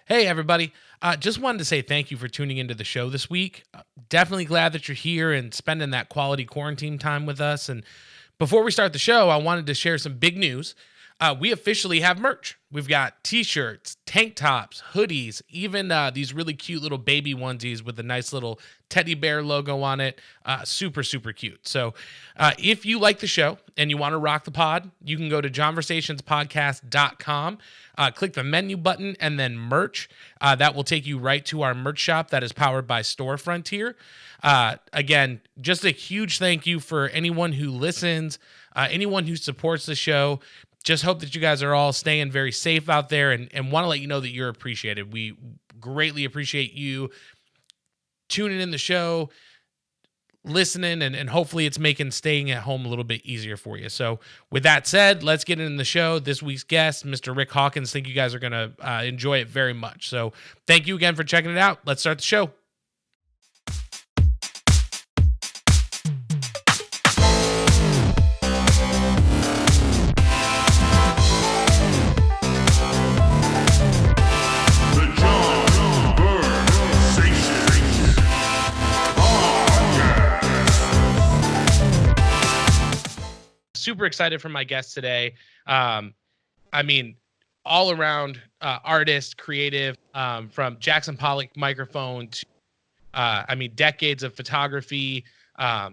Hey, everybody. Just wanted to say thank you for tuning into the show this week. Definitely glad that you're here and spending that quality quarantine time with us. And before we start the show, I wanted to share some big news. We officially have merch. We've got t-shirts, tank tops, hoodies, even these really cute little baby onesies with a nice little teddy bear logo on it. Super, super cute. So if you like the show and you want to rock the pod, you can go to johnversationspodcast.com, click the menu button, and then merch. That will take you right to our merch shop that is powered by Store Frontier. Again, just a huge thank you for anyone who listens, anyone who supports the show. Just hope that you guys are all staying very safe out there and want to let you know that you're appreciated. We greatly appreciate you tuning in the show, listening, and hopefully it's making staying at home a little bit easier for you. So with that said, let's get into the show. This week's guest, Mr. Rick Hawkins, think you guys are going to enjoy it very much. So thank you again for checking it out. Let's start the show. Super excited for my guest today. I mean, all around artist, creative, from Jackson Pollock Microphone to, decades of photography. Throw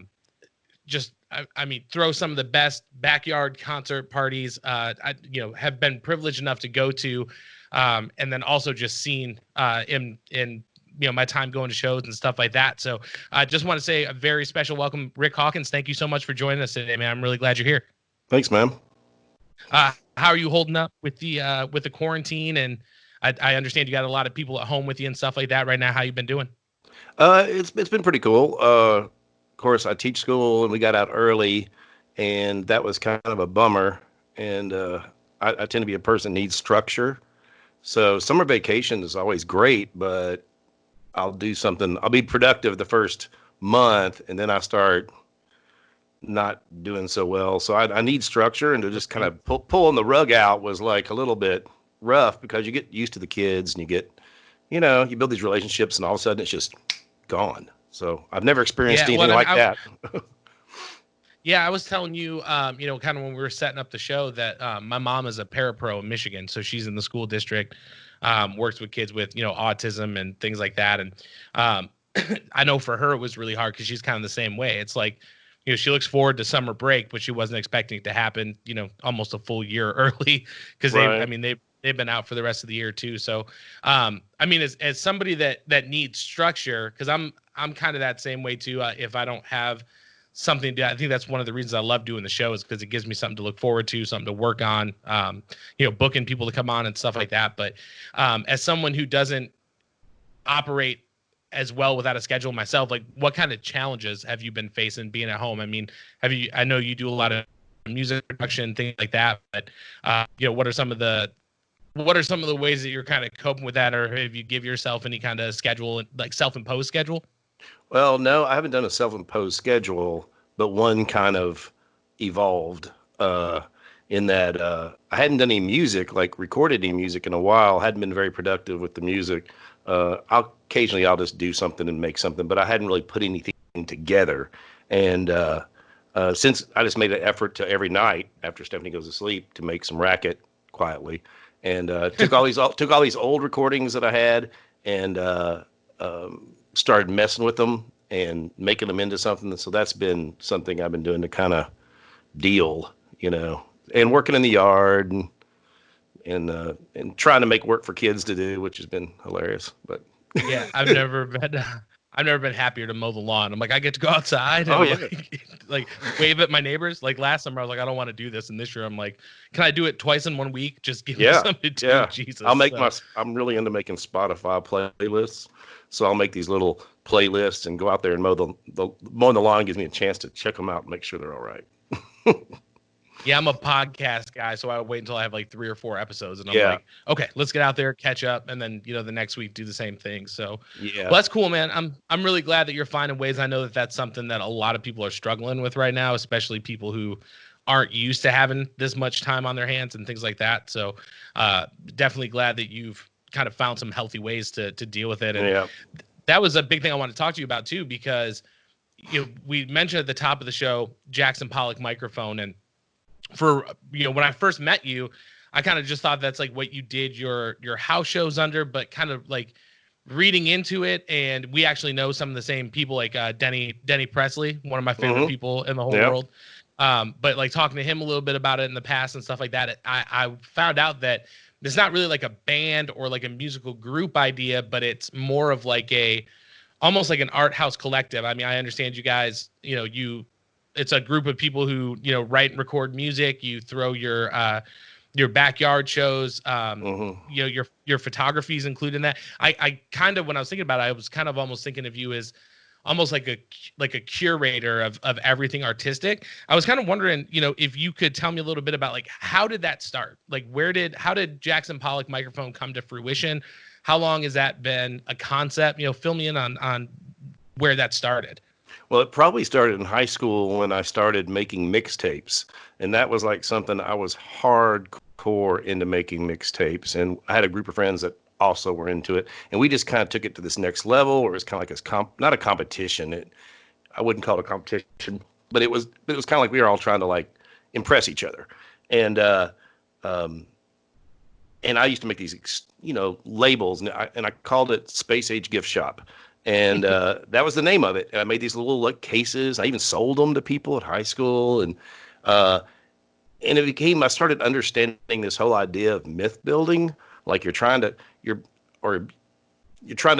some of the best backyard concert parties have been privileged enough to go to, and then also just seen in my time going to shows and stuff like that. So I just want to say a very special welcome, Rick Hawkins. Thank you so much for joining us today, man. I'm really glad you're here. Thanks, man. How are you holding up with the quarantine? And I understand you got a lot of people at home with you and stuff like that right now. How you been doing? It's been pretty cool. Of course, I teach school and we got out early, and that was kind of a bummer. And I tend to be a person that needs structure. So summer vacation is always great, but I'll do something. I'll be productive the first month, and then I start not doing so well. So I need structure, and to just kind of pulling the rug out was like a little bit rough, because you get used to the kids and you get, you build these relationships, and all of a sudden it's just gone. So I've never experienced anything like that. Yeah, I was telling you, kind of when we were setting up the show that my mom is a parapro in Michigan. So she's in the school district, works with kids with, autism and things like that. And I know for her, it was really hard because she's kind of the same way. It's like, she looks forward to summer break, but she wasn't expecting it to happen, almost a full year early, because they've been out for the rest of the year too. So, as somebody that needs structure, because I'm kind of that same way too. If I don't have something to do, I think that's one of the reasons I love doing the show, is because it gives me something to look forward to, something to work on, booking people to come on and stuff like that. But as someone who doesn't operate as well without a schedule myself, like, what kind of challenges have you been facing being at home? I mean, I know you do a lot of music production, things like that, but what are some of the ways that you're kind of coping with that, or have you give yourself any kind of schedule, like self-imposed schedule? Well, no, I haven't done a self-imposed schedule, but one kind of evolved in that I hadn't done any music, like recorded any music in a while, hadn't been very productive with the music. I'll just do something and make something, but I hadn't really put anything together. And since I just made an effort to every night after Stephanie goes to sleep to make some racket quietly, and took all these old recordings that I had and started messing with them and making them into something. And so that's been something I've been doing to kind of deal, and working in the yard and trying to make work for kids to do, which has been hilarious. But yeah, I've never been happier to mow the lawn. I'm like, I get to go outside and like wave at my neighbors. Like last summer, I was like, I don't want to do this, and this year I'm like, can I do it twice in 1 week? Just give me something to do. Yeah. Jesus, I'm really into making Spotify playlists, so I'll make these little playlists and go out there and mowing the lawn gives me a chance to check them out and make sure they're all right. Yeah, I'm a podcast guy, so I wait until I have like 3 or 4 episodes, and I'm like, okay, let's get out there, catch up, and then the next week do the same thing. So well, that's cool, man. I'm really glad that you're finding ways. I know that that's something that a lot of people are struggling with right now, especially people who aren't used to having this much time on their hands and things like that. So definitely glad that you've kind of found some healthy ways to deal with it. And Yeah. that was a big thing I want to talk to you about too, because we mentioned at the top of the show Jackson Pollock Microphone, and for when I first met you, I kind of just thought that's like what you did your house shows under, but kind of like reading into it, and we actually know some of the same people, like Denny Presley, one of my favorite people in the whole world. But like talking to him a little bit about it in the past and stuff like that, I found out that it's not really like a band or like a musical group idea, but it's more of like almost like an art house collective. I mean, I understand you guys, it's a group of people who, write and record music. You throw your backyard shows, your photography is included in that. I kind of, when I was thinking about it, I was kind of almost thinking of you as almost like a curator of everything artistic. I was kind of wondering, if you could tell me a little bit about like, how did that start? Like, how did Jackson Pollock Microphone come to fruition? How long has that been a concept? Fill me in on where that started. Well, it probably started in high school when I started making mixtapes. And that was like something I was hardcore into, making mixtapes. And I had a group of friends that also were into it. And we just kind of took it to this next level, where it was kind of like not a competition. I wouldn't call it a competition, but it was kind of like we were all trying to like impress each other. And I used to make these, labels, and I called it Space Age Gift Shop. And that was the name of it. And I made these little like cases. I even sold them to people at high school. And I started understanding this whole idea of myth building. Like you're trying to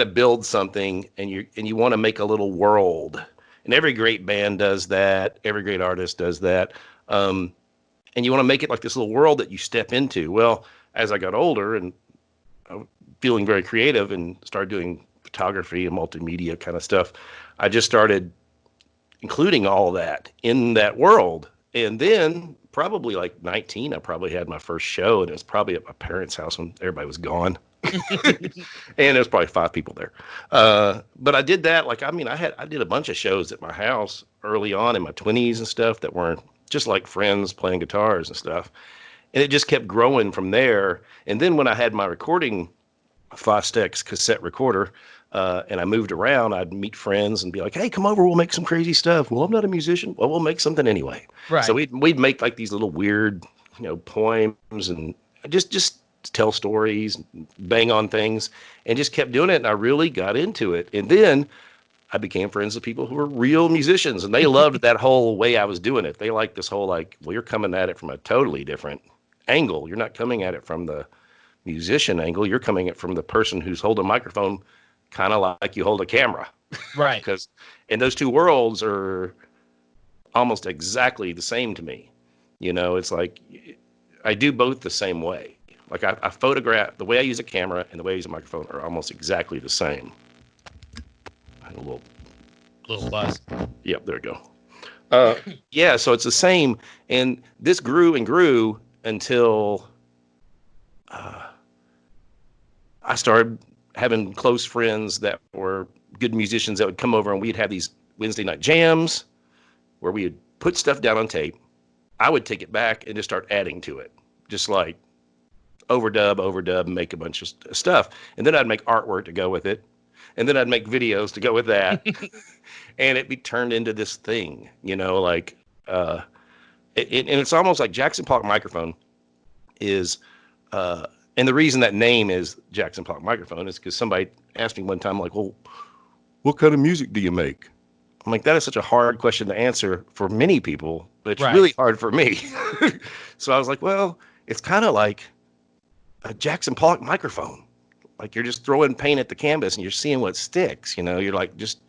build something, and you want to make a little world. And every great band does that. Every great artist does that. And you want to make it like this little world that you step into. Well, as I got older and feeling very creative and started doing photography and multimedia kind of stuff, I just started including all that in that world. And then probably like 19, I probably had my first show, and it was probably at my parents' house when everybody was gone. And there was probably 5 people there. But I did that. Like, I mean, I did a bunch of shows at my house early on in my 20s and stuff that weren't just like friends playing guitars and stuff. And it just kept growing from there. And then when I had my recording 5-Stax cassette recorder, and I moved around, I'd meet friends and be like, "Hey, come over, we'll make some crazy stuff." "Well, I'm not a musician." "Well, we'll make something anyway." Right. So we'd make like these little weird, poems, and just tell stories, bang on things, and just kept doing it. And I really got into it. And then I became friends with people who were real musicians, and they loved that whole way I was doing it. They liked this whole like, well, you're coming at it from a totally different angle. You're not coming at it from the musician angle. You're coming at it from the person who's holding a microphone, kind of like you hold a camera. Right. And those two worlds are almost exactly the same to me. It's like I do both the same way. Like I photograph, the way I use a camera and the way I use a microphone are almost exactly the same. A little buzz. Yep, there we go. Yeah, so it's the same. And this grew and grew until I started having close friends that were good musicians that would come over, and we'd have these Wednesday night jams where we would put stuff down on tape. I would take it back and just start adding to it, just like overdub, make a bunch of stuff. And then I'd make artwork to go with it. And then I'd make videos to go with that. And it'd be turned into this thing, like, and it's almost like Jackson Pollock Microphone is, and the reason that name is Jackson Pollock Microphone is because somebody asked me one time, like, "Well, what kind of music do you make?" I'm like, that is such a hard question to answer for many people, but it's really hard for me. So I was like, well, it's kind of like a Jackson Pollock Microphone. Like you're just throwing paint at the canvas and you're seeing what sticks. You're like, just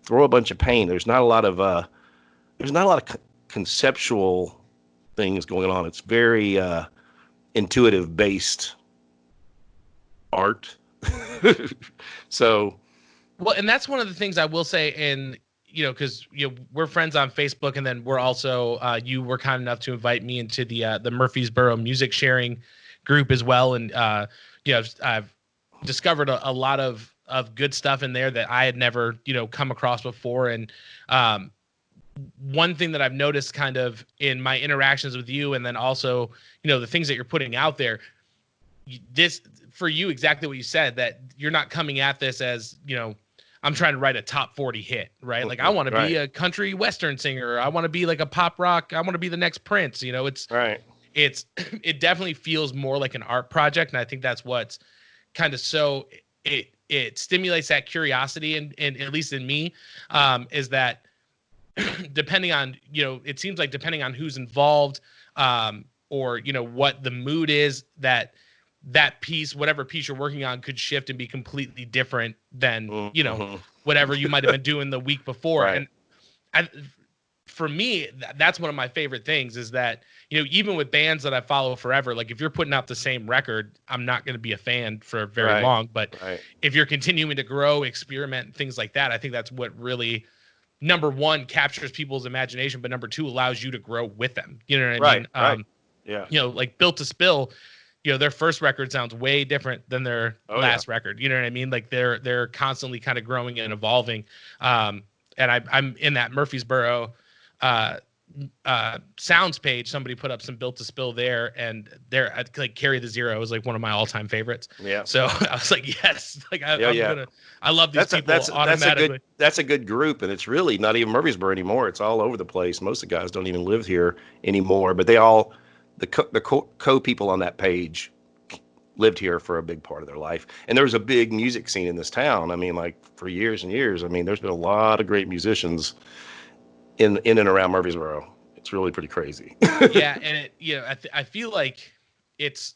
throw a bunch of paint. There's not a lot of conceptual things going on. It's very intuitive based art. So, well, and that's one of the things I will say, and because we're friends on Facebook, and then we're also you were kind enough to invite me into the Murfreesboro music sharing group as well, and I've discovered a lot of good stuff in there that I had never come across before. And one thing that I've noticed kind of in my interactions with you, and then also the things that you're putting out there, this for you, exactly what you said, that you're not coming at this as, I'm trying to write a top 40 hit, right? Like I want to be a country Western singer. I want to be like a pop rock. I want to be the next Prince. It definitely feels more like an art project. And I think that's what's kind of it stimulates that curiosity. And at least in me, is that depending on, it seems like depending on who's involved, or, what the mood is, that piece, whatever piece you're working on, could shift and be completely different than, whatever you might have been doing the week before. Right. And for me, that's one of my favorite things, is that, even with bands that I follow forever, like if you're putting out the same record, I'm not going to be a fan for very long. But if you're continuing to grow, experiment, things like that, I think that's what really, number one, captures people's imagination, but number two, allows you to grow with them. You know what I mean? Yeah. Like Built to Spill, their first record sounds way different than their last record. You know what I mean? Like they're constantly kind of growing and evolving. And I'm in that Murfreesboro sounds page. Somebody put up some Built to Spill there, and they're like Carry the Zero is like one of my all-time favorites. Yeah. So I was like, yes, like I love these people automatically. That's a good group, and it's really not even Murfreesboro anymore. It's all over the place. Most of the guys don't even live here anymore, but they all, the co-people on that page lived here for a big part of their life. And there was a big music scene in this town. I mean, like for years and years. I mean, there's been a lot of great musicians in and around Murfreesboro. It's really pretty crazy. Yeah, and I feel like it's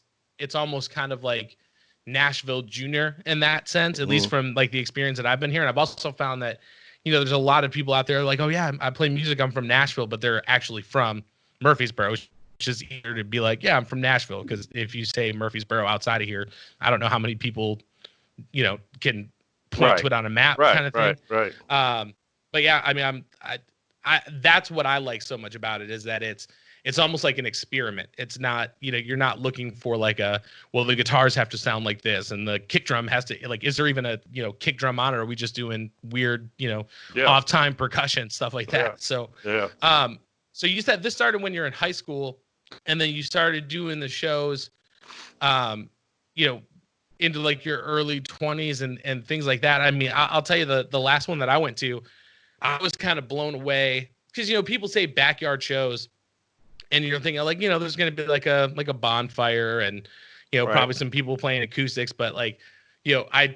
almost kind of like Nashville Junior in that sense, at least from like the experience that I've been here. And I've also found that, there's a lot of people out there like, oh yeah, I play music, I'm from Nashville, but they're actually from Murfreesboro, which is easier to be like, yeah, I'm from Nashville. Because if you say Murfreesboro outside of here, I don't know how many people, can point to it on a map kind of thing. Right. But yeah, I mean, I that's what I like so much about it, is that it's almost like an experiment. It's not, you're not looking for like the guitars have to sound like this and the kick drum has to, like, is there even a, kick drum on it? Or are we just doing weird, off time percussion, stuff like that? So you said this started when you're in high school, and then you started doing the shows, into like your early 20s and things like that. I mean, I'll tell you the last one that I went to, I was kind of blown away because, people say backyard shows and you're thinking like, there's going to be like a bonfire and, probably some people playing acoustics, but like,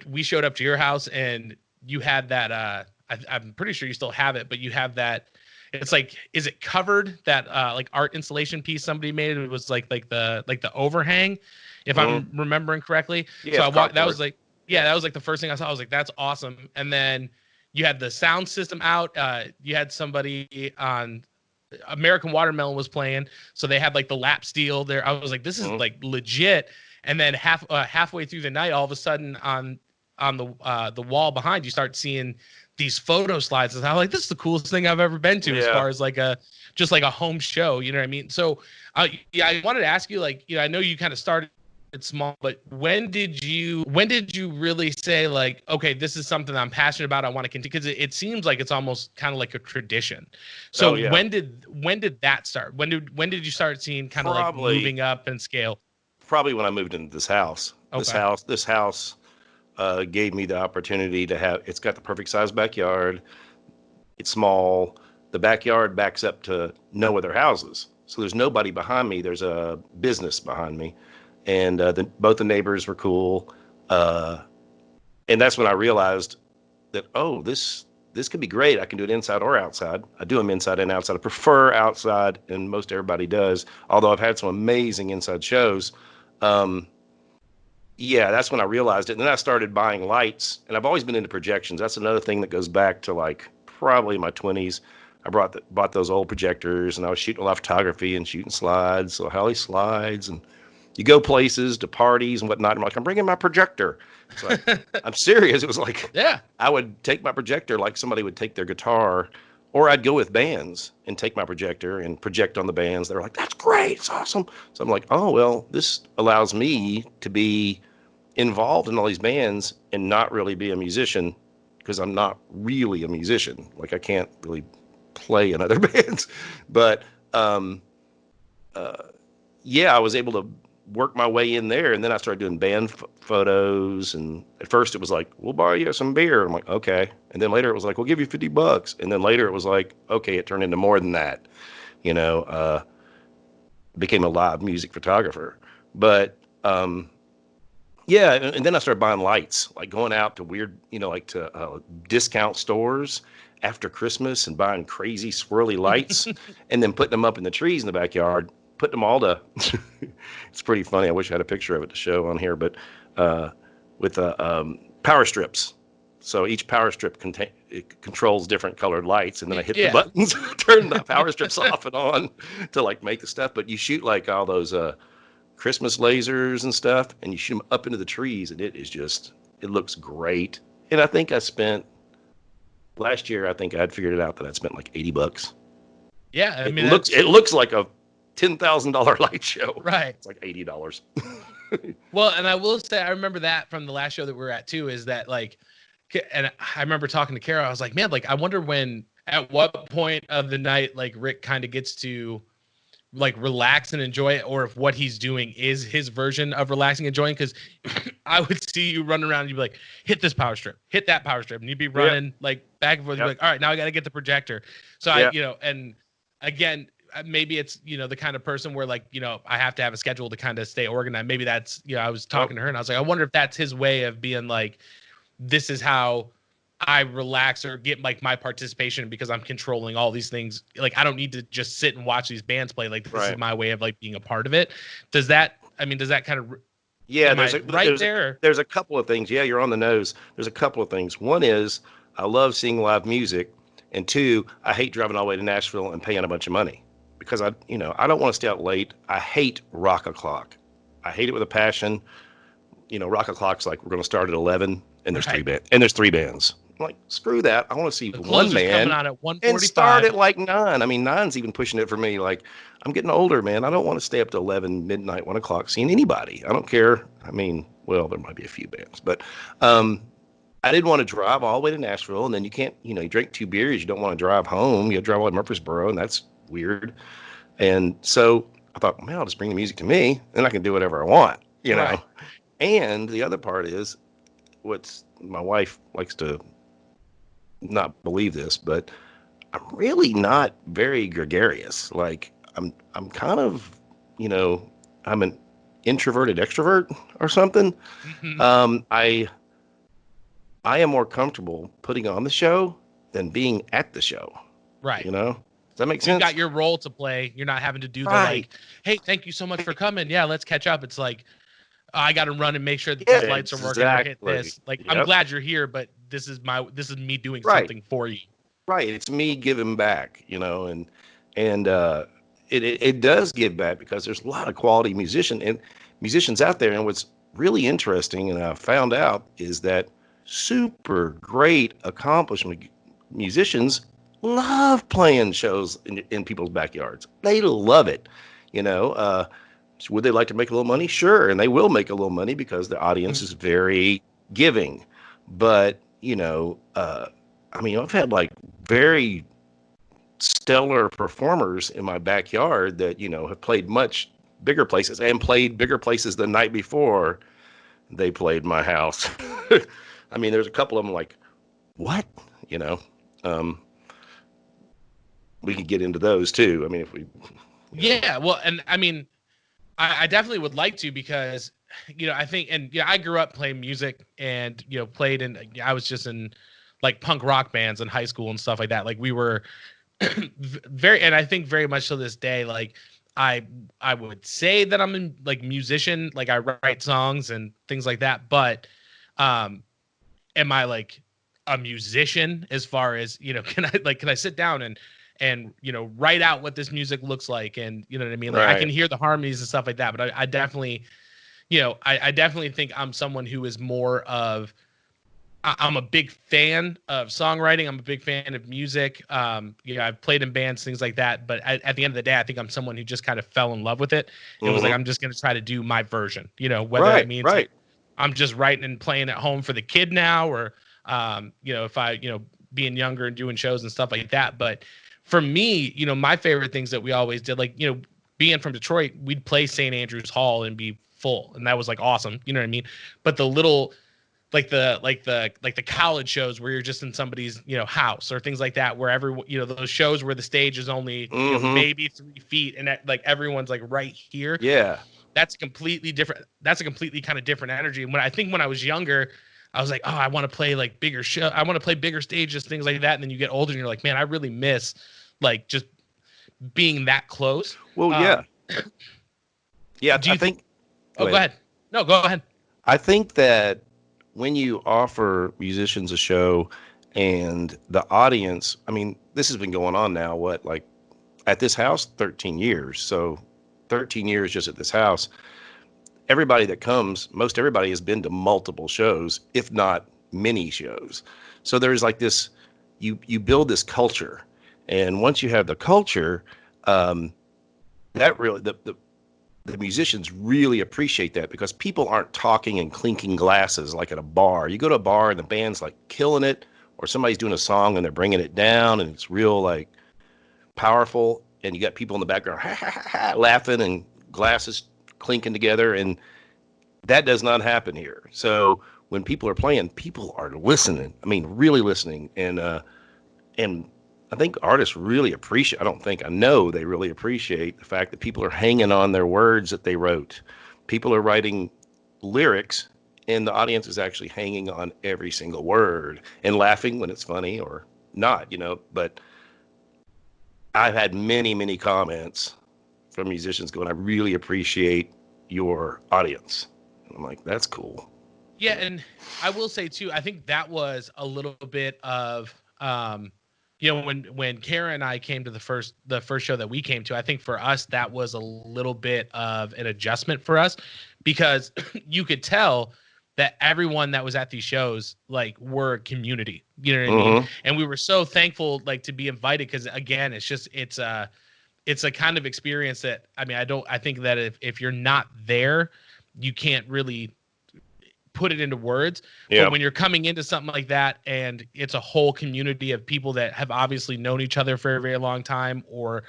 we showed up to your house and you had that, I'm pretty sure you still have it, but you have that, it's like, is it covered, that like art installation piece somebody made? It was like the overhang, if I'm remembering correctly. Yeah, so that was like the first thing I saw. I was like, that's awesome. And then you had the sound system out. You had somebody on American Watermelon was playing, so they had like the lap steel there. I was like, this is like legit. And then halfway through the night, all of a sudden on the wall behind you start seeing these photo slides. And I'm like, this is the coolest thing I've ever been to, as far as like just like a home show. You know what I mean? So I wanted to ask you, like, I know you kind of started small, but when did you really say like, okay, this is something I'm passionate about, I want to continue? Because it seems like it's almost kind of like a tradition. So when did that start? When did you start seeing kind of like moving up and scale? Probably when I moved into this house. Okay. This house gave me the opportunity to have, it's got the perfect size backyard. It's small. The backyard backs up to no other houses. So there's nobody behind me. There's a business behind me. And both the neighbors were cool. And that's when I realized that, oh, this could be great. I can do it inside or outside. I do them inside and outside. I prefer outside, and most everybody does, although I've had some amazing inside shows. That's when I realized it. And then I started buying lights, and I've always been into projections. That's another thing that goes back to like probably my 20s. I bought those old projectors, and I was shooting a lot of photography and shooting slides, so heli slides, and you go places to parties and whatnot. I'm like, I'm bringing my projector. It's like, I'm serious. It was like, I would take my projector like somebody would take their guitar, or I'd go with bands and take my projector and project on the bands. They're like, that's great. It's awesome. So I'm like, oh, well, this allows me to be involved in all these bands and not really be a musician, because I'm not really a musician. Like, I can't really play in other bands. But, I was able to work my way in there. And then I started doing band photos. And at first it was like, we'll buy you some beer. I'm like, okay. And then later it was like, we'll give you $50. And then later it was like, okay, it turned into more than that, you know, became a live music photographer. But, yeah. And then I started buying lights, like going out to weird, you know, like to discount stores after Christmas and buying crazy swirly lights and then putting them up in the trees in the backyard, putting them all to, it's pretty funny. I wish I had a picture of it to show on here, but with power strips. So each power strip it controls different colored lights, and then I hit the buttons, turn the power strips off and on to like make the stuff. But you shoot like all those Christmas lasers and stuff, and you shoot them up into the trees, and it looks great. And I think last year, I think I'd figured it out that I'd spent like $80. Yeah, I mean, it looks like a $10,000 light show. Right. It's like $80. Well, and I will say, I remember that from the last show that we were at too, is that like, and I remember talking to Kara, I was like, man, like, I wonder at what point of the night, like Rick kind of gets to like relax and enjoy it, or if what he's doing is his version of relaxing and enjoying. Cause I would see you run around and you'd be like, hit this power strip, hit that power strip. And you'd be running like back and forth. You'd be like, all right, now I got to get the projector. So I, you know, and again, maybe it's, you know, the kind of person where like, you know, I have to have a schedule to kind of stay organized. Maybe that's, you know, I was talking to her and I was like, I wonder if that's his way of being like, this is how I relax or get like my participation, because I'm controlling all these things. Like, I don't need to just sit and watch these bands play. Like, this is my way of like being a part of it. Does that kind of, there's a couple of things. Yeah, you're on the nose. There's a couple of things. One is I love seeing live music. And two, I hate driving all the way to Nashville and paying a bunch of money because I don't want to stay out late. I hate rock o'clock. I hate it with a passion. You know, rock o'clock's like, we're going to start at 11 and there's three bands. I'm like, screw that. I want to see one band and start at like 9. I mean, 9's even pushing it for me. Like, I'm getting older, man. I don't want to stay up to 11, midnight, 1 o'clock seeing anybody. I don't care. I mean, well, there might be a few bands, but I didn't want to drive all the way to Nashville, and then you can't, you know, you drink 2 beers, you don't want to drive home. You drive all the way to Murfreesboro, and that's weird. And so I thought, man, I'll just bring the music to me, and I can do whatever I want, you know. And the other part is, my wife likes to not believe this, but I'm really not very gregarious. Like, I'm kind of, you know, I'm an introverted extrovert or something. Mm-hmm. I am more comfortable putting on the show than being at the show. Right. You know? Does that make sense? You got your role to play. You're not having to do the like, hey, thank you so much for coming. Yeah, let's catch up. It's like, I got to run and make sure that these lights are working. Or hit this. Like, I'm glad you're here, but this is me doing something for you. Right. It's me giving back, you know, and it does give back because there's a lot of quality musicians out there. And what's really interesting, and I found out, is that super great accomplished musicians love playing shows in people's backyards. They love it, you know. Would they like to make a little money? Sure, and they will make a little money because the audience is very giving. But, you know, I mean, I've had like very stellar performers in my backyard that, you know, have played much bigger places and played bigger places the night before they played my house. I mean, there's a couple of them like, what? You know, we could get into those too. I mean, if we. Yeah, well, and I mean, I definitely would like to, because, you know, I think, and yeah, I grew up playing music and, you know, played in, I was just in like punk rock bands in high school and stuff like that. Like, we were and I think very much to this day, like, I would say that I'm a like musician, like I write songs and things like that. But, am I like a musician as far as, you know, can I sit down and, you know, write out what this music looks like? And, you know what I mean? Like, I can hear the harmonies and stuff like that, but I definitely, you know, I definitely think I'm someone who is more of, I'm a big fan of songwriting. I'm a big fan of music. You know, I've played in bands, things like that. But at the end of the day, I think I'm someone who just kind of fell in love with it. It was like, I'm just going to try to do my version, you know, whether it means like, I'm just writing and playing at home for the kid now, or, you know, if I, you know, being younger and doing shows and stuff like that. But for me, you know, my favorite things that we always did, like, you know, being from Detroit, we'd play St. Andrews Hall and be full, and that was like awesome. You know what I mean? But the little the college shows where you're just in somebody's house or things like that, where those shows where the stage is only maybe 3 feet and like everyone's like right here. Yeah, that's completely different. That's a completely kind of different energy. And when I was younger, I was like, oh, I want to play like bigger show. I want to play bigger stages, things like that. And then you get older and you're like, man, I really miss like just being that close. Well, yeah. Yeah, do you think? Oh, go ahead. No, go ahead. I think that when you offer musicians a show and the audience, I mean, this has been going on now, like at this house, 13 years. So 13 years just at this house. Everybody that comes, most everybody has been to multiple shows, if not many shows. So there's like this, you build this culture. And once you have the culture, that really, the musicians really appreciate that, because people aren't talking and clinking glasses like at a bar. You go to a bar and the band's like killing it, or somebody's doing a song and they're bringing it down and it's real like powerful, and you got people in the background ha, ha, ha, ha, laughing and glasses clinking together, and that does not happen here. So when people are playing, people are listening. I mean, really listening, and I think artists really appreciate, I know they really appreciate the fact that people are hanging on their words that they wrote. People are writing lyrics and the audience is actually hanging on every single word and laughing when it's funny or not, but I've had many, many comments from musicians going, I really appreciate your audience. And I'm like, that's cool. Yeah. And I will say too, I think that was a little bit of, when Kara and I came to the first show that we came to, I think for us, that was a little bit of an adjustment for us, because you could tell that everyone that was at these shows, like, were a community, you know what I mean? And we were so thankful, like, to be invited. Cause again, it's a kind of experience that, I mean, I think that if you're not there, you can't really put it into words. Yeah. But when you're coming into something like that and it's a whole community of people that have obviously known each other for a very long time, or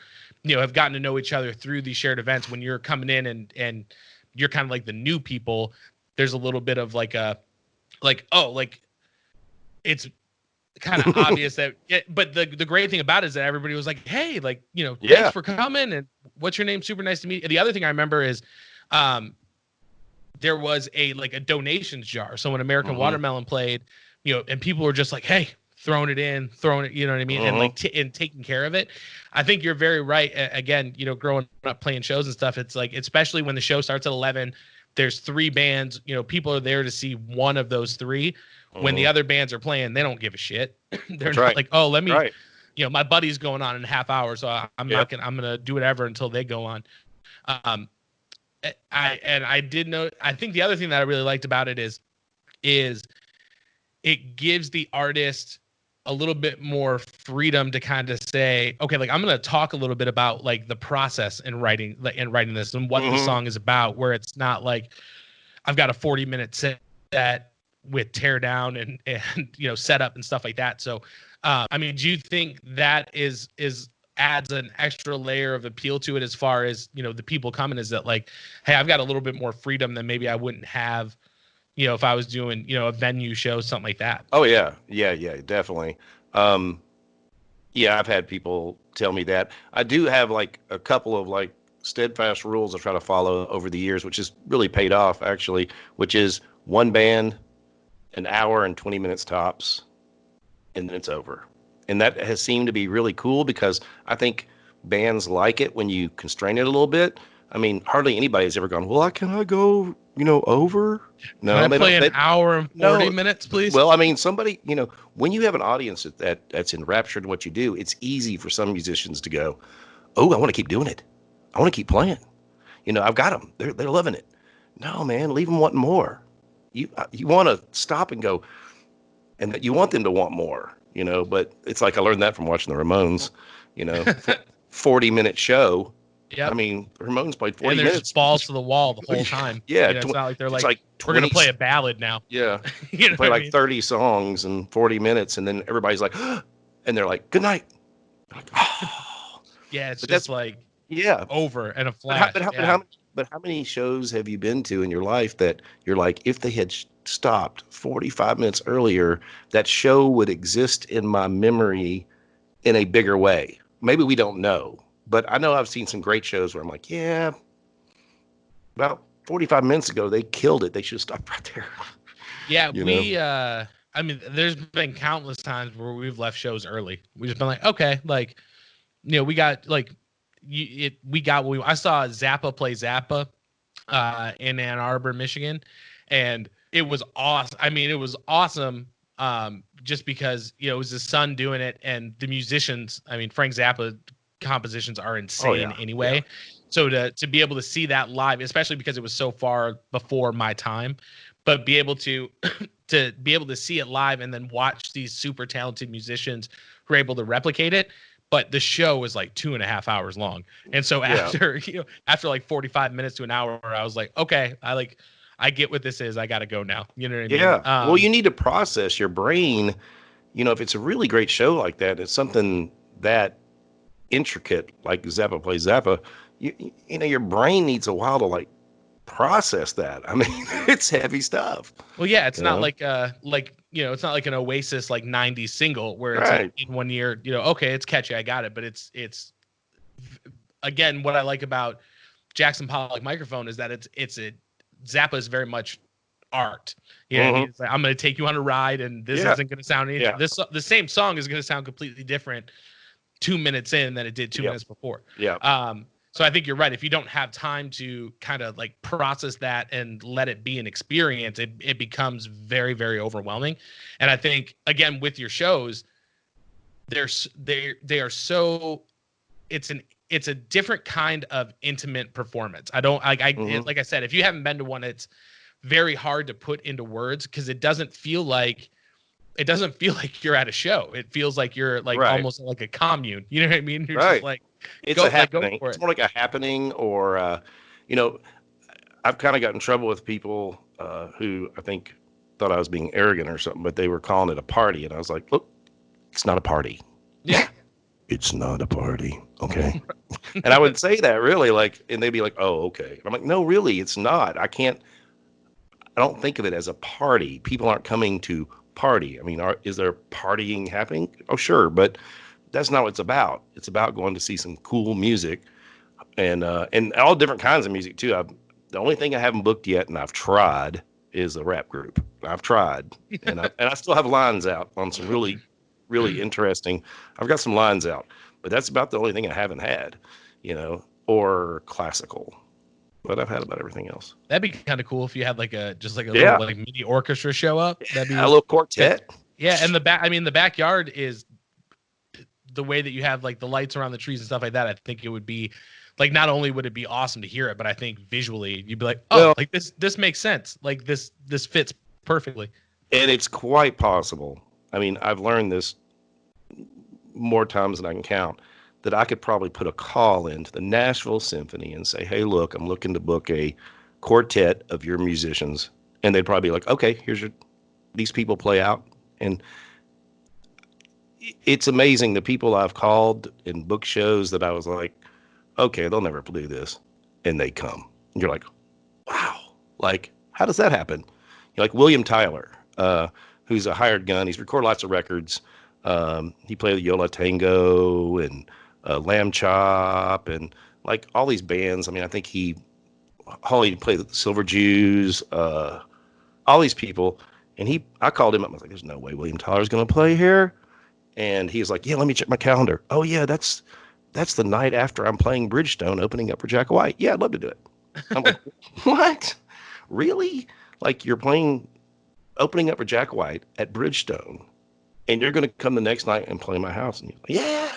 have gotten to know each other through these shared events, when you're coming in and you're kind of like the new people, there's a little bit of it's kind of obvious that but the great thing about it is that everybody was like, hey, like, thanks for coming, and what's your name, super nice to meet you. The other thing I remember is there was a donations jar. So when American Watermelon played, and people were just like, hey, throwing it, you know what I mean? And and taking care of it. I think you're very right. Again, growing up playing shows and stuff, it's like, especially when the show starts at 11, there's 3 bands, people are there to see one of those 3. When the other bands are playing, they don't give a shit. They're not like, oh, let me, my buddy's going on in a half hour, so I'm going to do whatever until they go on. I did know, I think the other thing that I really liked about it is it gives the artist a little bit more freedom to kind of say, okay, like, I'm going to talk a little bit about like the process in writing this and what the song is about, where it's not like I've got a 40-minute set with tear down and set up and stuff like that. So I mean, do you think that is adds an extra layer of appeal to it, as far as the people coming, is that like, hey, I've got a little bit more freedom than maybe I wouldn't have if I was doing a venue show, something like that? Oh yeah, definitely. I've had people tell me that. I do have like a couple of like steadfast rules I try to follow over the years, which has really paid off actually, which is one band, an hour and 20 minutes tops, and then it's over. And that has seemed to be really cool, because I think bands like it when you constrain it a little bit. I mean, hardly anybody's ever gone, well, can I go, over? No, can I play an hour and 40 minutes, please? Well, I mean, somebody, when you have an audience that's enraptured in what you do, it's easy for some musicians to go, oh, I want to keep doing it. I want to keep playing. I've got them. They're loving it. No, man, leave them wanting more. You want to stop and go, and you want them to want more. But it's like, I learned that from watching the Ramones, 40-minute show. Yeah. I mean, the Ramones played 40 minutes. And there's balls to the wall the whole time. Yeah. It's not like they're like we're going to play a ballad now. Yeah. Play like 30 songs in 40 minutes. And then everybody's like, and they're like, good night. Like, oh. Yeah. It's just like, Yeah. over in a But how, but flash. how, but Yeah. how, but how many shows have you been to in your life that you're like, if they had stopped 45 minutes earlier, that show would exist in my memory in a bigger way? Maybe we don't know, but I know I've seen some great shows where I'm like, yeah, about 45 minutes ago, they killed it. They should have stopped right there. Yeah, You know? I mean, there's been countless times where we've left shows early. We've just been like, okay, like, we got like we got what I saw Zappa play Zappa in Ann Arbor, Michigan, and it was awesome. I mean, it was awesome just because, it was his son doing it, and the musicians, I mean, Frank Zappa compositions are Oh insane yeah. Yeah. anyway. So to be able to see that live, especially because it was so far before my time, but be able to to be able to see it live and then watch these super talented musicians who are able to replicate it. But the show was like 2.5 hours long. And so Yeah. after, after like 45 minutes to an hour, I was like, okay, I get what this is. I got to go now. You know what I mean? Yeah. Well, you need to process your brain. If it's a really great show like that, it's something that intricate, like Zappa plays Zappa, your brain needs a while to like process that. I mean, it's heavy stuff. Well, yeah, it's You not know? like it's not like an Oasis like 90s single where it's like Right. in one year, okay, it's catchy, I got it. But it's again, what I like about Jackson Pollock Microphone is that it's Zappa is very much art. You know what I Hmm. mean? It's like, I'm going to take you on a ride, and this Yeah. isn't going to sound Yeah. the same song is going to sound completely different 2 minutes in than it did two Yep. minutes before. Yeah. So I think you're right. If you don't have time to kind of like process that and let it be an experience, it becomes very, very overwhelming. And I think again with your shows, they are so it's a different kind of intimate performance. I don't Hmm. like I said, if you haven't been to one, it's very hard to put into words because it doesn't feel like you're at a show. It feels like you're like Right. almost like a commune. You know what I mean? You're just Right. like It's a go happening. for It's it. more like a happening, or you know, I've kind of got in trouble with people who I think thought I was being arrogant or something, but they were calling it a party, and I was like, look, it's not a party. Yeah. It's not a party. Okay. And I would say that really, like, and they'd be like, oh, okay. And I'm like, no, really, it's not. I don't think of it as a party. People aren't coming to party. I mean, is there partying happening? Oh, sure. But that's not what it's about. It's about going to see some cool music, and all different kinds of music too. The only thing I haven't booked yet, and I've tried, is a rap group. I've tried, and I still have lines out on some really, really interesting. I've got some lines out, but that's about the only thing I haven't had, or classical. But I've had about everything else. That'd be kind of cool if you had like a little Yeah, like mini orchestra show up. That'd a be little quartet. yeah. And the backyard is the way that you have like the lights around the trees and stuff like that. I think it would be like not only would it be awesome to hear it, but I think visually you'd be like, oh, Well, like this makes sense. Like this fits perfectly. and it's quite possible. I mean, I've learned this more times than I can count, that I could probably put a call into the Nashville Symphony and say, hey, look, I'm looking to book a quartet of your musicians. And they'd probably be like, okay, these people play out. And it's amazing the people I've called in book shows that I was like, okay, they'll never do this. And they come. And you're like, wow, like, how does that happen? You're like William Tyler, who's a hired gun. He's recorded lots of records. He played Yola Tango and Lamb Chop and like all these bands. I mean, I think Holly played the Silver Jews, all these people. And I called him up. I was like, there's no way William Tyler's going to play here. And he was like, yeah, let me check my calendar. Oh yeah, that's the night after I'm playing Bridgestone, opening up for Jack White. Yeah, I'd love to do it. I'm like, what? Really? Like you're opening up for Jack White at Bridgestone, and you're going to come the next night and play my house? And you're like,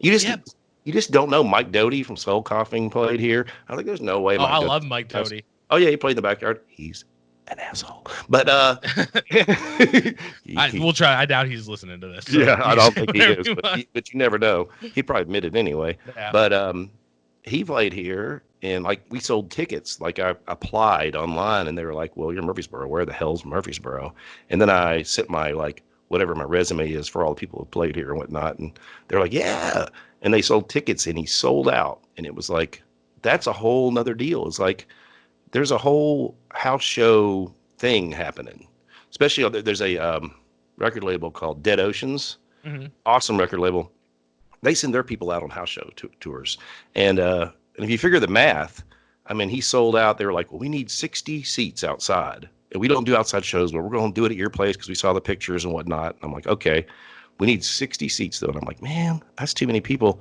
yeah. You just don't know Mike Doty from Soul Coughing played here. I was like, there's no way. Oh, I love Mike Doty. Oh yeah, he played in the backyard. He's an asshole, but we'll try. I doubt he's listening to this. So yeah, I don't think he is, but you never know. He'd probably admit it anyway. Yeah. But he played here, and like we sold tickets. Like I applied online, and they were like, "Well, you're Murfreesboro. Where the hell's Murfreesboro?" And then I sent my like whatever my resume is for all the people who played here and whatnot. And they're like, yeah. And they sold tickets and he sold out. And it was like, that's a whole nother deal. It's like, there's a whole house show thing happening, especially there's a record label called Dead Oceans. Mm-hmm. Awesome record label. They send their people out on house show tours. And if you figure the math, I mean, he sold out. They were like, well, we need 60 seats outside. And we don't do outside shows, but we're going to do it at your place because we saw the pictures and whatnot. And I'm like, okay, we need 60 seats though. And I'm like, man, that's too many people.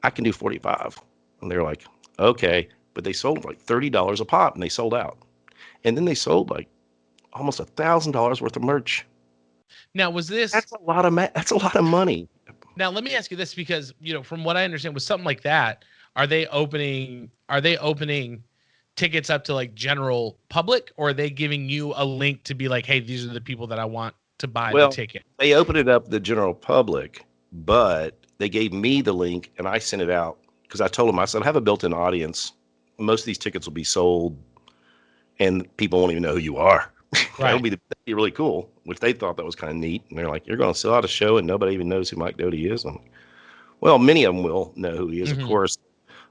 I can do 45. And they're like, okay. But they sold like $30 a pop and they sold out. And then they sold like almost $1,000 worth of merch. Now, was this? That's a lot of that's a lot of money. Now, let me ask you this, because, you know, from what I understand, with something like that, are they opening tickets up to like general public, or are they giving you a link to be like, hey, these are the people that I want to buy the ticket? They opened it up to the general public, but they gave me the link and I sent it out because I told them, I said, I have a built-in audience. Most of these tickets will be sold and people won't even know who you are. Right. That'd be really cool, which they thought that was kind of neat. And they're like, you're going to sell out a show and nobody even knows who Mike Doty is. I'm like, well, many of them will know who he is, of course.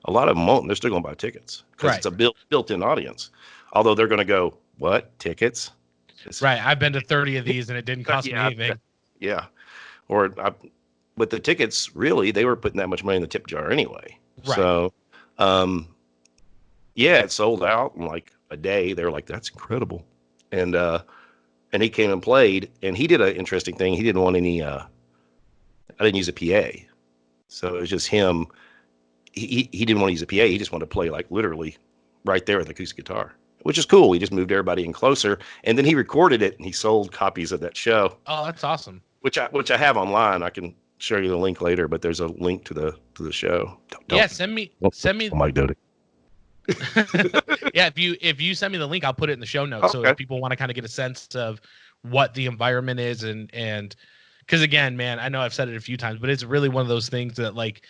A lot of them won't. They're still going to buy tickets because it's a built-in audience. Although they're going to go, what, tickets? Right. I've been to 30 of these and it didn't cost me anything. Yeah. With the tickets, really, they were putting that much money in the tip jar anyway. Right. So, it sold out in like a day. They were like, that's incredible. And he came and played, and he did an interesting thing. He didn't want any, I didn't use a PA. So it was just him. He didn't want to use a PA. He just wanted to play like literally right there with the acoustic guitar, which is cool. He just moved everybody in closer, and then he recorded it and he sold copies of that show. Oh, that's awesome. Which I have online. I can show you the link later, but there's a link to the show. Send me Mike Doty. Yeah, if you send me the link, I'll put it in the show notes. Okay. So if people want to kind of get a sense of what the environment is, and because again, man, I know I've said it a few times, but it's really one of those things that like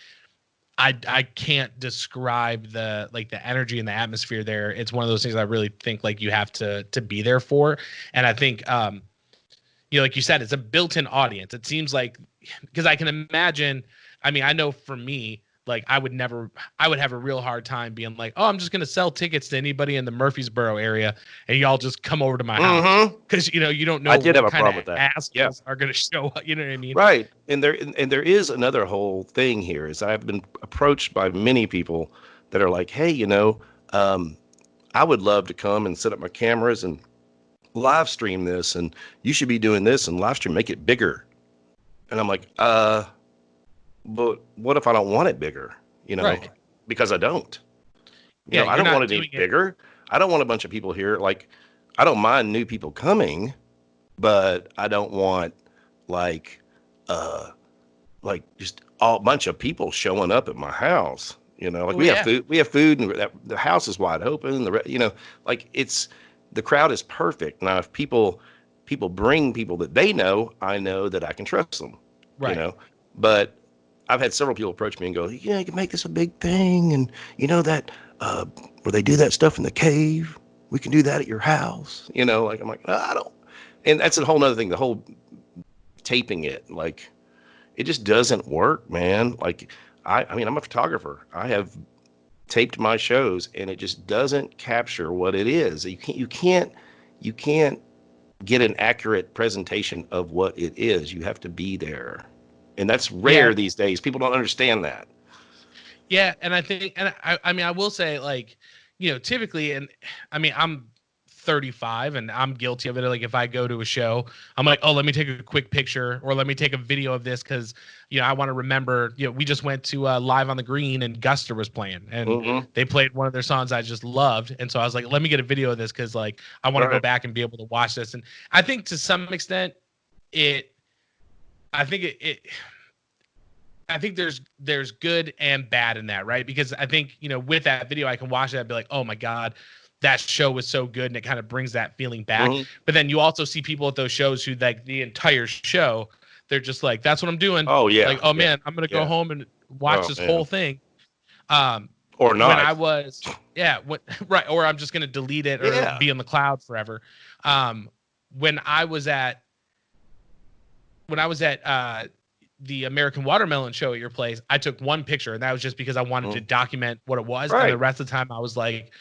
I can't describe the energy and the atmosphere there. It's one of those things I really think like you have to be there for. And I think like you said, it's a built-in audience. It seems like, because I can imagine, I mean, I know for me, like I would have a real hard time being like, oh, I'm just going to sell tickets to anybody in the Murfreesboro area and y'all just come over to my house. Cause you don't know. I did have a problem with that. Assholes are going to show up. You know what I mean? Right. And there is another whole thing here is I've been approached by many people that are like, hey, I would love to come and set up my cameras and live stream this, and you should be doing this and live stream, make it bigger. And I'm like, but what if I don't want it bigger? Right. Because I don't. I don't want it any bigger. I don't want a bunch of people here. Like, I don't mind new people coming, but I don't want just a bunch of people showing up at my house. We have food, and the house is wide open. The crowd is perfect. Now, if people bring people that they know, I know that I can trust them. Right. But I've had several people approach me and go, you can make this a big thing. And that, where they do that stuff in the cave, we can do that at your house. I'm like, I don't. And that's a whole nother thing. The whole taping it, like, it just doesn't work, man. Like, I mean, I'm a photographer. I have taped my shows and it just doesn't capture what it is. You can't get an accurate presentation of what it is. You have to be there. And that's rare these days. People don't understand that. Yeah. And I think, and I mean, I will say, like, typically, and I mean, I'm 35 and I'm guilty of it. Like, if I go to a show, I'm like, oh, let me take a quick picture or let me take a video of this because, I want to remember, we just went to Live on the Green and Guster was playing and they played one of their songs I just loved. And so I was like, let me get a video of this because, like, I want to go back and be able to watch this. And I think to some extent, I think there's good and bad in that, right? Because I think, with that video, I can watch it and be like, oh my God, that show was so good. And it kind of brings that feeling back. But then you also see people at those shows who, like, the entire show, they're just like, that's what I'm doing. Oh yeah. Like, oh man, I'm going to go home and watch this whole thing. Or not. When I was, right. Or I'm just going to delete it or be in the cloud forever. When I was at when I was at the American Watermelon show at your place, I took one picture, and that was just because I wanted to document what it was. And the Right. rest of the time I was like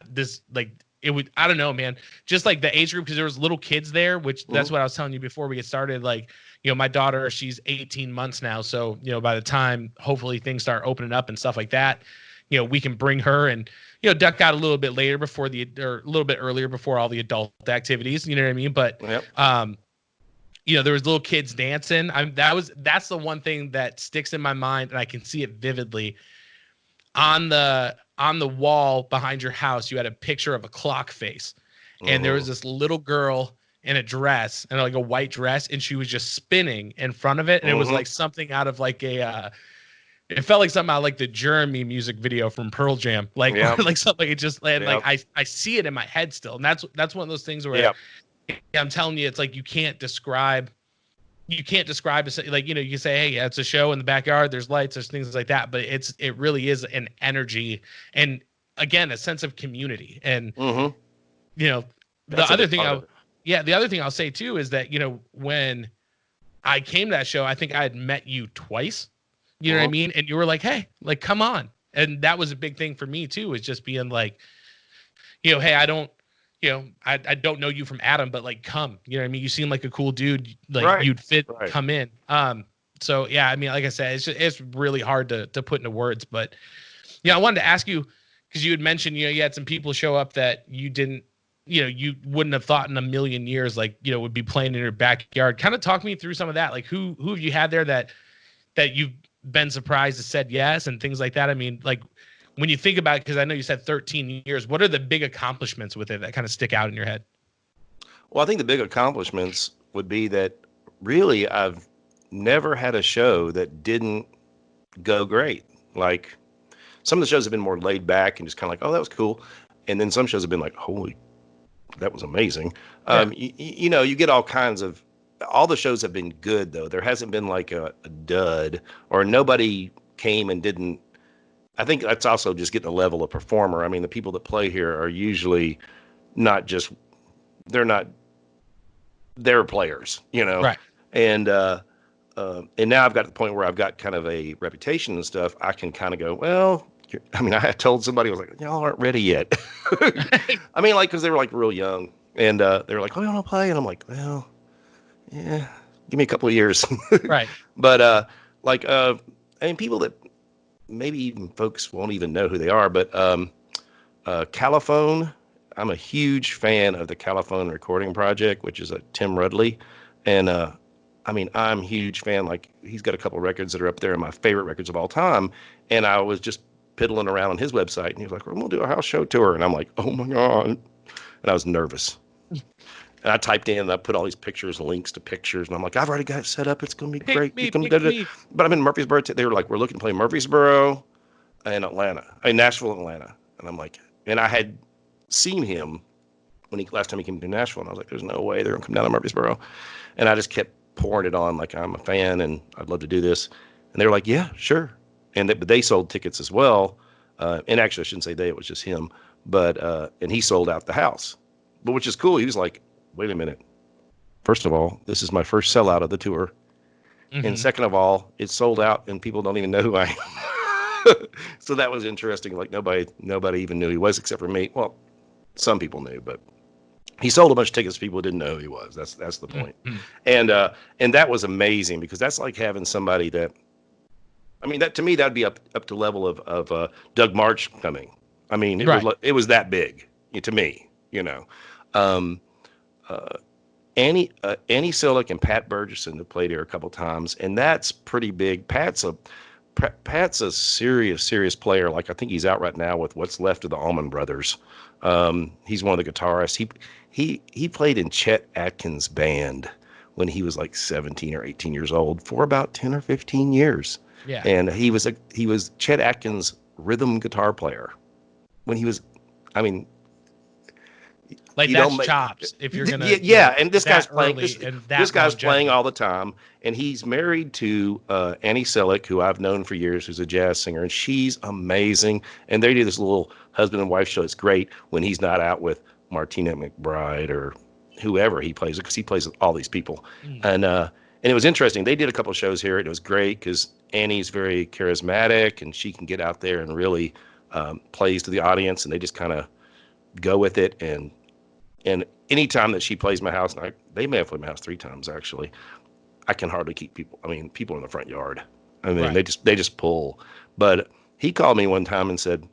this, like it would, I don't know, man, just like the age group, because there was little kids there, which that's what I was telling you before we get started. Like, my daughter, she's 18 months now. So, by the time hopefully things start opening up and stuff like that, we can bring her and, duck out a little bit later or a little bit earlier before all the adult activities, you know what I mean? But, there was little kids dancing. That's the one thing that sticks in my mind, and I can see it vividly. On the wall behind your house, you had a picture of a clock face, and there was this little girl in a dress, and like a white dress, and she was just spinning in front of it, and it was like something out of like it felt like something out of like the Jeremy music video from Pearl Jam, like like something. It just like I see it in my head still, and that's one of those things where I'm telling you, it's like you can't describe it. Like, you can say, hey, it's a show in the backyard, there's lights, there's things like that, but it really is an energy, and again, a sense of community. And the other thing I'll say too is that, when I came to that show, I think I had met you twice, you know what I mean? And you were like, hey, like, come on. And that was a big thing for me too, is just being like, hey, I don't know you from Adam, but like, come, you know what I mean? You seem like a cool dude. Like you'd fit, come in. So yeah, I mean, like I said, it's really hard to put into words, but I wanted to ask you, because you had mentioned, you had some people show up that you didn't, you wouldn't have thought in a million years, like, would be playing in your backyard. Kind of talk me through some of that. Like who have you had there that you've been surprised to said yes and things like that? I mean, like, when you think about it, because I know you said 13 years, what are the big accomplishments with it that kind of stick out in your head? Well, I think the big accomplishments would be that really I've never had a show that didn't go great. Like, some of the shows have been more laid back and just kind of like, oh, that was cool. And then some shows have been like, holy, that was amazing. You get all kinds of, all the shows have been good though. There hasn't been like a dud, or nobody came and didn't. I think that's also just getting a level of performer. I mean, the people that play here are usually not just, they're players, Right. And now I've got to the point where I've got kind of a reputation and stuff. I can kind of go, well, I told somebody, I was like, y'all aren't ready yet. I mean, like, cause they were like real young, and they were like, oh, you want to play? And I'm like, well, yeah, give me a couple of years. Right. But, people that, maybe even folks won't even know who they are, but Caliphone, I'm a huge fan of the Caliphone Recording Project, which is a Tim Rudley. And I'm a huge fan. Like, he's got a couple of records that are up there in my favorite records of all time. And I was just piddling around on his website, and he was like, we're going to do a house show tour. And I'm like, oh my God. And I was nervous. And I typed in, and I put all these pictures, links to pictures, and I'm like, I've already got it set up. It's going to be great. But I'm in Murfreesboro. They were like, we're looking to play Murfreesboro and Nashville, Atlanta. And I'm like, and I had seen him when last time he came to Nashville, and I was like, there's no way they're going to come down to Murfreesboro. And I just kept pouring it on, like, I'm a fan, and I'd love to do this. And they were like, yeah, sure. But they sold tickets as well. And actually, I shouldn't say they, it was just him. But, and he sold out the house, but which is cool. He was like, wait a minute. First of all, this is my first sellout of the tour. And second of all, it's sold out and people don't even know who I am. So that was interesting. Like, nobody even knew he was except for me. Well, some people knew, but he sold a bunch of tickets to people who didn't know who he was. That's the point. And that was amazing, because that's like having somebody that, that to me, that'd be up to level of Doug March coming. It was that big to me, Annie Silic and Pat Burgesson have played here a couple times, and that's pretty big. Pat's a serious player. Like, I think he's out right now with what's left of the Allman Brothers. He's one of the guitarists. He played in Chet Atkins' band when he was like 17 or 18 years old for about 10 or 15 years. Yeah. And he was Chet Atkins' rhythm guitar player when he was, like, that's chops. If you're gonna, and this guy's playing. This guy's playing all the time, and he's married to Annie Silic, who I've known for years, who's a jazz singer, and she's amazing. And they do this little husband and wife show. It's great when he's not out with Martina McBride or whoever he plays, because he plays with all these people. Mm. And it was interesting. They did a couple of shows here. It was great because Annie's very charismatic and she can get out there and really plays to the audience, and they just kind of go with it. And anytime that she plays my house, and they may have played my house 3 times actually, I can hardly keep people. I mean, people in the front yard. I mean, Right. they just pull. But he called me one time and said,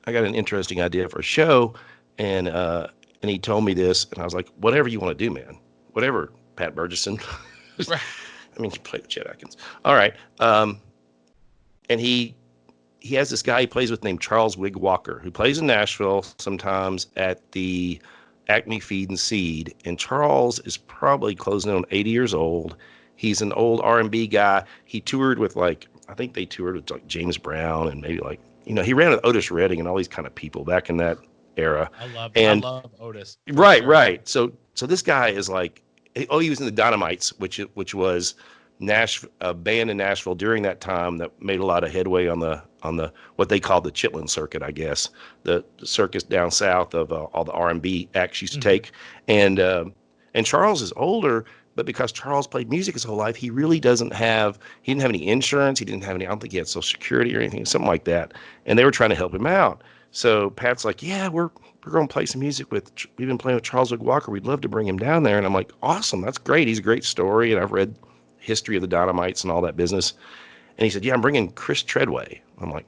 I got an interesting idea for a show, and he told me this, and I was like, whatever you want to do, man, whatever, Pat Burgesson. Right. I mean, you played with Chet Atkins. All right. And he has this guy he plays with named Charles Wig Walker, who plays in Nashville sometimes at the Acme Feed and Seed. And Charles is probably closing in on 80 years old. He's an old R&B guy. He toured with I think they toured with like James Brown and maybe he ran with Otis Redding and all these kind of people back in that era. I love Otis. Right, Sure. right. So this guy is he was in the Dynamites, which was a band in Nashville during that time that made a lot of headway on the what they called the Chitlin circuit, I guess, the circus down south of all the R&B acts used to take. And Charles is older, but because Charles played music his whole life, he didn't have any insurance. He didn't have any, I don't think he had Social Security or anything, something like that. And they were trying to help him out. So Pat's like, yeah, we're going to play some music we've been playing with Charles Wig Walker. We'd love to bring him down there. And I'm like, awesome. That's great. He's a great story. And I've read history of the Dynamites and all that business. And he said, yeah, I'm bringing Chris Treadway. I'm like,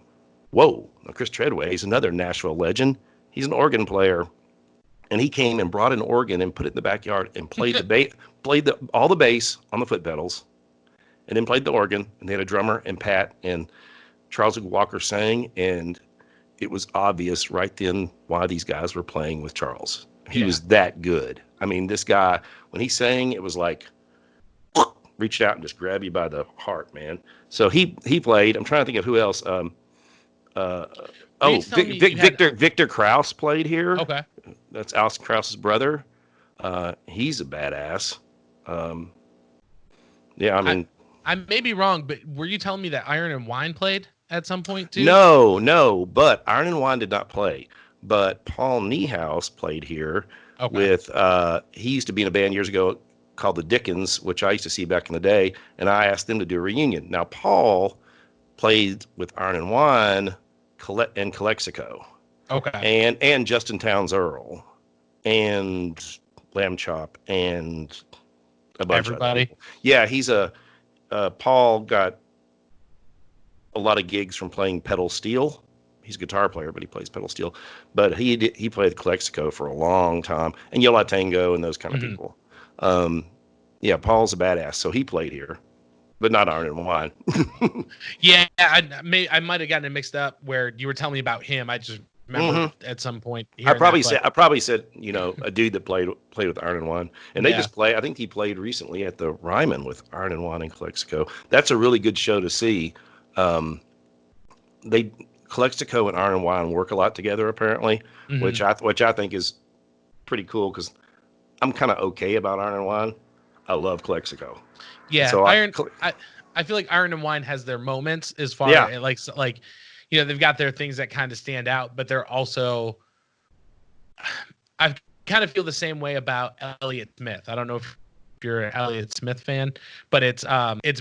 whoa. Now, Chris Treadway is another Nashville legend. He's an organ player. And he came and brought an organ and put it in the backyard and played all the bass on the foot pedals, and then played the organ. And they had a drummer, and Pat and Charles Walker sang, and it was obvious right then why these guys were playing with Charles. He was that good. I mean, this guy, when he sang, it was like reached out and just grabbed you by the heart, man. So he played. I'm trying to think of who else. Victor Krause played here. Okay. That's Alison Krause's brother. He's a badass. Yeah, I mean, I may be wrong, but were you telling me that Iron and Wine played at some point too? no, but Iron and Wine did not play. But Paul Niehaus played here with, he used to be in a band years ago called the Dickens, which I used to see back in the day, and I asked them to do a reunion. Now, Paul played with Iron and Wine and Calexico. Okay. And Justin Townes Earl and Lamb Chop and a bunch of everybody. Yeah, he's Paul got a lot of gigs from playing pedal steel. He's a guitar player, but he plays pedal steel. But he played Calexico for a long time, and Yo La Tengo and those kind of people. Yeah, Paul's a badass, so he played here, but not Iron and Wine. Yeah, I might have gotten it mixed up where you were telling me about him. I just remember at some point. I probably said a dude that played with Iron and Wine, and they just play. I think he played recently at the Ryman with Iron and Wine and Calexico. That's a really good show to see. Calexico and Iron and Wine work a lot together apparently, which I think is pretty cool because I'm kind of okay about Iron and Wine. I love Calexico. Yeah, so I feel like Iron and Wine has their moments as far as like they've got their things that kind of stand out, but they're also, I kind of feel the same way about Elliott Smith. I don't know if you're an Elliott Smith fan, but it's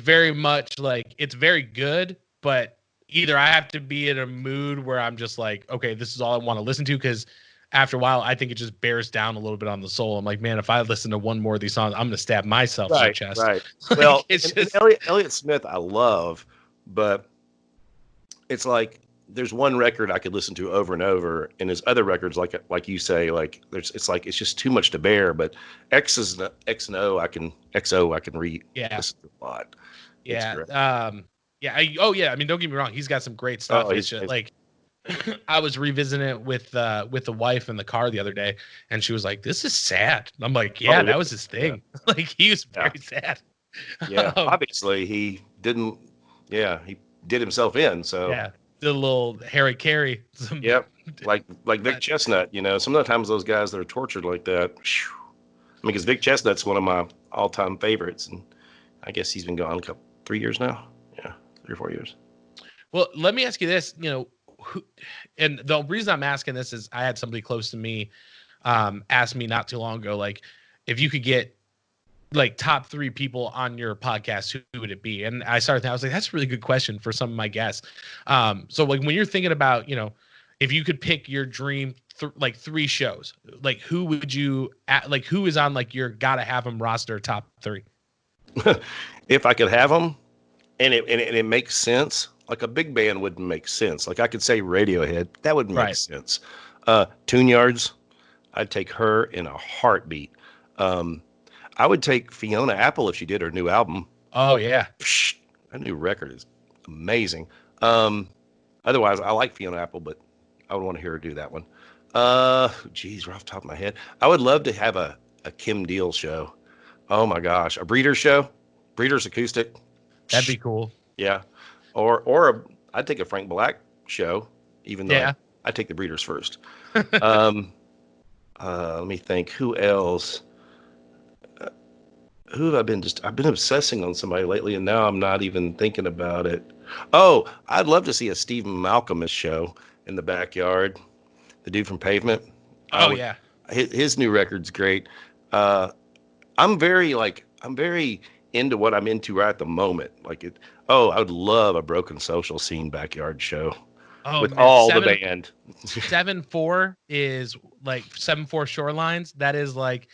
very much like, it's very good, but either I have to be in a mood where I'm just like, okay, this is all I want to listen to, because after a while, I think it just bears down a little bit on the soul. I'm like, man, if I listen to one more of these songs, I'm going to stab myself in the chest. Right. Like, Well, it's just Elliott Smith, I love, but it's like there's one record I could listen to over and over, and there's other records like you say, like it's just too much to bear. But X and O, I can read listen to a lot. Yeah. I mean, don't get me wrong, he's got some great stuff. It's just like I was revisiting it with the wife in the car the other day, and she was like, "This is sad." I'm like, "Yeah, that was his thing." Yeah. Like, he was very sad. Yeah, obviously he didn't. Yeah, he did himself in. So yeah, did a little Harry Carey. Yep, like Vic Chestnut. Some of the times those guys that are tortured like that. Whew, I mean, because Vic Chestnut's one of my all-time favorites, and I guess he's been gone 3 years now. Yeah, 3 or 4 years. Well, let me ask you this. And the reason I'm asking this is I had somebody close to me ask me not too long ago, like, if you could get like top 3 people on your podcast, who would it be? And I started thinking, I was like, that's a really good question for some of my guests. So like when you're thinking about, if you could pick your dream, like 3 shows, like who would you like, who is on like your gotta have them roster top 3? If I could have them and it makes sense, like a big band wouldn't make sense. Like I could say Radiohead, that wouldn't make sense. Tune Yards, I'd take her in a heartbeat. I would take Fiona Apple if she did her new album. Oh yeah. That new record is amazing. Otherwise, I like Fiona Apple, but I would want to hear her do that one. Geez, right off the top of my head. I would love to have a Kim Deal show. Oh my gosh. A Breeders show. Breeders acoustic. That'd be cool. Yeah. I'd take a Frank Black show, even though I'd take the Breeders first. Let me think. Who else? Who have I been I've been obsessing on somebody lately, and now I'm not even thinking about it. Oh, I'd love to see a Stephen Malcolmus show in the backyard. The dude from Pavement. Yeah. His new record's great. I'm very into what I'm into right at the moment. I would love a Broken Social Scene backyard show with all the band. 7-4 is like 7-4 Shorelines. That is like,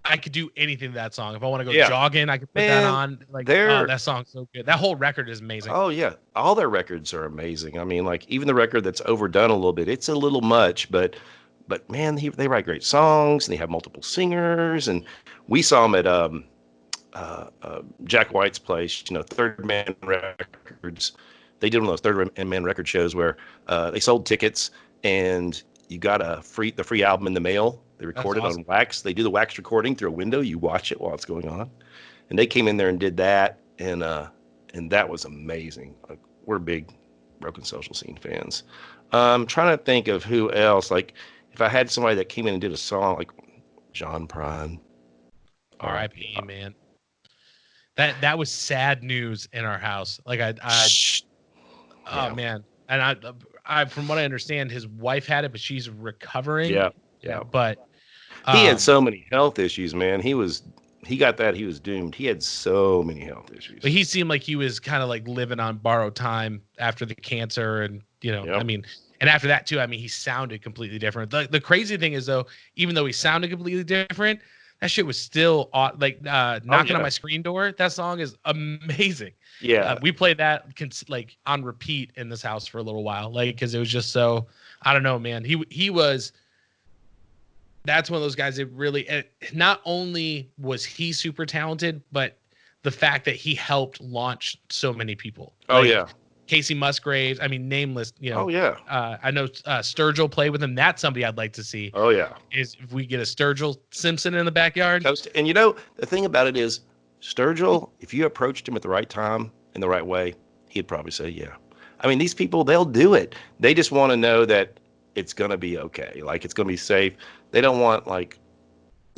I could do anything to that song. If I want to go jogging, I could put that on. Like, that song's so good. That whole record is amazing. Oh yeah, all their records are amazing. I mean, like even the record that's overdone a little bit, it's a little much, but man, they write great songs and they have multiple singers. And we saw them at Jack White's place, Third Man Records. They did one of those Third Man record shows where they sold tickets and you got the free album in the mail. They recorded on wax. They do the wax recording through a window. You watch it while it's going on. And they came in there and did that. And that was amazing. Like, we're big Broken Social Scene fans. I'm trying to think of who else. Like if I had somebody that came in and did a song like John Prine. R.I.P. Man. That was sad news in our house. Like man. And I from what I understand, his wife had it, but she's recovering. Yeah. But he had so many health issues, man. He got that. He was doomed. He had so many health issues. But he seemed like he was kind of like living on borrowed time after the cancer. And, I mean, and after that too, I mean, he sounded completely different. The crazy thing is though, even though he sounded completely different, that shit was still knocking on my screen door. That song is amazing. Yeah. We played that like on repeat in this house for a little while, like, cause it was just so, I don't know, man. That's one of those guys that really, not only was he super talented, but the fact that he helped launch so many people. Oh yeah. Casey Musgraves. I mean, nameless, Oh yeah. I know Sturgill played with him. That's somebody I'd like to see. Oh yeah. Is if we get a Sturgill Simpson in the backyard. And the thing about it is Sturgill, if you approached him at the right time in the right way, he'd probably say, yeah. I mean, these people, they'll do it. They just want to know that it's going to be okay. Like it's going to be safe. They don't want like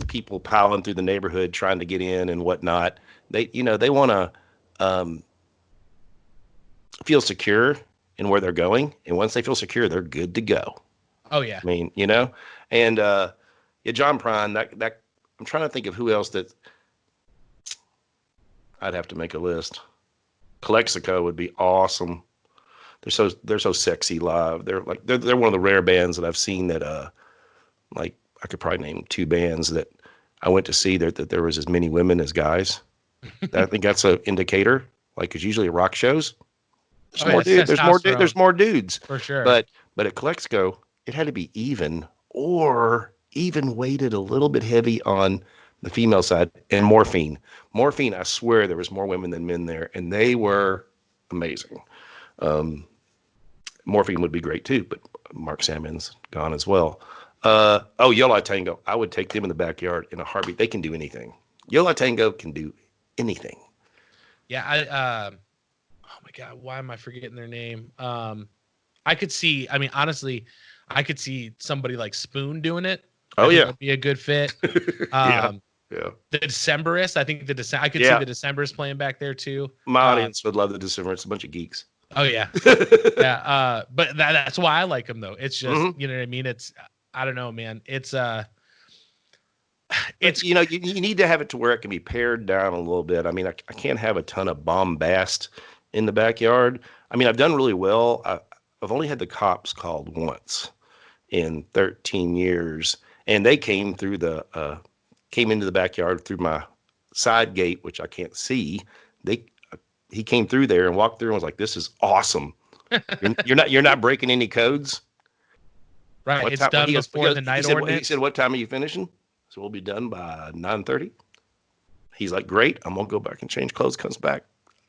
people piling through the neighborhood trying to get in and whatnot. They want to feel secure in where they're going. And once they feel secure, they're good to go. Oh yeah. I mean, and John Prine, that I'm trying to think of who else that I'd have to make a list. Calexico would be awesome. They're so sexy live. They're one of the rare bands that I've seen that like I could probably name 2 bands that I went to see that there was as many women as guys. I think that's an indicator. Like, cause usually at rock shows, there's more dudes. There's more dudes for sure. But at Calexico, it had to be even weighted a little bit heavy on the female side. And Morphine, I swear there was more women than men there, and they were amazing. Morphine would be great too, but Mark Salmon's gone as well. Yellow Tango. I would take them in the backyard in a heartbeat. They can do anything. Yellow Tango can do anything. Yeah, oh my God, why am I forgetting their name? I could see, I mean, honestly, I could see somebody like Spoon doing it. Oh yeah. That'd be a good fit. Yeah. The Decemberists, I think I could see the Decemberists playing back there too. My audience would love the Decemberists. It's a bunch of geeks. Oh yeah. Yeah. But that's why I like them though. It's just, you know what I mean? I don't know, man. It's, It's you know, you need to have it to where it can be pared down a little bit. I mean, I can't have a ton of bombast in the backyard. I mean, I've done really well. I've only had the cops called once in 13 years, and they came into the backyard through my side gate, which I can't see. They He came through there and walked through and was like, "This is awesome. You're not breaking any codes." right. What It's time? done before the He night said, he said, ordinance. "What time are you finishing?" So we'll be done by 9:30. He's like, "Great. I'm gonna go back and change clothes." Comes back.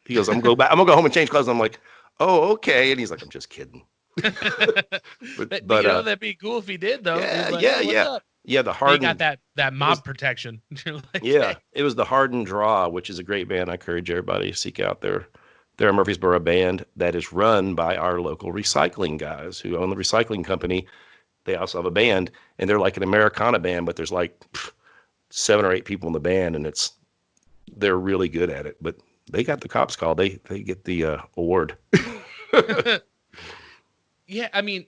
He goes, I'm gonna go home and change clothes." I'm like, "Oh, okay." And he's like, "I'm just kidding." But you know that'd be cool if he did though. He's Yeah, like, yeah, hey, what's yeah, up? yeah. The You got hardened. that It was mob protection. You're like, Yeah, hey, it was the Hardened Draw, which is a great band. I encourage everybody to seek out their. They're a Murfreesboro band that is run by our local recycling guys who own the recycling company. They also have a band, and they're like an Americana band, but there's like 7 or 8 people in the band, and they're really good at it. But they got the cops called. They get the award. yeah. I mean,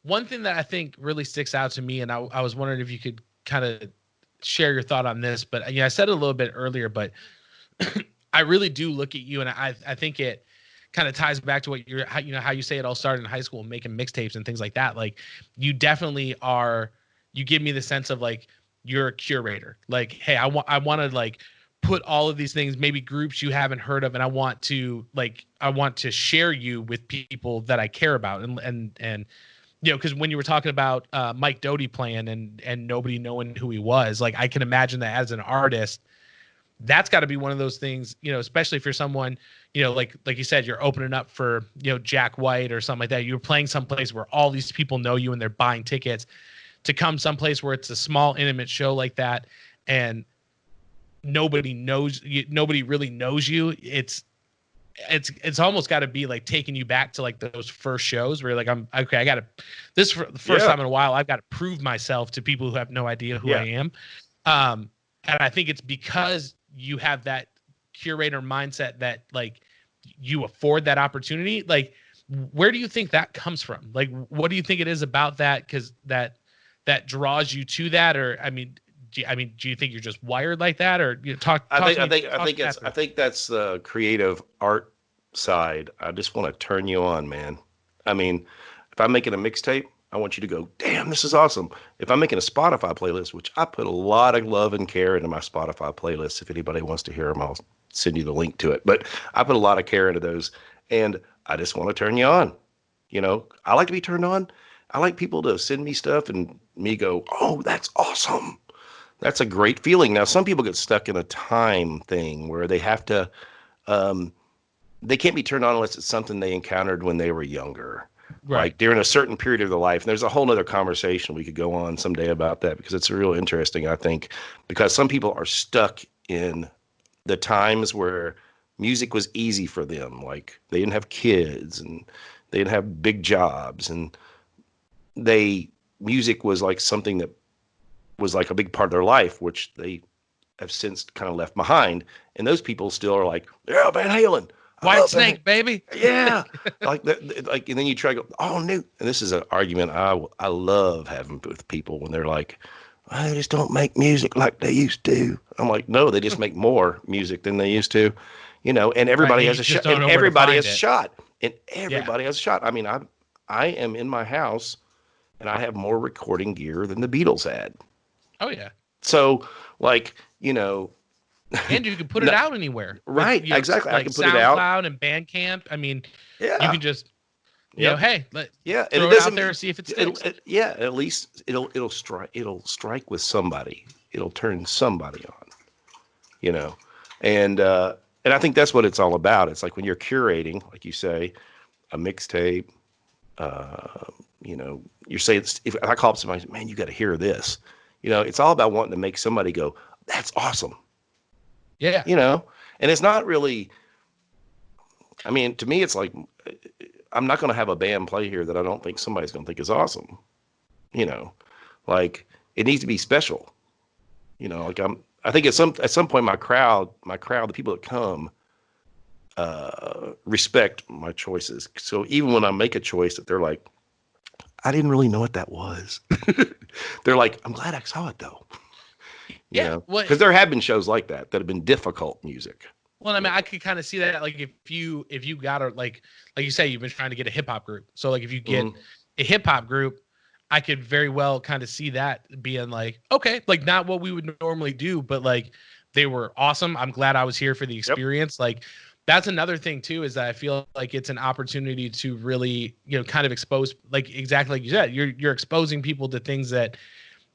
one thing that I think really sticks out to me, and I was wondering if you could kind of share your thought on this, but I said it a little bit earlier, but I really do look at you, and I think it kind of ties back to what how you say it all started in high school, making mixtapes and things like that. Like you definitely are. You give me the sense of like you're a curator. Like, hey, I want to like put all of these things, maybe groups you haven't heard of, and I want to share you with people that I care about, and because when you were talking about Mike Doty playing and nobody knowing who he was, like I can imagine that as an artist, that's got to be one of those things, especially if you're someone, like you said, you're opening up for, Jack White or something like that. You're playing someplace where all these people know you and they're buying tickets to come someplace where it's a small, intimate show like that. And nobody knows you, nobody really knows you. It's almost got to be like taking you back to like those first shows where you're like, I'm okay. This for the first Yeah, time in a while, I've got to prove myself to people who have no idea who I yeah. am. And I think it's because you have that curator mindset that like you afford that opportunity. Like, where do you think that comes from? Like, what do you think it is about that? Cause that draws you to that, or, do you think you're just wired like that, or I talk think to I me, think I talk think me it's I after. think that's the creative art side. I just want to turn you on, man. I mean, if I'm making a mixtape, I want you to go, "Damn, this is awesome." If I'm making a Spotify playlist, which I put a lot of love and care into my Spotify playlists, if anybody wants to hear them, I'll send you the link to it. But I put a lot of care into those, and I just want to turn you on. I like to be turned on. I like people to send me stuff and me go, "Oh, that's awesome." That's a great feeling. Now, some people get stuck in a time thing where they have to, um, they can't be turned on unless it's something they encountered when they were younger, Right. like during a certain period of their life. And there's a whole nother conversation we could go on someday about that because it's real interesting, I think, because some people are stuck in the times where music was easy for them. Like they didn't have kids and they didn't have big jobs and they, music was like something that was like a big part of their life, which they have since kind of left behind. And those people still are like, "Yeah, Van Halen. I White love Van Halen. Snake, baby. Yeah." Like that, like, and then you try to go, "Oh, new." And this is an argument I love having with people when they're like, "I just don't make music like they used to." I'm like, "No, they just make more music than they used to." And Right. everybody And has you a just shot, don't and know where to everybody find has a it. shot, and Yeah. everybody has a shot. I mean, I am in my house, and I have more recording gear than the Beatles had. Oh yeah. So, like, you know, And you can put it no, out anywhere with, right, exactly. I like can put it out. SoundCloud and Bandcamp. I mean, you Yeah. can just, Yep. hey, Yeah. And it throw it out doesn't there mean and see if it it'll, sticks. yeah, at least it'll strike with somebody. It'll turn somebody on, you know. And and I think that's what it's all about. It's like when you're curating, like you say, a mixtape, uh, you're saying, if I call up somebody, "Man, you got to hear this." It's all about wanting to make somebody go, "That's awesome." Yeah. You know, and it's not really, I mean, to me, it's like, I'm not going to have a band play here that I don't think somebody's going to think is awesome. You know, like it needs to be special. Like I think at some point, my crowd, the people that come, respect my choices. So even when I make a choice that they're like, "I didn't really know what that was," they're like, "I'm glad I saw it though." Yeah. Well, because there have been shows like that have been difficult music. well, I mean, I could kind of see that, like if you got a like you say, you've been trying to get a hip hop group. So like if you get a hip hop group, I could very well kind of see that being like, okay, like not what we would normally do, but like they were awesome. I'm glad I was here for the Yep. experience. Like that's another thing too, is that I feel like it's an opportunity to really, kind of expose, like exactly like you said, you're exposing people to things that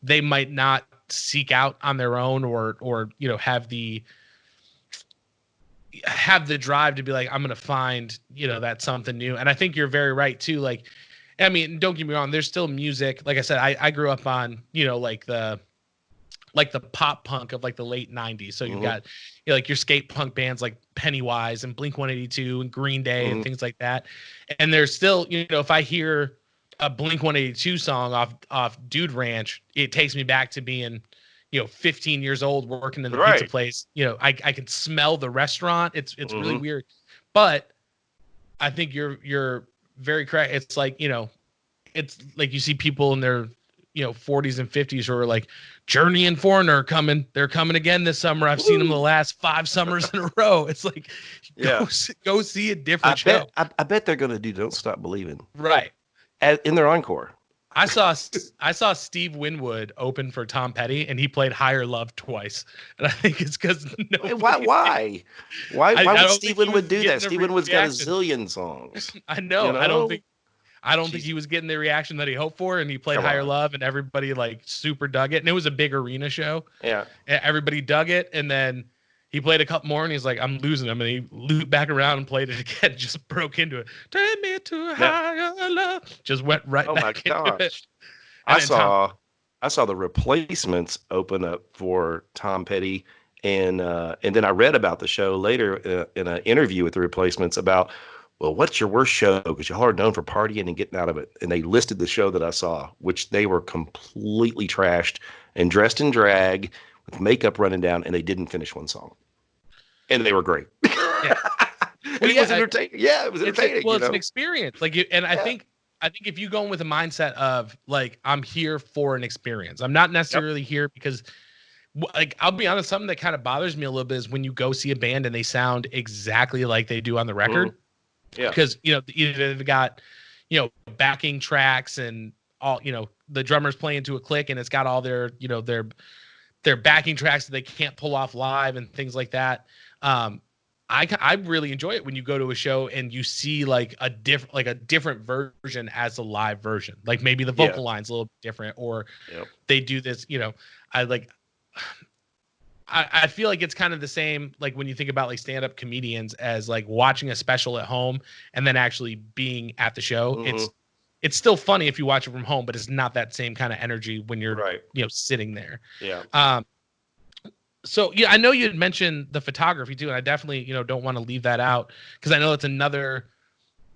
they might not seek out on their own, or have the drive to be like, I'm going to find, that's something new. And I think you're very right too. Like, I mean, don't get me wrong, there's still music. Like I said, I grew up on, like the pop punk of like the late 90s. So you've got, like your skate punk bands like Pennywise and Blink 182 and Green Day and things like that. And there's still, if I hear a Blink 182 song off Dude Ranch, it takes me back to being, 15 years old, working in the pizza place. I can smell the restaurant. It's really weird, but I think you're very correct. It's like, it's like you see people in their, 40s and 50s who are like, Journey and Foreigner coming. They're coming again this summer. I've seen them the last 5 summers in a row. It's like, go see a different show. I bet they're going to do Don't Stop Believing. Right. In their encore. I saw Steve Winwood open for Tom Petty, and he played Higher Love twice. And I think it's because why would Steve Winwood do that? Steve Winwood's got a zillion songs. I know. I don't think he was getting the reaction that he hoped for, and he played Higher Love, and everybody like super dug it. And it was a big arena show. Yeah. And everybody dug it, and then he played a couple more, and he's like, I'm losing him. And he looped back around and played it again, just broke into it. Take me to a higher love. Just went right back into it. I saw the Replacements open up for Tom Petty, and then I read about the show later in an interview with the Replacements about, well, what's your worst show? Because y'all are known for partying and getting out of it. And they listed the show that I saw, which they were completely trashed and dressed in drag with makeup running down, and they didn't finish one song. And they were great. Yeah. It was entertaining. Yeah, it was entertaining. It's an experience. Like, I think if you go in with a mindset of like, I'm here for an experience. I'm not necessarily here because, like, I'll be honest, something that kind of bothers me a little bit is when you go see a band and they sound exactly like they do on the record. Yeah. Because, either they've got, backing tracks and all, the drummers play into a click, and it's got all their, their backing tracks that they can't pull off live and things like that. I really enjoy it when you go to a show and you see like a different version as a live version. Like maybe the vocal line's a little bit different, or they do this, I feel like it's kind of the same, like when you think about like stand-up comedians as like watching a special at home and then actually being at the show. It's still funny if you watch it from home, but it's not that same kind of energy when you're sitting there. Yeah. So yeah, I know you had mentioned the photography too, and I definitely, don't want to leave that out because I know it's another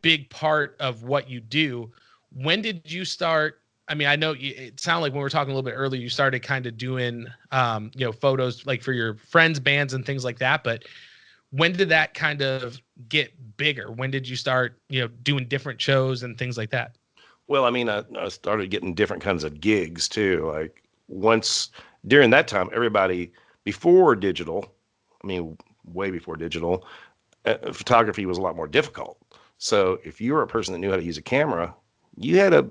big part of what you do. When did you start? I mean, I know it sounded like when we were talking a little bit earlier, you started kind of doing, photos like for your friends' bands and things like that. But when did that kind of get bigger? When did you start, doing different shows and things like that? Well, I mean, I started getting different kinds of gigs too. Like once during that time, everybody before digital, I mean, way before digital, photography was a lot more difficult. So if you were a person that knew how to use a camera, you had a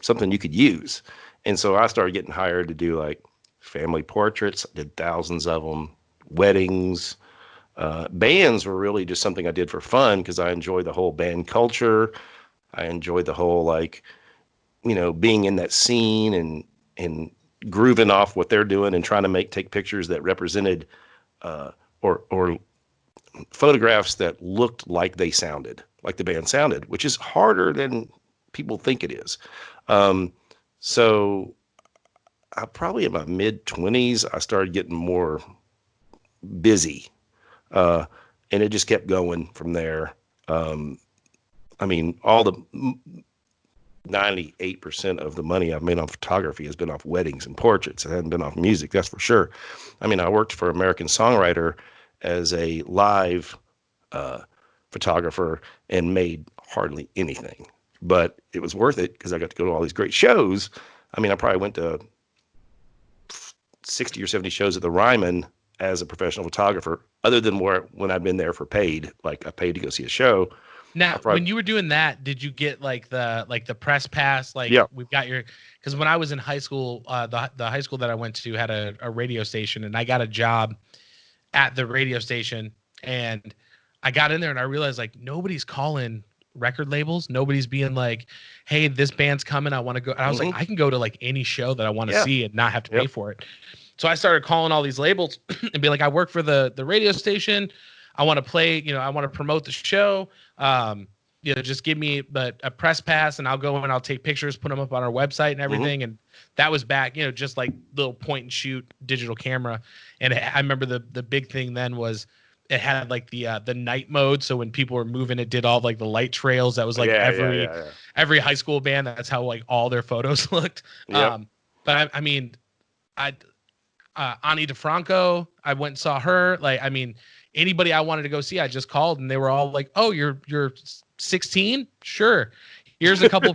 something you could use. And so I started getting hired to do like family portraits. I did thousands of them, weddings. Bands were really just something I did for fun because I enjoy the whole band culture. I enjoy the whole, like, being in that scene and grooving off what they're doing and trying to take pictures that represented or photographs that looked like they sounded, like the band sounded, which is harder than people think it is. So I probably in my mid-20s, I started getting more busy. And it just kept going from there. I mean, all the 98% of the money I've made on photography has been off weddings and portraits. It hasn't been off music, that's for sure. I mean, I worked for American Songwriter as a live photographer and made hardly anything. But it was worth it because I got to go to all these great shows. I mean, I probably went to 60 or 70 shows at the Ryman as a professional photographer, other than when I've been there for paid, like I paid to go see a show. Now, when you were doing that, did you get like the press pass? Like Yeah. we've got because when I was in high school, the high school that I went to had a radio station, and I got a job at the radio station, and I got in there and I realized like nobody's calling record labels. Nobody's being like, hey, this band's coming, I want to go. And I was like, I can go to like any show that I want to see and not have to pay for it. So I started calling all these labels and be like, I work for the radio station. I want to play, I want to promote the show. Just give me a press pass and I'll go and I'll take pictures, put them up on our website and everything. And that was back, just like little point and shoot digital camera. And I remember the big thing then was it had like the night mode. So when people were moving, it did all like the light trails. That was like every high school band. That's how like all their photos looked. But I mean, Ani DeFranco, I went and saw her. Like, I mean, anybody I wanted to go see, I just called and they were all like, oh, you're 16? Sure. Here's a couple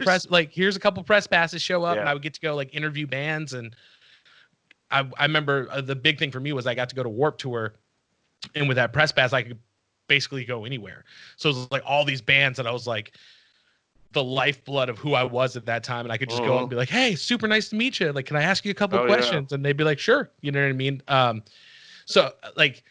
here's a couple press passes, show up. And I would get to go like interview bands. And I remember the big thing for me was I got to go to Warped Tour, and with that press pass, I could basically go anywhere. So it was like all these bands that I was like the lifeblood of who I was at that time. And I could just go and be like, hey, super nice to meet you. Like, can I ask you a couple questions? And they'd be like, sure. You know what I mean? So like,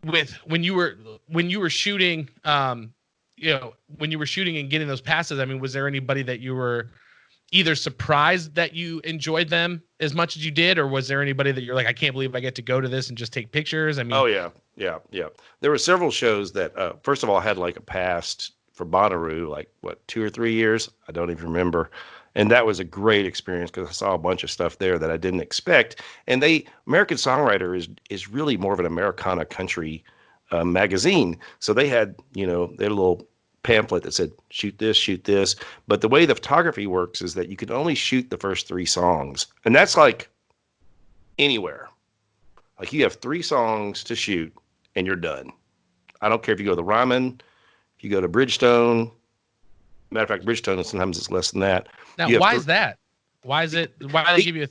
when you were shooting, when you were shooting and getting those passes, I mean, was there anybody that you were either surprised that you enjoyed them as much as you did, or was there anybody that you're like, I can't believe I get to go to this and just take pictures? I mean, yeah. There were several shows that, first of all, I had like a pass for Bonnaroo, like 2 or 3 years. I don't even remember. And that was a great experience because I saw a bunch of stuff there that I didn't expect. And American Songwriter is really more of an Americana country magazine. So they had, their little pamphlet that said, shoot this. But the way the photography works is that you can only shoot the first 3 songs. And that's like anywhere. Like you have 3 songs to shoot and you're done. I don't care if you go to the Ryman, if you go to Bridgestone. Matter of fact, Bridgestone, sometimes it's less than that. Now, why is that? Why do they give you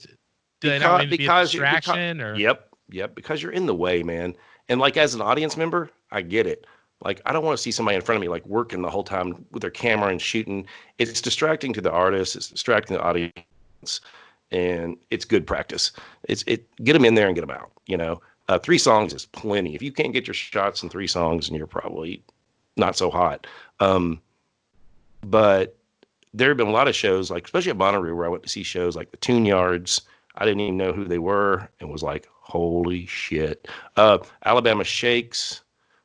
do they not maybe be a distraction? Or? Yep, because you're in the way, man. And like as an audience member, I get it. Like I don't want to see somebody in front of me like working the whole time with their camera and shooting. It's distracting to the artist. It's distracting the audience, and it's good practice. Get them in there and get them out. 3 songs is plenty. If you can't get your shots in 3 songs, and you're probably not so hot. But there have been a lot of shows, like especially at Bonnaroo, where I went to see shows like the Tune Yards. I didn't even know who they were and was like, holy shit. Alabama Shakes,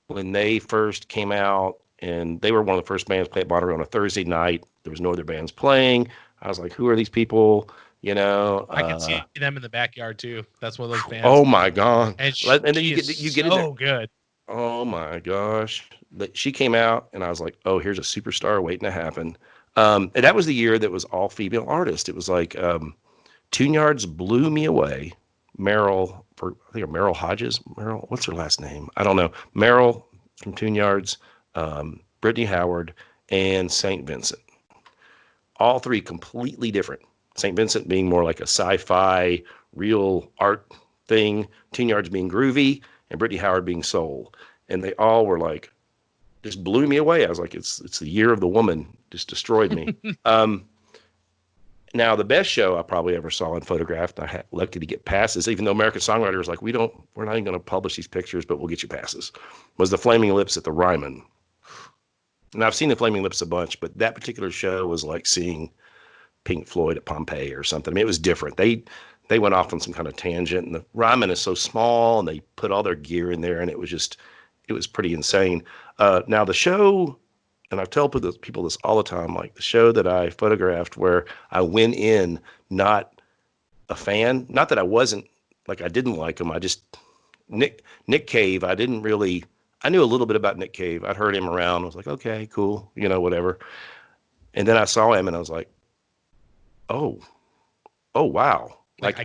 when they first came out, and they were one of the first bands to play at Bonnaroo on a Thursday night. There was no other bands playing. I was like, who are these people? I can see them in the backyard too. That's one of those bands. Oh my God. And then you get in there. So good. Oh my gosh. She came out and I was like, oh, here's a superstar waiting to happen. And that was the year that was all female artists. It was like Tune Yards blew me away. Meryl Hodges. Meryl, what's her last name? I don't know. Meryl from Tune Yards, Brittany Howard, and St. Vincent. All 3 completely different. St. Vincent being more like a sci-fi, real art thing. Tune Yards being groovy, and Brittany Howard being soul. And they all were like, just blew me away. I was like, it's the year of the woman. Just destroyed me. Now, the best show I probably ever saw and photographed, I had lucky to get passes, even though American Songwriter was like, we're not even going to publish these pictures, but we'll get you passes, was the Flaming Lips at the Ryman. And I've seen the Flaming Lips a bunch, but that particular show was like seeing Pink Floyd at Pompeii or something. I mean, it was different. They went off on some kind of tangent, and the Ryman is so small, and they put all their gear in there, and it was pretty insane. Now the show, and I tell people this all the time, like the show that I photographed where I went in not a fan, not that I wasn't, like I didn't like him. I just, Nick Cave, I knew a little bit about Nick Cave. I'd heard him around. I was like, okay, cool, whatever. And then I saw him and I was like, oh wow. Like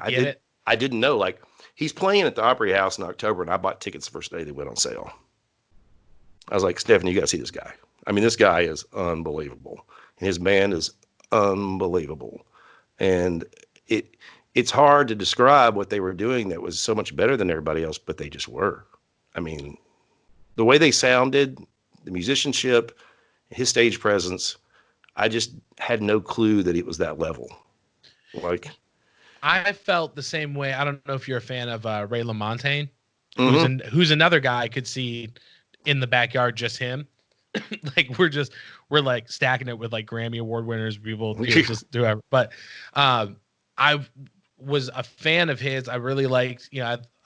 I didn't know, like he's playing at the Opry House in October, and I bought tickets the first day they went on sale. I was like, Stephanie, you got to see this guy. I mean, this guy is unbelievable. And his band is unbelievable. And it it's hard to describe what they were doing that was so much better than everybody else, but they just were. I mean, the way they sounded, the musicianship, his stage presence, I just had no clue that it was that level. Like, I felt the same way. I don't know if you're a fan of Ray LaMontagne, mm-hmm. who's another guy I could see in the backyard, just him. Like we're like stacking it with like Grammy Award winners, people, just do whatever. But I was a fan of his. I really liked,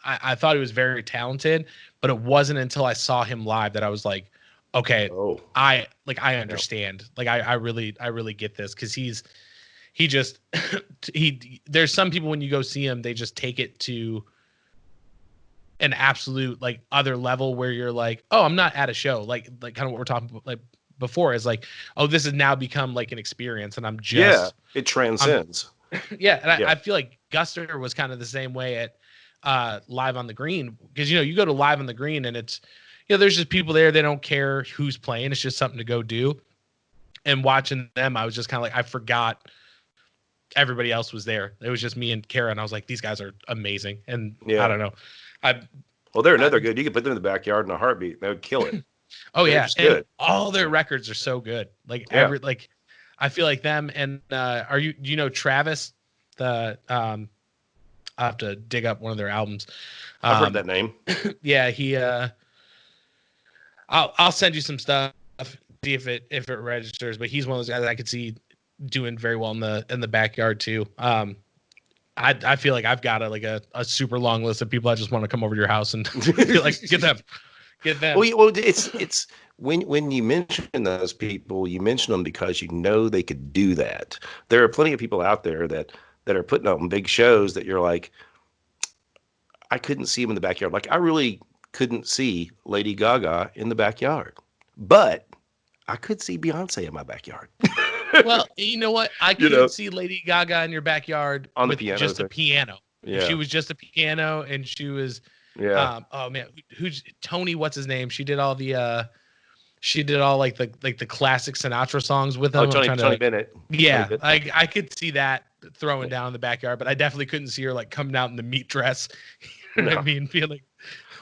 I thought he was very talented, but it wasn't until I saw him live that I was like, okay, I understand. Like I really get this, because he just there's some people when you go see him, they just take it to an absolute like other level where you're like, oh, I'm not at a show, like kind of what we're talking about like before, is like, oh, this has now become like an experience, and I'm just it transcends. And I feel like Guster was kind of the same way at Live on the Green, because you go to Live on the Green and it's, there's just people there, they don't care who's playing, it's just something to go do. And watching them, I was just kind of like, I forgot everybody else was there. It was just me and Kara, and I was like, these guys are amazing. And I don't know. They're another good. You could put them in the backyard in a heartbeat. They would kill it. Oh, they're good. All their records are so good. Like I feel like them. And do you know Travis? I'll have to dig up one of their albums. I've heard that name. Yeah, he. I'll send you some stuff. See if it registers. But he's one of those guys that I could see doing very well in the backyard too. I feel like I've got a super long list of people I just want to come over to your house and like get them. Well, it's when you mention those people, you mention them because they could do that. There are plenty of people out there that are putting on big shows that you're like, I couldn't see them in the backyard. Like I really couldn't see Lady Gaga in the backyard, but I could see Beyonce in my backyard. Well, you know what? I could see Lady Gaga in your backyard on the piano, just a piano. Yeah. If she was just a piano and she was, oh man, who's Tony? What's his name? She did all the, like the classic Sinatra songs with him. Tony Bennett. Yeah, I could see that throwing down in the backyard, but I definitely couldn't see her like coming out in the meat dress. You know what I mean? Feeling.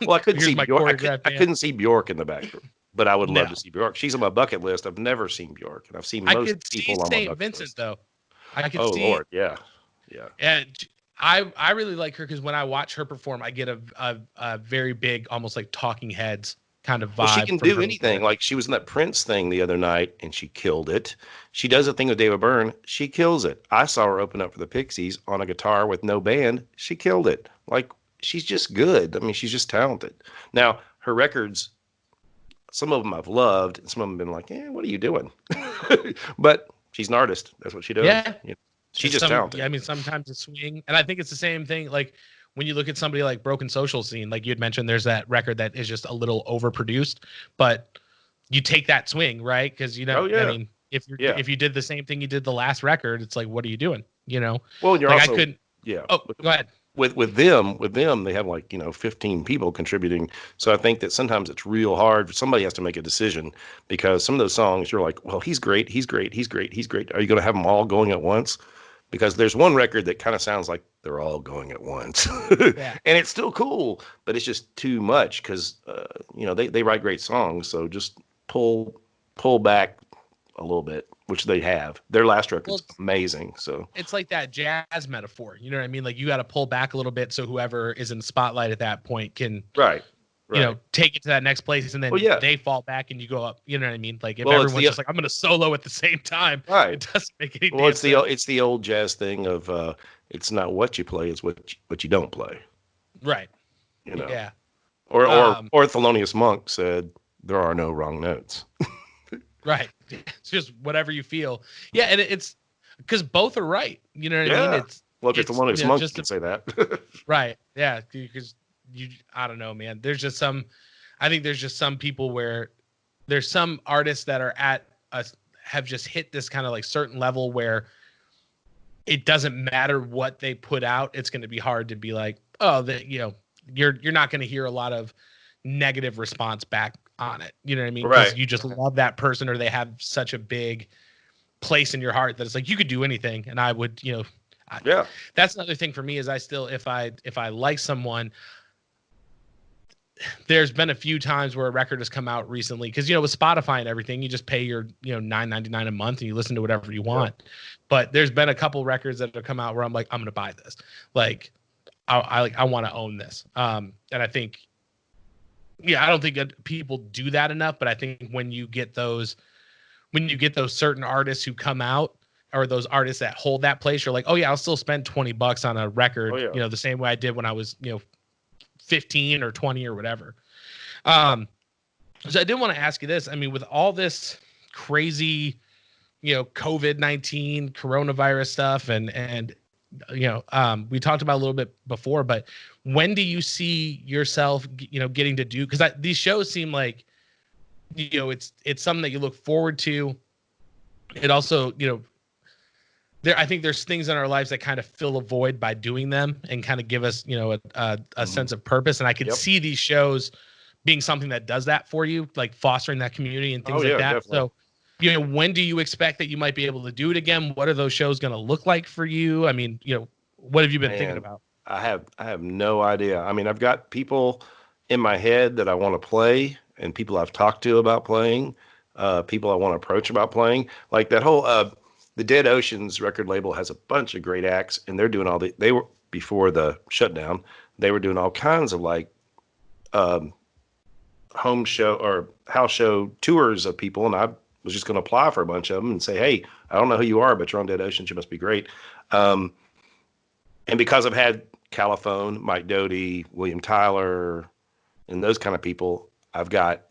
Well, I couldn't see Bjork. I couldn't see Bjork in the backyard. But I would love to see Bjork. She's on my bucket list. I've never seen Bjork, and I've seen most people on my bucket Vincent, list. though. I could see. Oh Lord, yeah. And I really like her because when I watch her perform, I get a very big, almost like Talking Heads kind of vibe. Well, she can do anything. Like she was in that Prince thing the other night, and she killed it. She does a thing with David Byrne. She kills it. I saw her open up for the Pixies on a guitar with no band. She killed it. Like she's just good. I mean, she's just talented. Now her records. Some of them I've loved, and some of them have been like, what are you doing? But she's an artist. That's what she does. Yeah. She's just talented. I mean, sometimes it's swing. And I think it's the same thing. Like when you look at somebody like Broken Social Scene, like you had mentioned, there's that record that is just a little overproduced, but you take that swing, right? Because, I mean, if you did the same thing you did the last record, it's like, what are you doing? Well, and you're also, Oh, go ahead. With them, they have 15 people contributing. So I think that sometimes it's real hard. Somebody has to make a decision because some of those songs you're like, well, he's great. Are you going to have them all going at once? Because there's one record that kind of sounds like they're all going at once. And it's still cool, but it's just too much because, they write great songs. So just pull back a little bit, which they have. Their last record's amazing. So it's like that jazz metaphor. You know what I mean? Like you got to pull back a little bit so whoever is in the spotlight at that point can, take it to that next place, and then they fall back and you go up. You know what I mean? Like if everyone's just like, I'm going to solo at the same time, it doesn't make any sense. It's the old jazz thing of it's not what you play, it's what you don't play. Right. Yeah. Or Thelonious Monk said, there are no wrong notes. Right. It's just whatever you feel. Yeah, and it's because both are right. You know what I mean? If Thelonious Monk can say that. Right. Yeah, because I don't know, man. I think there's just some people where there's some artists that are have just hit this kind of like certain level where it doesn't matter what they put out. It's going to be hard to be like, oh, you're not going to hear a lot of negative response back on it. You know what I mean? Right. You just love that person, or they have such a big place in your heart that it's like you could do anything, and I would Yeah. That's another thing for me is I still, if I like someone, there's been a few times where a record has come out recently because, with Spotify and everything, you just pay your, $9.99 a month and you listen to whatever you want. Yeah. But there's been a couple records that have come out where I'm like, I'm going to buy this. Like, I want to own this. And I think, I don't think that people do that enough, but I think when you get those certain artists who come out, or those artists that hold that place, you're like, oh yeah, I'll still spend $20 on a record, the same way I did when I was, 15 or 20 or whatever. So I did want to ask you this. I mean, with all this crazy, COVID-19 coronavirus stuff and we talked about a little bit before, but when do you see yourself, getting to do, because these shows seem like, it's something that you look forward to. It also, I think there's things in our lives that kind of fill a void by doing them and kind of give us, a sense of purpose. And I could see these shows being something that does that for you, like fostering that community and things like that. Definitely. So, when do you expect that you might be able to do it again? What are those shows going to look like for you? I mean, what have you been thinking about? I have no idea. I mean, I've got people in my head that I want to play, and people I've talked to about playing, people I want to approach about playing. Like that whole the Dead Oceans record label has a bunch of great acts, and they're doing they were, before the shutdown, they were doing all kinds of like home show or house show tours of people, and I was just going to apply for a bunch of them and say, hey, I don't know who you are, but you're on Dead Oceans, you must be great. And because I've had Caliphone, Mike Doty, William Tyler, and those kind of people, I've got,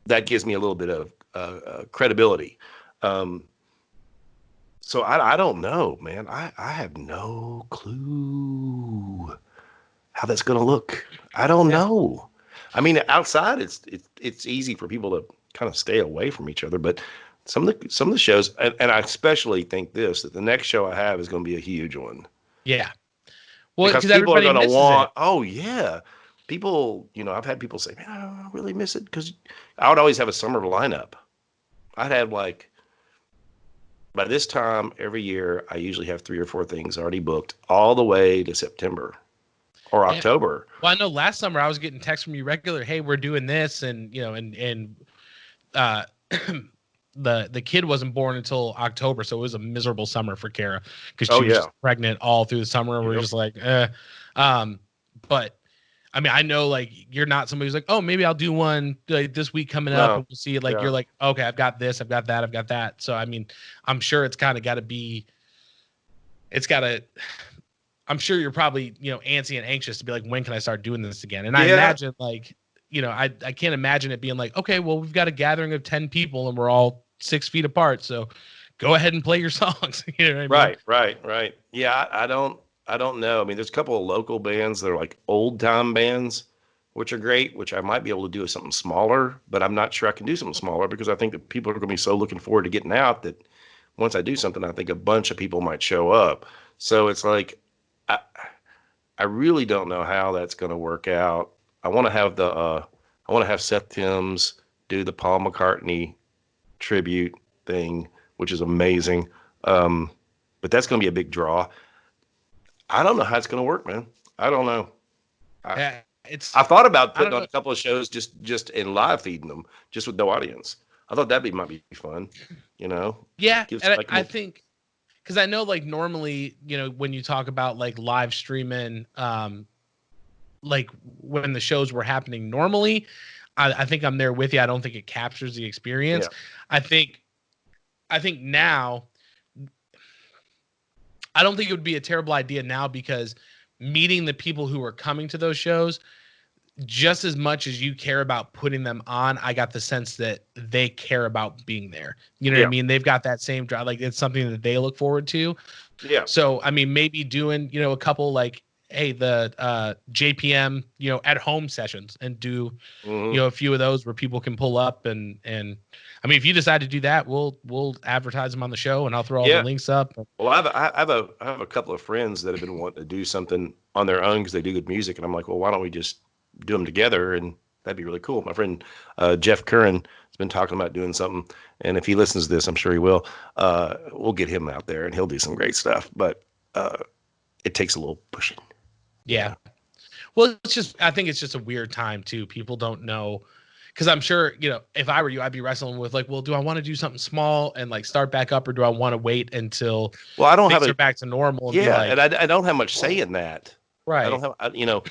that gives me a little bit of credibility. So I don't know, man. I have no clue how that's going to look. I don't know. I mean, outside it's easy for people to kind of stay away from each other, but some of the shows, and I especially think that the next show I have is going to be a huge one. Yeah. Well, because people are going to want, oh yeah. People, I've had people say, man, I really miss it, because I would always have a summer lineup. I'd have by this time every year, I usually have 3 or 4 things already booked all the way to September or October. Well, I know last summer I was getting texts from you regular, hey, we're doing this, and the kid wasn't born until October, so it was a miserable summer for Kara because she was just pregnant all through the summer, and we're just like, but I mean, I know like you're not somebody who's like, oh, maybe I'll do one like this week coming up, and we'll see it. Like you're like, okay, I've got this, I've got that, I've got that. So I mean, I'm sure it's kind of got to be. I'm sure you're probably antsy and anxious to be like, when can I start doing this again? And I imagine like, I can't imagine it being like, okay, well, we've got a gathering of 10 people and we're all 6 feet apart, so go ahead and play your songs. You know what I mean? Right. Yeah, I don't know. I mean, there's a couple of local bands that are like old time bands, which are great, which I might be able to do something smaller, but I'm not sure I can do something smaller because I think that people are going to be so looking forward to getting out that once I do something, I think a bunch of people might show up. So it's like, I really don't know how that's going to work out. I want to have Seth Timms do the Paul McCartney tribute thing, which is amazing. But that's going to be a big draw. I don't know how it's going to work, man. I don't know. I thought about putting on a couple of shows just in live feeding them, just with no audience. I thought might be fun, Yeah, and I think, because I know like normally, when you talk about like live streaming, like when the shows were happening normally, I think I'm there with you. I don't think it captures the experience. Yeah. I think now, I don't think it would be a terrible idea now, because meeting the people who are coming to those shows, just as much as you care about putting them on, I got the sense that they care about being there. You know what I mean? They've got that same drive. Like it's something that they look forward to. Yeah. So, I mean, maybe doing, a couple like, hey, the JPM, at home sessions, and do, a few of those where people can pull up and I mean, if you decide to do that, we'll advertise them on the show, and I'll throw all the links up. Well, I have a couple of friends that have been wanting to do something on their own because they do good music, and I'm like, well, why don't we just do them together, and that'd be really cool. My friend Jeff Curran has been talking about doing something, and if he listens to this, I'm sure he will. We'll get him out there, and he'll do some great stuff. But uh, it takes a little pushing. Yeah. Well, I think it's just a weird time too. People don't know. Because I'm sure, if I were you, I'd be wrestling with like, well, do I want to do something small and like start back up, or do I want to wait until Well, I don't have things a are back to normal and be yeah, like, and I don't have much say in that. I don't right, have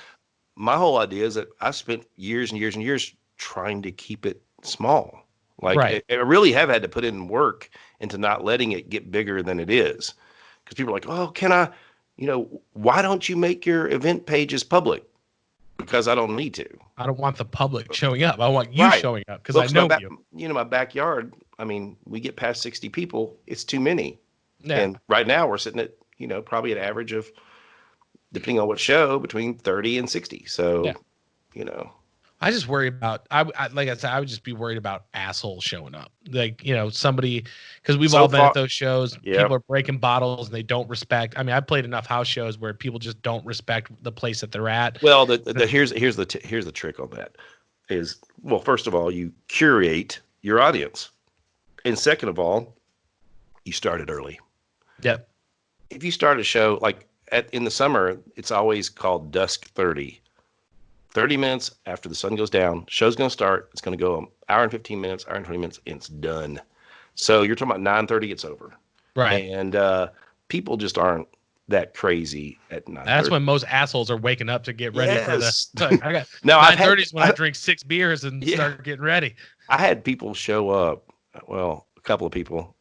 my whole idea is that I spent years and years and years trying to keep it small. Like right. I really have had to put in work into not letting it get bigger than it is. Because people are like, oh, can I, why don't you make your event pages public? Because I don't need to. I don't want the public showing up. I want you Right. showing up because Well, I 'cause my know back, you. my backyard. I mean, we get past 60 people. It's too many. Yeah. And right now we're sitting at, probably an average of, depending on what show, between 30 and 60. So, Yeah. you know, I just worry about like I said, I would just be worried about assholes showing up. Like, somebody, because we've so all been at far, those shows. yeah. People are breaking bottles and they don't respect. I mean, I've played enough house shows where people just don't respect the place that they're at. Well, here's the trick on that is, well, first of all, you curate your audience, and second of all, you start it early. Yep. If you start a show like in the summer, it's always called dusk 30. 30 minutes after the sun goes down, show's going to start. It's going to go an hour and 15 minutes, hour and 20 minutes, and it's done. So you're talking about 9:30, it's over. Right. And people just aren't that crazy at 9:30. That's when most assholes are waking up to get ready for the. Like, I got now 9:30 is when I drink 6 beers and start getting ready. I had people show up. Well, a couple of people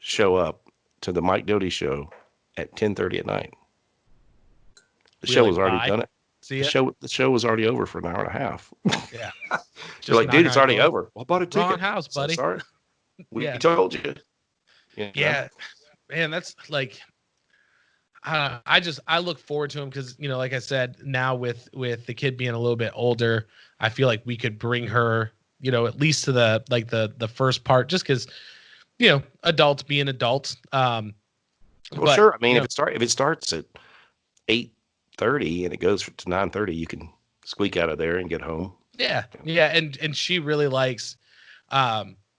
show up to the Mike Doty show at 10:30 at night. The show was already done. See the show was already over for an hour and a half. Yeah. You're like, dude, it's already over. Well, I bought a ticket. Wrong house, buddy. So sorry. We told you. Yeah. Man, that's like, I look forward to him because, like I said, now with the kid being a little bit older, I feel like we could bring her, at least to the first part, just because, adults being adults. Well, sure. I mean, if it starts at 8:30 and it goes to 9:30, you can squeak out of there and get home. Yeah. Yeah. And she really likes,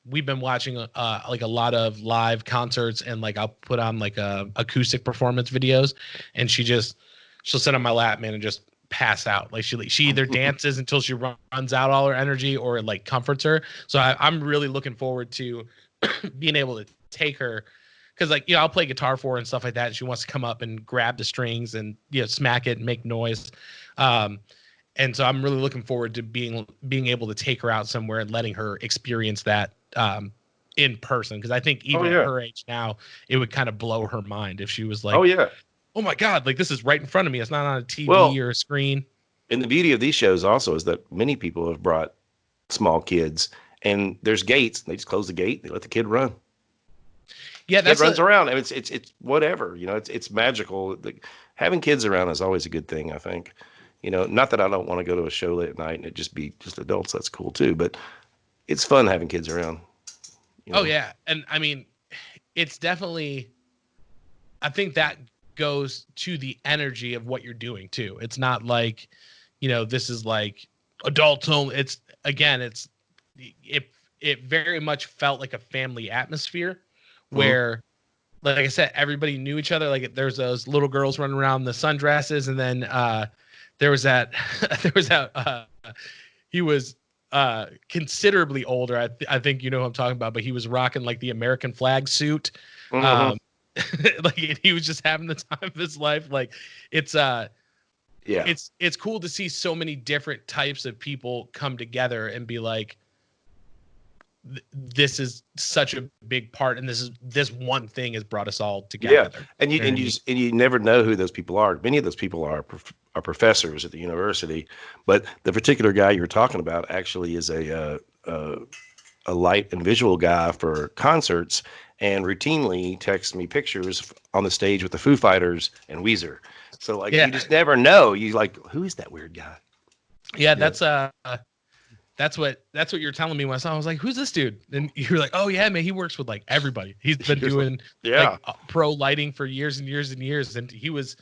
we've been watching like a lot of live concerts, and like I'll put on like acoustic performance videos, and she'll sit on my lap, man, and just pass out. Like she either dances until she runs out all her energy, or it like comforts her. So I'm really looking forward to being able to take her, because like, I'll play guitar for her and stuff like that, and she wants to come up and grab the strings and smack it and make noise. And so I'm really looking forward to being able to take her out somewhere and letting her experience that in person, because I think even at her age now, it would kind of blow her mind if she was like, oh my God, like this is right in front of me. It's not on a TV or a screen. And the beauty of these shows also is that many people have brought small kids, and there's gates. They just close the gate. They let the kid run. Yeah, it runs around. And it's whatever. It's magical. Having kids around is always a good thing, I think. Not that I don't want to go to a show late at night and it just be just adults. That's cool too. But it's fun having kids around. Oh yeah, and I mean, it's definitely. I think that goes to the energy of what you're doing too. It's not like, this is like adults only. It very much felt like a family atmosphere where, like I said, everybody knew each other. Like there's those little girls running around in the sundresses, and then there was that he was considerably older. I think you know who I'm talking about, but he was rocking like the American flag suit. Like he was just having the time of his life. Like it's cool to see so many different types of people come together and be like, this is such a big part, and this one thing has brought us all together. Yeah, and you never know who those people are. Many of those people are professors at the university, but the particular guy you were talking about actually is a light and visual guy for concerts, and routinely texts me pictures on the stage with the Foo Fighters and Weezer. So like, you just never know. You like, who is that weird guy? Yeah, that's what you're telling me when I saw him. I was like, who's this dude? And you were like, oh yeah, man, he works with like everybody. He's been doing like pro lighting for years and years and years, and he was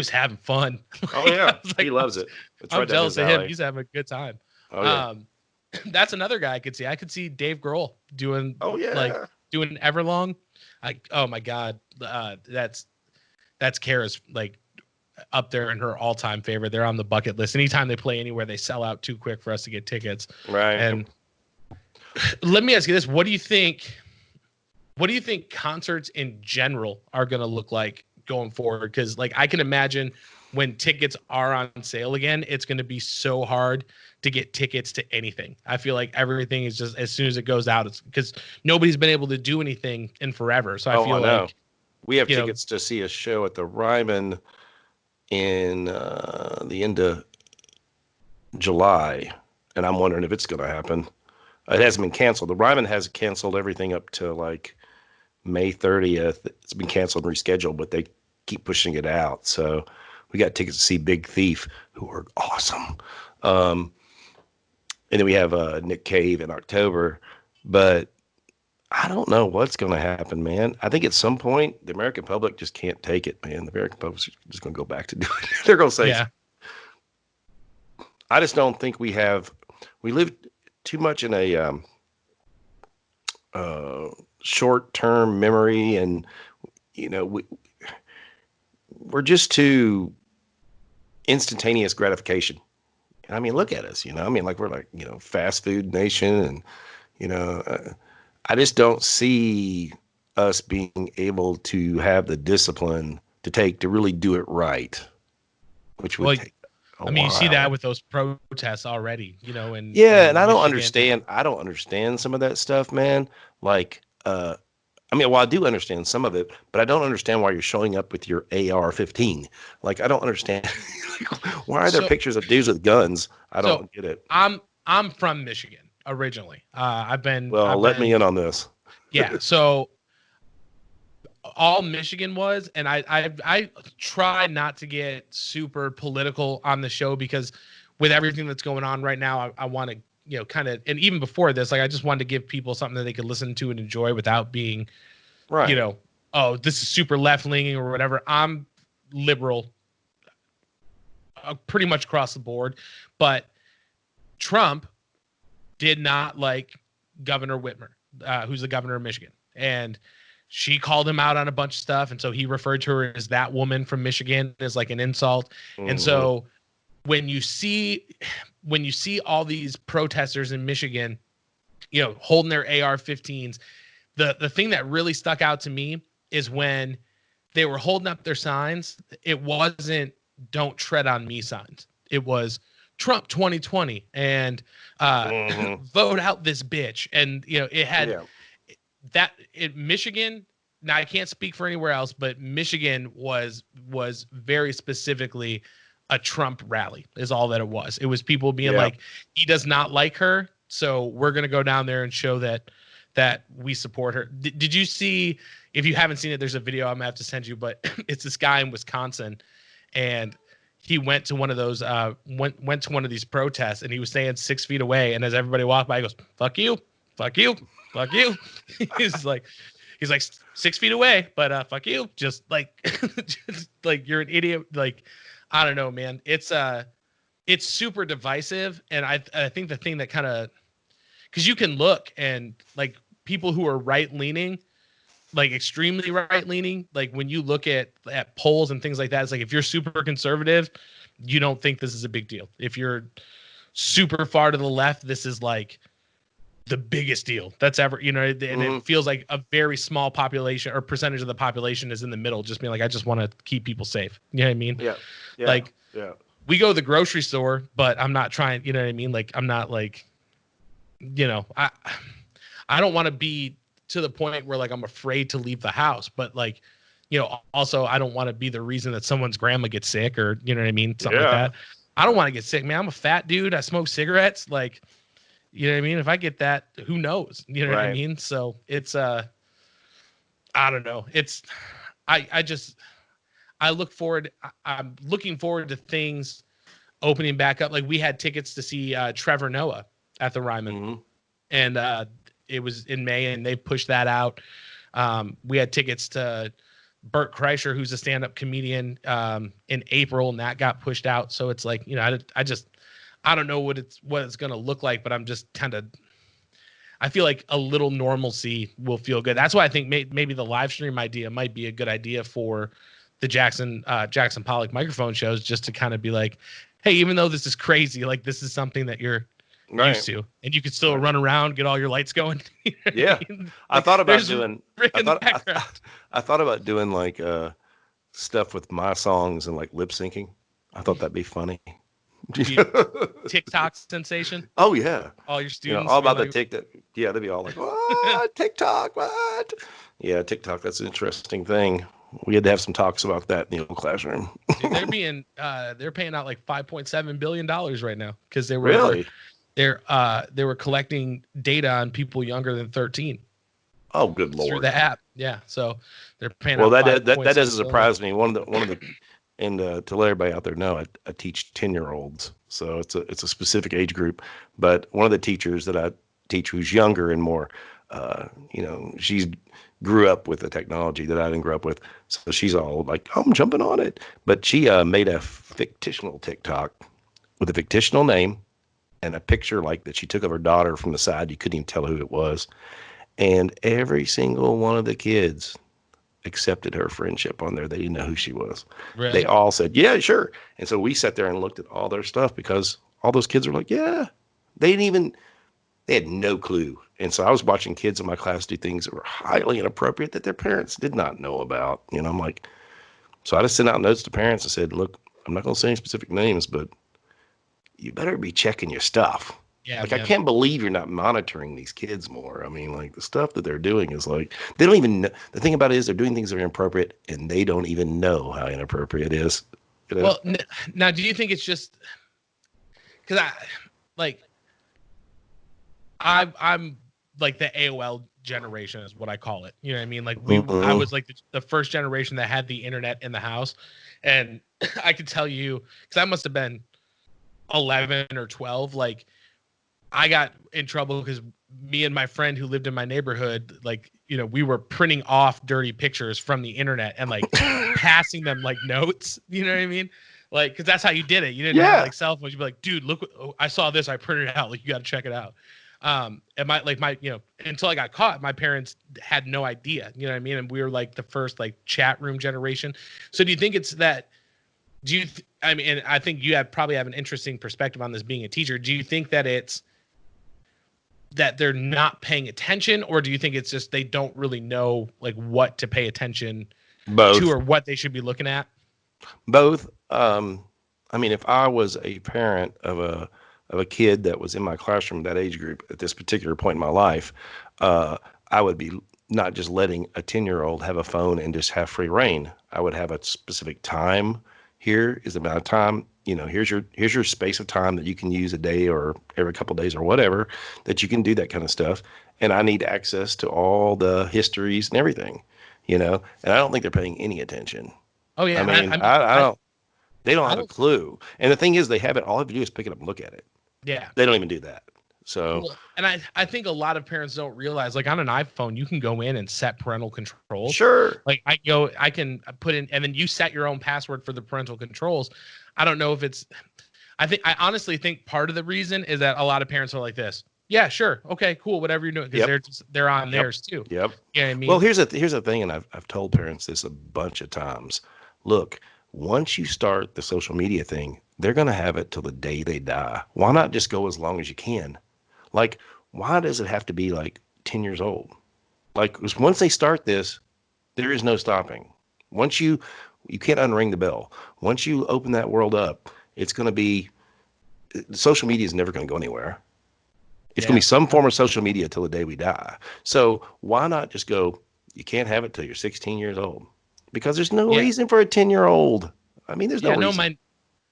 having fun. Oh yeah, like, he loves it. I'm jealous of him. He's having a good time. Oh yeah. That's another guy I could see. I could see Dave Grohl doing doing Everlong. Oh my God, that's that's Kara's like up there in her all-time favorite. They're on the bucket list. Anytime they play anywhere, they sell out too quick for us to get tickets. Right. And let me ask you this: what do you think? What do you think concerts in general are going to look like going forward? Because like I can imagine when tickets are on sale again, it's going to be so hard to get tickets to anything. I feel like everything is just as soon as it goes out, it's because nobody's been able to do anything in forever. So I feel like we have tickets to see a show at the Ryman in the end of July, and I'm wondering if it's going to happen. It hasn't been canceled. The Ryman has canceled everything up to like May 30th. It's been canceled and rescheduled, but they keep pushing it out. So we got tickets to see Big Thief, who are awesome. And then we have Nick Cave in October. But I don't know what's going to happen, man. I think at some point, the American public just can't take it, man. The American public's just going to go back to doing it. They're going to say, yeah. I just don't think we live too much in a short-term memory, and we're just too instantaneous gratification. I mean, look at us, like we're like, fast food nation, and I just don't see us being able to have the discipline to really do it right, which would take a while. You see that with those protests already, and and I don't understand. I don't understand some of that stuff, man. Like, I do understand some of it, but I don't understand why you're showing up with your AR-15. Like, I don't understand. Why are there pictures of dudes with guns? I don't get it. I'm from Michigan originally. Let me in on this. Yeah. So all Michigan was, and I try not to get super political on the show because with everything that's going on right now, I want to, kind of, and even before this, like I just wanted to give people something that they could listen to and enjoy without being, right. Oh, this is super left leaning or whatever. I'm liberal pretty much across the board, but Trump did not like Governor Whitmer, who's the governor of Michigan. And she called him out on a bunch of stuff. And so he referred to her as that woman from Michigan as like an insult. Mm-hmm. And so when you see all these protesters in Michigan, holding their AR-15s, the thing that really stuck out to me is when they were holding up their signs, it wasn't "Don't tread on me" signs. It was Trump 2020 and vote out this bitch. And, it had that in Michigan. Now I can't speak for anywhere else, but Michigan was very specifically a Trump rally is all that it was. It was people being like, he does not like her. So we're going to go down there and show that we support her. Did you see, if you haven't seen it, there's a video I'm gonna have to send you, but it's this guy in Wisconsin and he went to one of those, went to one of these protests and he was staying 6 feet away. And as everybody walked by, he goes, "Fuck you, fuck you, fuck you." he's like 6 feet away, but fuck you. Just like, you're an idiot. Like, I don't know, man. It's super divisive. And I think the thing that kind of, cause you can look and like people who are right leaning, like extremely right leaning, like when you look at polls and things like that, it's like if you're super conservative, you don't think this is a big deal. If you're super far to the left, this is like the biggest deal that's ever, and it feels like a very small population or percentage of the population is in the middle, just being like, I just want to keep people safe. You know what I mean? Yeah. Like, we go to the grocery store, but I'm not trying, you know what I mean? Like, I'm not like, I don't want to be to the point where like I'm afraid to leave the house, but like, also I don't want to be the reason that someone's grandma gets sick or, you know what I mean? Something like that. I don't want to get sick, man. I'm a fat dude. I smoke cigarettes. Like, you know what I mean? If I get that, who knows? You know what I mean? So it's, I don't know. It's, I'm looking forward to things opening back up. Like we had tickets to see Trevor Noah at the Ryman, and it was in May, and they pushed that out. We had tickets to Bert Kreischer, who's a stand-up comedian, in April, and that got pushed out. So it's like, I don't know what it's going to look like, but I'm just kind of, I feel like a little normalcy will feel good. That's why I think maybe the live stream idea might be a good idea for the Jackson Pollock Microphone shows, just to kind of be like, hey, even though this is crazy, like this is something that you're used to, and you could still run around, get all your lights going. You know Yeah. I mean? I Like, thought about there's doing, Rick I in the thought, background. I thought about doing like, stuff with my songs and like lip syncing. I thought that'd be funny. Be TikTok sensation. Oh yeah. All your students All be about the like, TikTok. Yeah, they'd be all like, "What TikTok? What?" Yeah, TikTok. That's an interesting thing. We had to have some talks about that in the old classroom. dude, they're paying out like $5.7 billion right now because Really? they were collecting data on people younger than 13 Oh, good through lord. the app. Yeah, so they're paying Well, out that 5.7 doesn't billion. surprise me. One of the and to let everybody out there know, I teach 10-year-olds, so it's a specific age group. But one of the teachers that I teach who's younger and more, she's grew up with the technology that I didn't grow up with, so she's all like, oh, I'm jumping on it. But she made a fictional TikTok with a fictional name and a picture like that she took of her daughter from the side. You couldn't even tell who it was, and every single one of the kids accepted her friendship on there. They didn't know who she was. They Really? all said, yeah, sure. And so we sat there and looked at all their stuff because all those kids were like, yeah, they had no clue. And so I was watching kids in my class do things that were highly inappropriate that their parents did not know about. I'm like, so I just sent out notes to parents and said, look, I'm not going to say any specific names, but you better be checking your stuff. Yeah, Like, I man. can't believe you're not monitoring these kids more. I mean, like, the stuff that they're doing is like, they don't even know. The thing about it is they're doing things that are inappropriate and they don't even know how inappropriate it is. Well, now, do you think it's just because like I'm like the AOL generation is what I call it. You know what I mean? Like I was like the first generation that had the internet in the house, and I could tell you because I must have been 11 or 12. Like I got in trouble because me and my friend who lived in my neighborhood, like, we were printing off dirty pictures from the internet and like passing them like notes. You know what I mean? Like, because that's how you did it. You didn't have Yeah. like cell phones. You'd be like, dude, look, I saw this. I printed it out. Like, you got to check it out. And until I got caught, my parents had no idea. You know what I mean? And we were like the first like chat room generation. So do you think it's that? I mean, and I think you probably have an interesting perspective on this being a teacher. Do you think that it's that they're not paying attention, or do you think it's just they don't really know like what to pay attention to Both. or what they should be looking at? Both. I mean, if I was a parent of a kid that was in my classroom, that age group at this particular point in my life, I would be not just letting a 10-year-old have a phone and just have free reign. I would have a specific time. Here is the amount of time, here's your space of time that you can use a day or every couple of days or whatever, that you can do that kind of stuff. And I need access to all the histories and everything, and I don't think they're paying any attention. Oh yeah, I mean, they don't I have a don't. clue. And the thing is, they have it. All they have to do is pick it up and look at it. Yeah. They don't even do that. So, Well, and I think a lot of parents don't realize, like on an iPhone, you can go in and set parental controls. sure. Like I can put in, and then you set your own password for the parental controls. I don't know if it's, I honestly think part of the reason is that a lot of parents are like this. Yeah, sure. Okay, cool. Whatever you're doing. Because they're on theirs too. Yep. You know what I mean? Well, here's the thing, and I've told parents this a bunch of times. Look, once you start the social media thing, they're going to have it till the day they die. Why not just go as long as you can? Like, why does it have to be like 10 years old? Like, 'cause once they start this, there is no stopping. Once you can't unring the bell. Once you open that world up, it's going to be, social media is never going to go anywhere. It's going to be some form of social media till the day we die. So why not just go, you can't have it till you're 16 years old? Because there's no reason for a 10-year-old. I mean, there's no reason.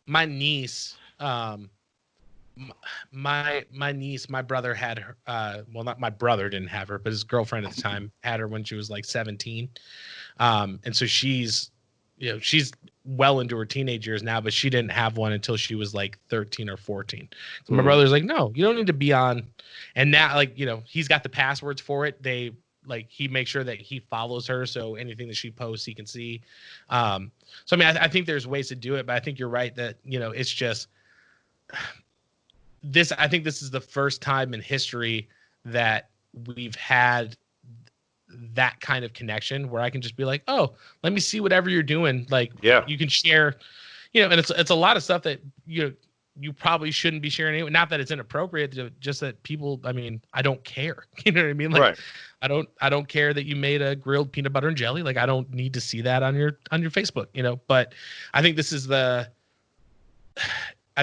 My niece, my niece, my brother had her, well, not my brother didn't have her, but his girlfriend at the time had her when she was like 17. And so she's well into her teenage years now, but she didn't have one until she was like 13 or 14. So my brother's like, no, you don't need to be on. And now, like, he's got the passwords for it. He makes sure that he follows her, so anything that she posts, he can see. So I mean, I think there's ways to do it, but I think you're right that, it's just this. I think this is the first time in history that we've had that kind of connection where I can just be like, oh, let me see whatever you're doing. Like, Yeah. you can share, and it's a lot of stuff that you probably shouldn't be sharing anyway. Not that it's inappropriate, just that people, I mean, I don't care. You know what I mean? Like, Right. I don't care that you made a grilled peanut butter and jelly. Like, I don't need to see that on your Facebook, but I think this is I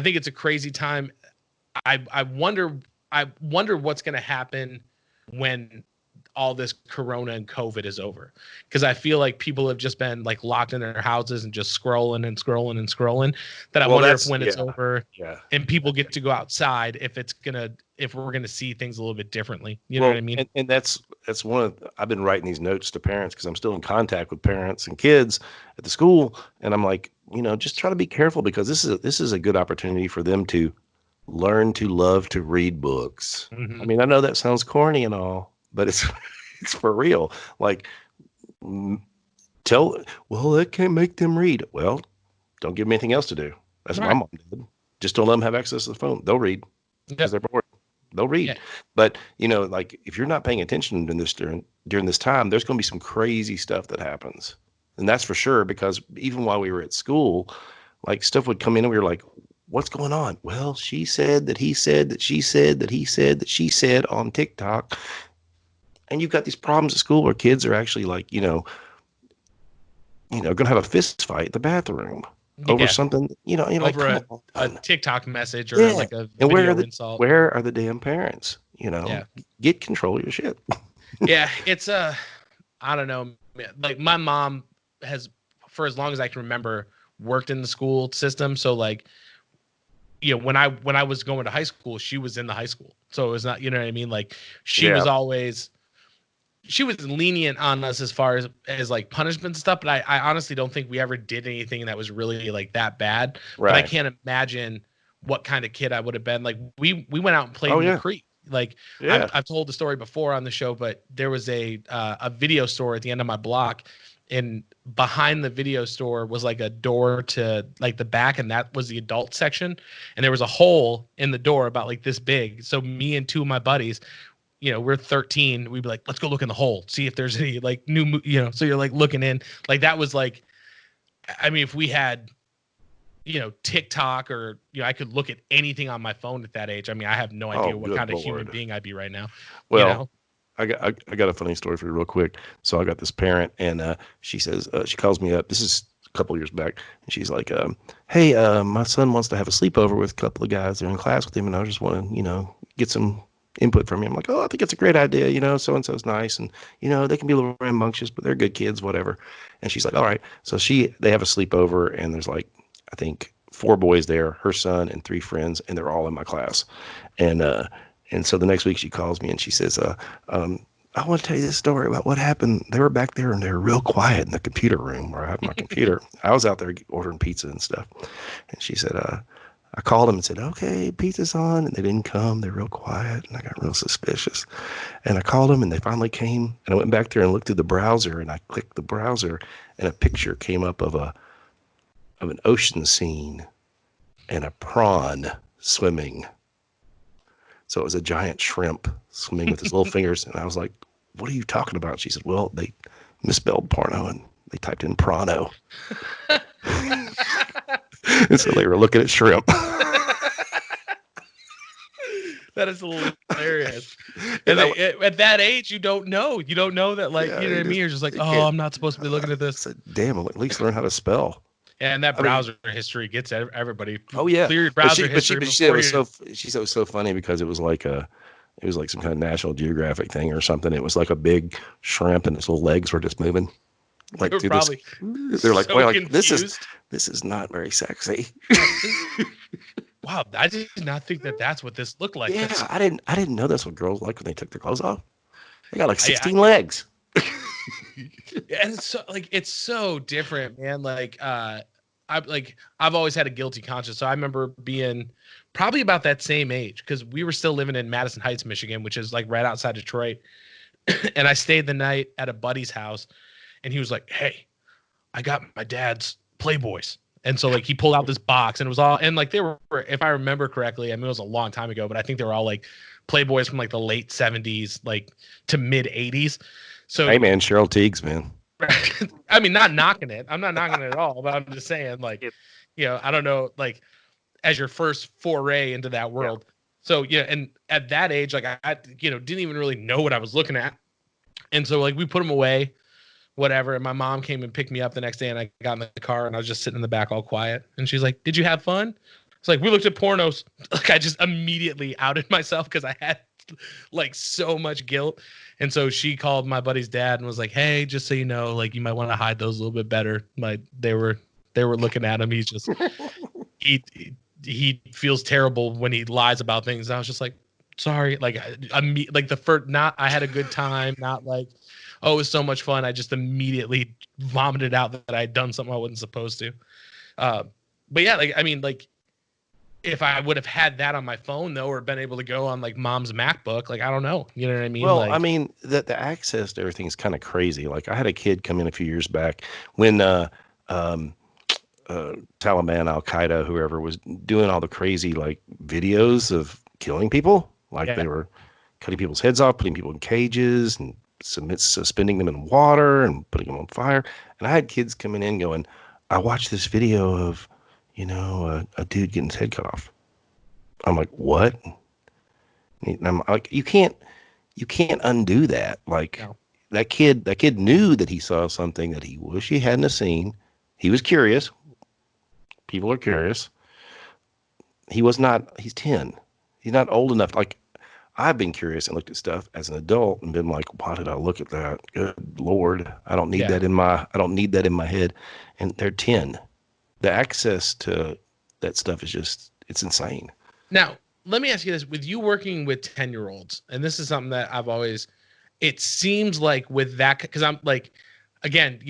think it's a crazy time. I wonder what's going to happen when all this corona and COVID is over, because I feel like people have just been like locked in their houses and just scrolling and scrolling and scrolling, that I wonder if when it's over and people get to go outside, if we're gonna see things a little bit differently. You know what I mean? And that's I've been writing these notes to parents because I'm still in contact with parents and kids at the school, and I'm like, just try to be careful, because this is a good opportunity for them to learn to love to read books. Mm-hmm. I mean, I know that sounds corny and all, but it's for real. Like, that can't make them read. Well, don't give them anything else to do. That's what my mom did. Just don't let them have access to the phone. They'll read because they're bored. They'll read. Yeah. But, like, if you're not paying attention during this time, there's going to be some crazy stuff that happens. And that's for sure, because even while we were at school, like, stuff would come in and we were like, what's going on? Well, she said that he said that she said that he said that she said on TikTok. And you've got these problems at school where kids are actually like, going to have a fist fight in the bathroom over something, over like, a TikTok message or like a video insult. Where are the damn parents? Get control of your shit. Yeah, it's I don't know. Like, my mom has, for as long as I can remember, worked in the school system. So, like, when I was going to high school, she was in the high school. So it was not, you know what I mean? Like, she was lenient on us as far as like punishment and stuff, but I honestly don't think we ever did anything that was really like that bad. Right. But I can't imagine what kind of kid I would have been. Like, we went out and played in the creek. Like, I've told the story before on the show, but there was a video store at the end of my block, and behind the video store was like a door to like the back, and that was the adult section, and there was a hole in the door about like this big. So me and two of my buddies, we're 13, we'd be like, let's go look in the hole, see if there's any like new, so you're like looking in. Like, that was like, I mean, if we had, TikTok or, I could look at anything on my phone at that age. I mean, I have no idea what kind of human being I'd be right now. Well, I got a funny story for you real quick. So I got this parent, and she says, she calls me up. This is a couple of years back, and she's like, hey, my son wants to have a sleepover with a couple of guys that are in class with him, and I just want to, get some input from you. I'm like, oh, I think it's a great idea. So-and-so's nice, and, they can be a little rambunctious, but they're good kids, whatever. And she's like, all right. So they have a sleepover, and there's like, I think 4 boys there, her son and 3 friends, and they're all in my class. And so the next week she calls me and she says, I want to tell you this story about what happened. They were back there and they were real quiet in the computer room where I have my computer. I was out there ordering pizza and stuff. And she said, I called them and said, okay, pizza's on. And they didn't come. They're real quiet. And I got real suspicious. And I called them and they finally came. And I went back there and looked through the browser, and I clicked the browser, and a picture came up of an ocean scene and a prawn swimming. So it was a giant shrimp swimming with his little fingers. And I was like, what are you talking about? She said, well, they misspelled porno and they typed in prano. And so they were looking at shrimp. That is hilarious. And at that age, you don't know. You don't know that, like, you know what I mean? You're just like, oh, I'm not supposed to be looking at this. I said, damn, at least learn how to spell. And that browser history gets everybody. Oh yeah, clear your browser history. But she said it was so funny because it was like some kind of National Geographic thing or something. It was like a big shrimp and its little legs were just moving. Like, they're probably they're like, so like this is not very sexy. Wow, I did not think that's what this looked like. Yeah, I didn't know that's what girls like when they took their clothes off. They got like 16 legs. And it's so different, man. Like, I've always had a guilty conscience. So I remember being probably about that same age, because we were still living in Madison Heights, Michigan, which is like right outside Detroit. And I stayed the night at a buddy's house, and he was like, hey, I got my dad's Playboys. And so, like, he pulled out this box, and it was all, and like, they were, if I remember correctly, I mean, it was a long time ago, but I think they were all like Playboys from like the late 70s, like to mid 80s. So, Hey man, Cheryl Teagues, man. I mean, not knocking it. I'm not knocking it at all, but I'm just saying, like, I don't know, like, as your first foray into that Yeah. world. So, and at that age, like, I didn't even really know what I was looking at. And so, like, we put them away, whatever. And my mom came and picked me up the next day, and I got in the car, and I was just sitting in the back all quiet. And she's like, "Did you have fun?" It's like, "We looked at pornos." Like, I just immediately outed myself because I had like so much guilt. And so she called my buddy's dad and was like, "Hey, just so you know, like, you might want to hide those a little bit better." Like, they were looking at him. He's just he feels terrible when he lies about things. And I was just like, sorry. Like, like the first, not I had a good time, not like, oh, it was so much fun. I just immediately vomited out that I'd done something I wasn't supposed to. But yeah, like, I mean, like, if I would have had that on my phone though, or been able to go on like mom's MacBook, like, I don't know. You know what I mean? Well, Like, I mean, the access to everything is kind of crazy. Like I had a kid come in a few years back when um, Taliban, Al Qaeda, whoever was doing all the crazy like videos of killing people. Like they were cutting people's heads off, putting people in cages and suspending them in water and putting them on fire. And I had kids coming in going, I watched this video of, a dude getting his head cut off. I'm like, what? And I'm like, you can't undo that. Like no. that kid knew that he saw something that he wish he hadn't have seen. He was curious. People are curious. He's 10. He's not old enough. Like I've been curious and looked at stuff as an adult and been like, why did I look at that? Good Lord. I don't need that in my head. And they're 10. The access to that stuff is it's insane. Now, let me ask you this: with you working with 10-year-olds, and this is something that it seems like with that, because I'm like, again,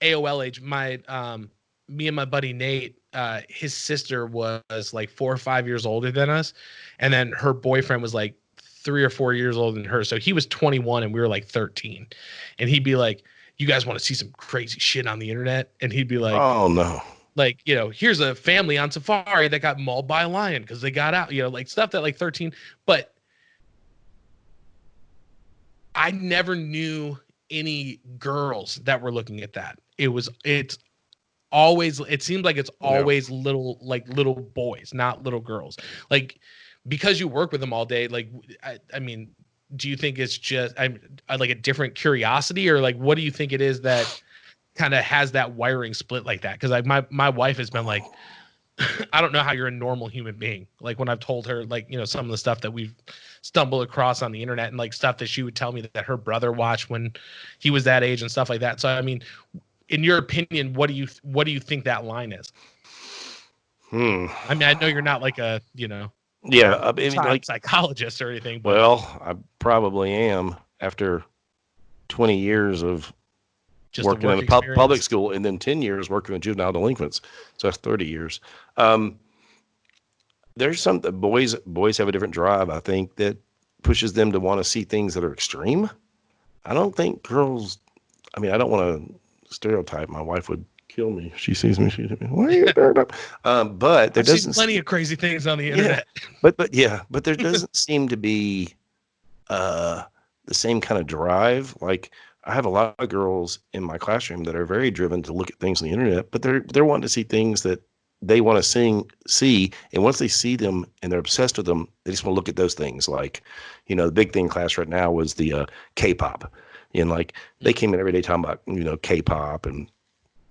AOL age, me and my buddy Nate, his sister was like 4 or 5 years older than us. And then her boyfriend was like 3 or 4 years older than her. So he was 21 and we were like 13. And he'd be like, "You guys want to see some crazy shit on the internet?" And he'd be like, oh no. Like, here's a family on safari that got mauled by a lion because they got out, like stuff that like 13. But I never knew any girls that were looking at that. It seems like it's always little boys, not little girls. Like, because you work with them all day, like, I mean, do you think it's just like a different curiosity, or like, what do you think it is that kind of has that wiring split like that? Because like my wife has been like, I don't know how you're a normal human being. Like when I've told her like, some of the stuff that we've stumbled across on the internet and like stuff that she would tell me that her brother watched when he was that age and stuff like that. So, I mean, in your opinion, what do you think that line is? I mean, I know you're not like a, I mean, like psychologist or anything, but well, I probably am after 20 years of just working in a public school and then 10 years working with juvenile delinquents. So that's 30 years. There's something boys have a different drive, I think, that pushes them to want to see things that are extreme. I don't think girls, I mean, I don't want to stereotype. My wife would kill me. She sees me. She's like, "Why are you there?" But there I've seen plenty of crazy things on the internet. But there doesn't seem to be the same kind of drive. Like I have a lot of girls in my classroom that are very driven to look at things on the internet, but they're wanting to see things that they want to see. And once they see them and they're obsessed with them, they just want to look at those things. Like, the big thing in class right now was the K-pop. And like they came in every day talking about, K-pop and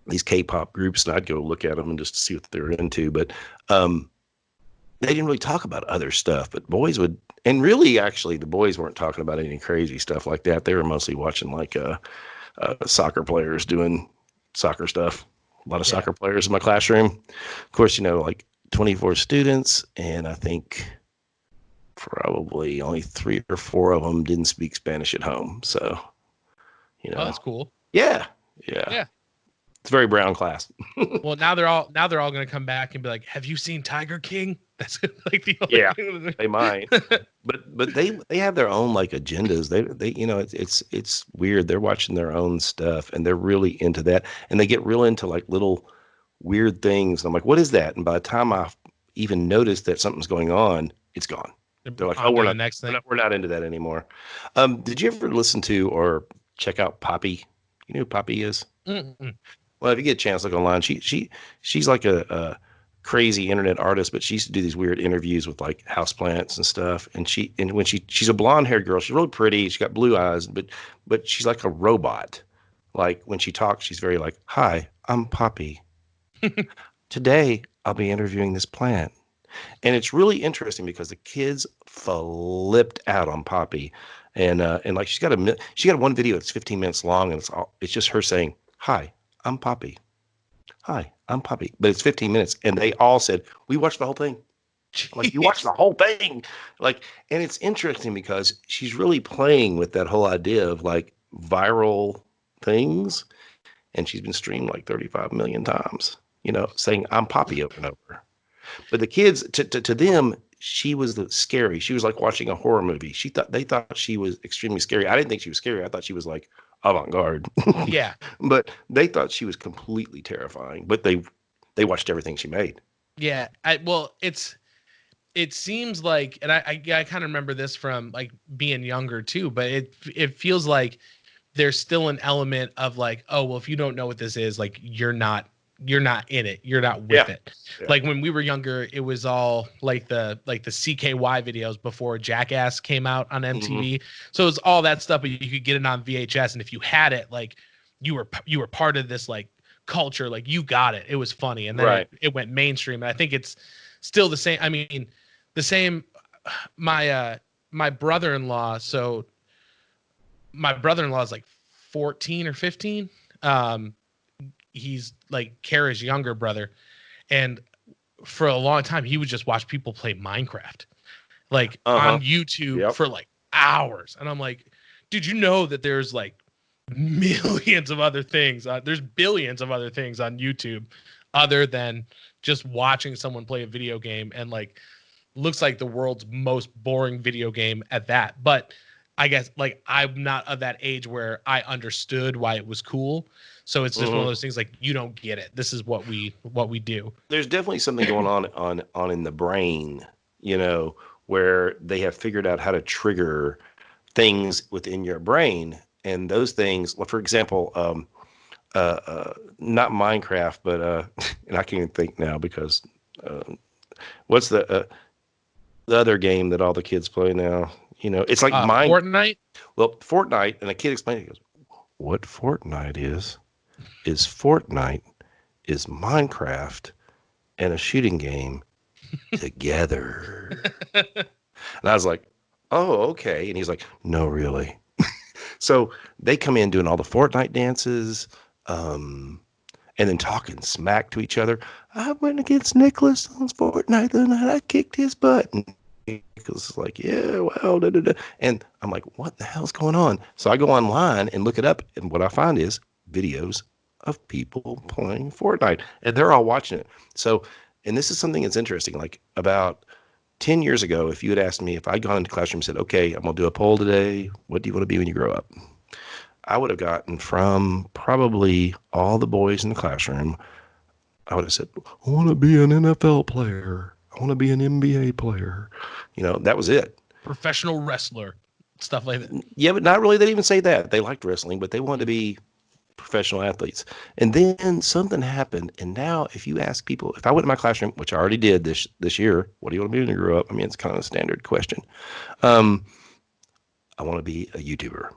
these K-pop groups, and I'd go look at them and just to see what they're into. But they didn't really talk about other stuff, but boys would. And really, actually, the boys weren't talking about any crazy stuff like that. They were mostly watching like soccer players doing soccer stuff. A lot of soccer players in my classroom. Of course, like 24 students, and I think probably only 3 or 4 of them didn't speak Spanish at home. So, Oh, that's cool. Yeah. It's a very brown class. Well, now they're all going to come back and be like, "Have you seen Tiger King?" That's like the only thing. They might, but they have their own like agendas. They it's weird. They're watching their own stuff and they're really into that, and they get real into like little weird things. And I'm like, what is that? And by the time I even notice that something's going on, it's gone. They're like, oh, we're not into that anymore. Did you ever listen to or check out Poppy. You know who Poppy is? Mm-mm. Well, if you get a chance, look online. She's like a crazy internet artist, but she used to do these weird interviews with like houseplants and stuff. And when she's a blonde haired girl, she's really pretty. She's got blue eyes, but she's like a robot. Like when she talks, she's very like, "Hi, I'm Poppy. Today I'll be interviewing this plant." And it's really interesting because the kids flipped out on Poppy, and like she got one video that's 15 minutes long, and it's just her saying, "Hi, I'm Poppy. Hi, I'm Poppy." But it's 15 minutes, and they all said, "We watched the whole thing." Like, you watched the whole thing, like, and it's interesting because she's really playing with that whole idea of like viral things, and she's been streamed like 35 million times. Saying "I'm Poppy" over and over. But the kids, to them, she was scary. She was like watching a horror movie. They thought she was extremely scary. I didn't think she was scary. I thought she was like avant-garde. Yeah. But they thought she was completely terrifying. But they watched everything she made. Yeah. It seems like, and I kind of remember this from like being younger too, but it feels like there's still an element of like, oh, well, if you don't know what this is, like you're not in it. You're not with Yeah. it. Yeah. Like when we were younger, it was all like the CKY videos before Jackass came out on MTV. So it was all that stuff, but you could get it on VHS. And if you had it, like you were part of this like culture, like you got it. It was funny. And then Right. it went mainstream. And I think it's still the same. I mean, the same, my brother-in-law. So my brother-in-law is like 14 or 15. He's like Kara's younger brother, and for a long time he would just watch people play Minecraft like on YouTube Yep. for like hours, and I'm like, dude, you know that there's like millions of other things, there's billions of other things on YouTube other than just watching someone play a video game, and like looks like the world's most boring video game at that. But I guess like I'm not of that age where I understood why it was cool. So it's just one of those things like you don't get it. This is what we do. There's definitely something going on in the brain, where they have figured out how to trigger things within your brain, and those things. Well, for example, not Minecraft, but and I can't even think now because what's the other game that all the kids play now? It's like Fortnite. Well, Fortnite, and a kid explained it. He goes, "What Fortnite is Fortnite is Minecraft and a shooting game together." And I was like, "Oh, okay." And he's like, "No, really." So they come in doing all the Fortnite dances, and then talking smack to each other. "I went against Nicholas on Fortnite the night I kicked his butt." And Nicholas is like, "Yeah, well, da, da, da." And I'm like, "What the hell's going on?" So I go online and look it up, and what I find is videos of people playing Fortnite, and they're all watching it. So, and this is something that's interesting. Like about 10 years ago, if you had asked me, if I'd gone into the classroom and said, "Okay, I'm going to do a poll today. What do you want to be when you grow up?" I would have gotten from probably all the boys in the classroom, I would have said, "I want to be an NFL player. I want to be an NBA player." That was it. Professional wrestler, stuff like that. Yeah, but not really. They didn't even say that. They liked wrestling, but they wanted to be professional athletes. And then something happened. And now if you ask people, if I went in my classroom, which I already did this year, "What do you want to be when you grow up?" I mean, it's kind of a standard question. I want to be a YouTuber.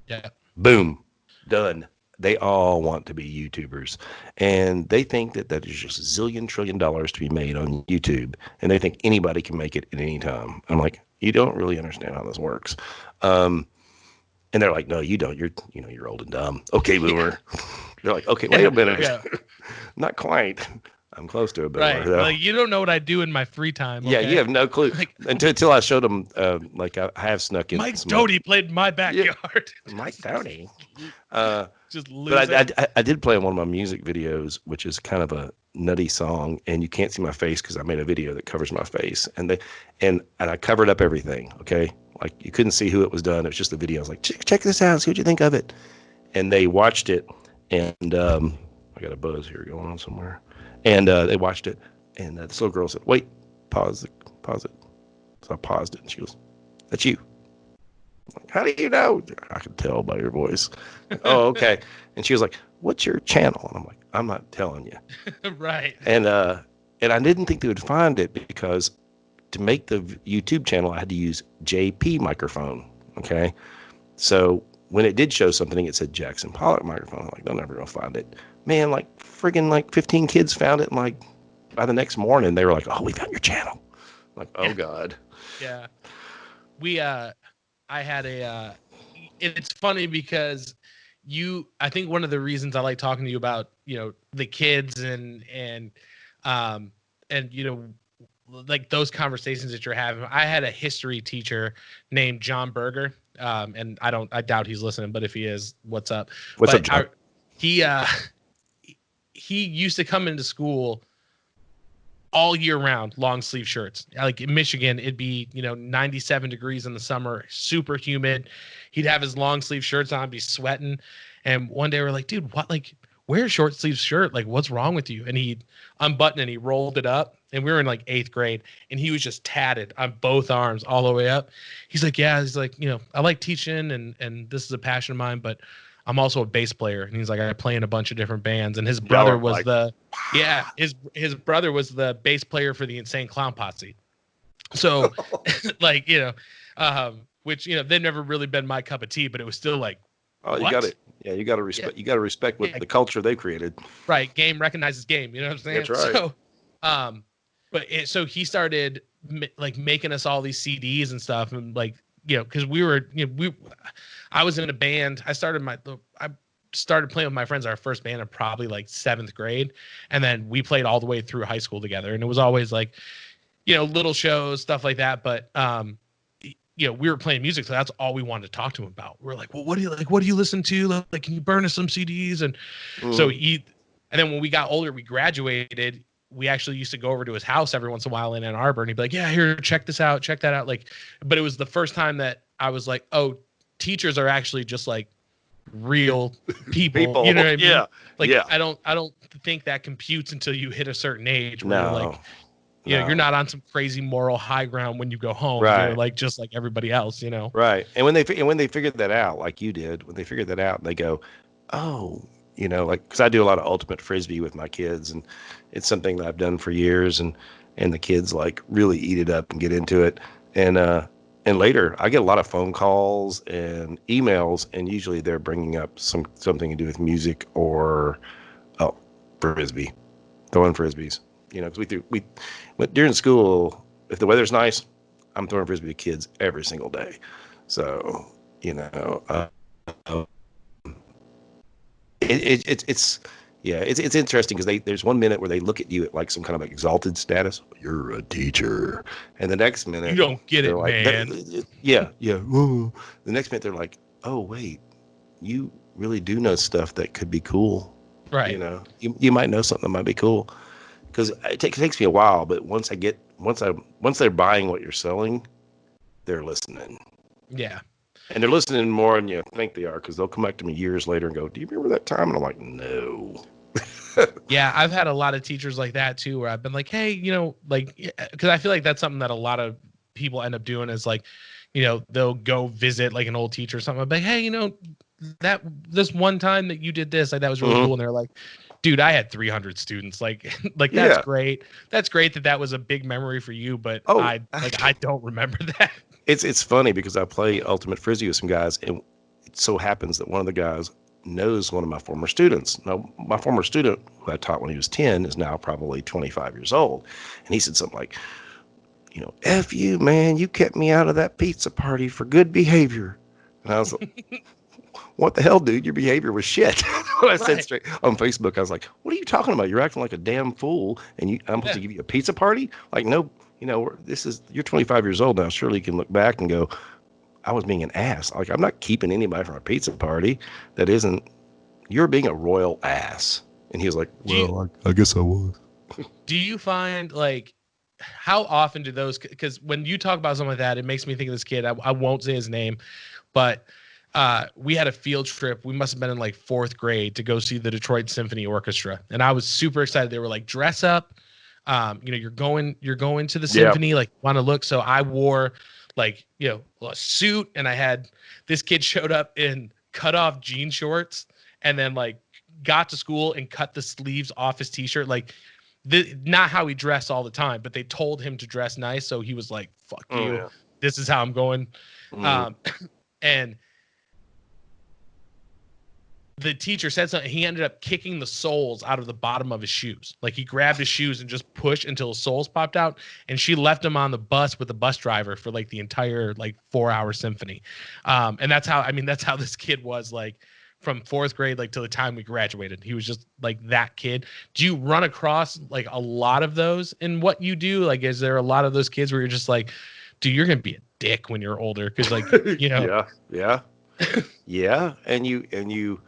Yeah. Boom. Done. They all want to be YouTubers. And they think that there's just a zillion trillion dollars to be made on YouTube. And they think anybody can make it at any time. I'm like, you don't really understand how this works. And they're like, "No, you don't. You're old and dumb." "Okay, boomer." Yeah. They're like, "Okay, wait a minute." Yeah. Not quite. I'm close to a boomer. Right. Though. Like you don't know what I do in my free time. Yeah, okay? you have no clue Like, until I showed them. Like I have snuck in. Mike Doty played in my backyard. Yeah, Mike Doty. Just losing. But I did play on one of my music videos, which is kind of a nutty song, and you can't see my face because I made a video that covers my face, and I covered up everything. Okay, like you couldn't see who it was done. It was just the video. I was like, check this out. See what you think of it. And they watched it, and I got a buzz here going on somewhere. And they watched it, and this little girl said, "Wait, pause it." So I paused it, and she goes, "That's you." How do you know? I can tell by your voice. Oh, okay. And she was like, what's your channel? And I'm like, I'm not telling you. Right. And I didn't think they would find it because to make the YouTube channel, I had to use JP microphone. Okay. So when it did show something, it said Jackson Pollock microphone. I'm like, they're never gonna find it. Man, like friggin' like 15 kids found it. And like by the next morning, they were like, oh, we found your channel. I'm like, oh God. Yeah. We I had it's funny because I think one of the reasons I like talking to you about, the kids um and like those conversations that you're having. I had a history teacher named John Berger. And I doubt he's listening, but if he is, what's up? What's up, But John? he he used to come into school all year round, long sleeve shirts. Like in Michigan, it'd be, 97 degrees in the summer, super humid. He'd have his long sleeve shirts on, be sweating. And one day we're like, dude, what? Like, wear a short sleeve shirt. Like, what's wrong with you? And he unbuttoned and he rolled it up. And we were in like 8th grade and he was just tatted on both arms all the way up. He's like, yeah, he's like, I like teaching and this is a passion of mine, but I'm also a bass player. And he's like, I play in a bunch of different bands. And his brother was his brother was the bass player for the Insane Clown Posse. So like, which, they've never really been my cup of tea, but it was still like, oh, you got it. Yeah, you got to respect. Yeah. You got to respect what the culture they created. Right. Game recognizes game. You know what I'm saying? That's right. So, so he started like making us all these CDs and stuff, and like, because I was in a band. I started playing with my friends, our first band in probably like 7th grade. And then we played all the way through high school together. And it was always like, little shows, stuff like that. But, we were playing music. So that's all we wanted to talk to him about. We're like, well, what do you listen to? Like, can you burn us some CDs? And so and then when we got older, we graduated. We actually used to go over to his house every once in a while in Ann Arbor. And he'd be like, yeah, here, check this out. Check that out. Like, but it was the first time that I was like, oh, teachers are actually just like real people. You know what I mean? Yeah. Like, yeah. I don't think that computes until you hit a certain age where No. you're like, you're not on some crazy moral high ground when you go home. Right. You're like, just like everybody else, Right. And when they figured that out, like you did, when they figured that out, they go, oh, like, because I do a lot of ultimate frisbee with my kids, and it's something that I've done for years, and the kids like really eat it up and get into it. And later I get a lot of phone calls and emails, and usually they're bringing up something to do with music or frisbee, throwing frisbees. Because we during school, if the weather's nice, I'm throwing frisbee to kids every single day. So it's interesting because there's one minute where they look at you at like some kind of like exalted status. You're a teacher, and the next minute you don't get it, like, man. Yeah. The next minute they're like, oh wait, you really do know stuff that could be cool. Right. You might know something that might be cool. Because it takes me a while, but once they're buying what you're selling, they're listening. Yeah. And they're listening more than you think they are, because they'll come back to me years later and go, do you remember that time? And I'm like, no. Yeah, I've had a lot of teachers like that too, where I've been like, hey, like, because I feel like that's something that a lot of people end up doing is like, they'll go visit like an old teacher or something. I'll be like, hey, that this one time that you did this, like that was really cool. And they're like, dude, I had 300 students. Like that's great. That's great that was a big memory for you, but I don't remember that. It's funny because I play ultimate frisbee with some guys, and it so happens that one of the guys knows one of my former students. Now, my former student who I taught when he was 10 is now probably 25 years old. And he said something like, F you, man, you kept me out of that pizza party for good behavior. And I was like, what the hell, dude? Your behavior was shit. When I said straight on Facebook, I was like, what are you talking about? You're acting like a damn fool, and I'm supposed to give you a pizza party? Like, no, you're 25 years old now. Surely you can look back and go, I was being an ass. Like, I'm not keeping anybody from a pizza party. You're being a royal ass. And he was like, well, I guess I was. Do you find like, how often do those, because when you talk about something like that, it makes me think of this kid. I won't say his name, but we had a field trip. We must have been in like 4th grade to go see the Detroit Symphony Orchestra. And I was super excited. They were like, dress up. You're going to the symphony, like want to look. So I wore like, a suit, and I had this kid showed up in cut off jean shorts and then like got to school and cut the sleeves off his t-shirt. Like not how he dressed all the time, but they told him to dress nice. So he was like, fuck Oh, you. yeah. This is how I'm going. Mhm. And the teacher said something. He ended up kicking the soles out of the bottom of his shoes. Like he grabbed his shoes and just pushed until his soles popped out. And she left him on the bus with the bus driver for like the entire like 4-hour symphony. And that's how this kid was like from 4th grade, like to the time we graduated. He was just like that kid. Do you run across like a lot of those in what you do? Like, is there a lot of those kids where you're just like, dude, you're going to be a dick when you're older? Cause like, Yeah. Yeah. And you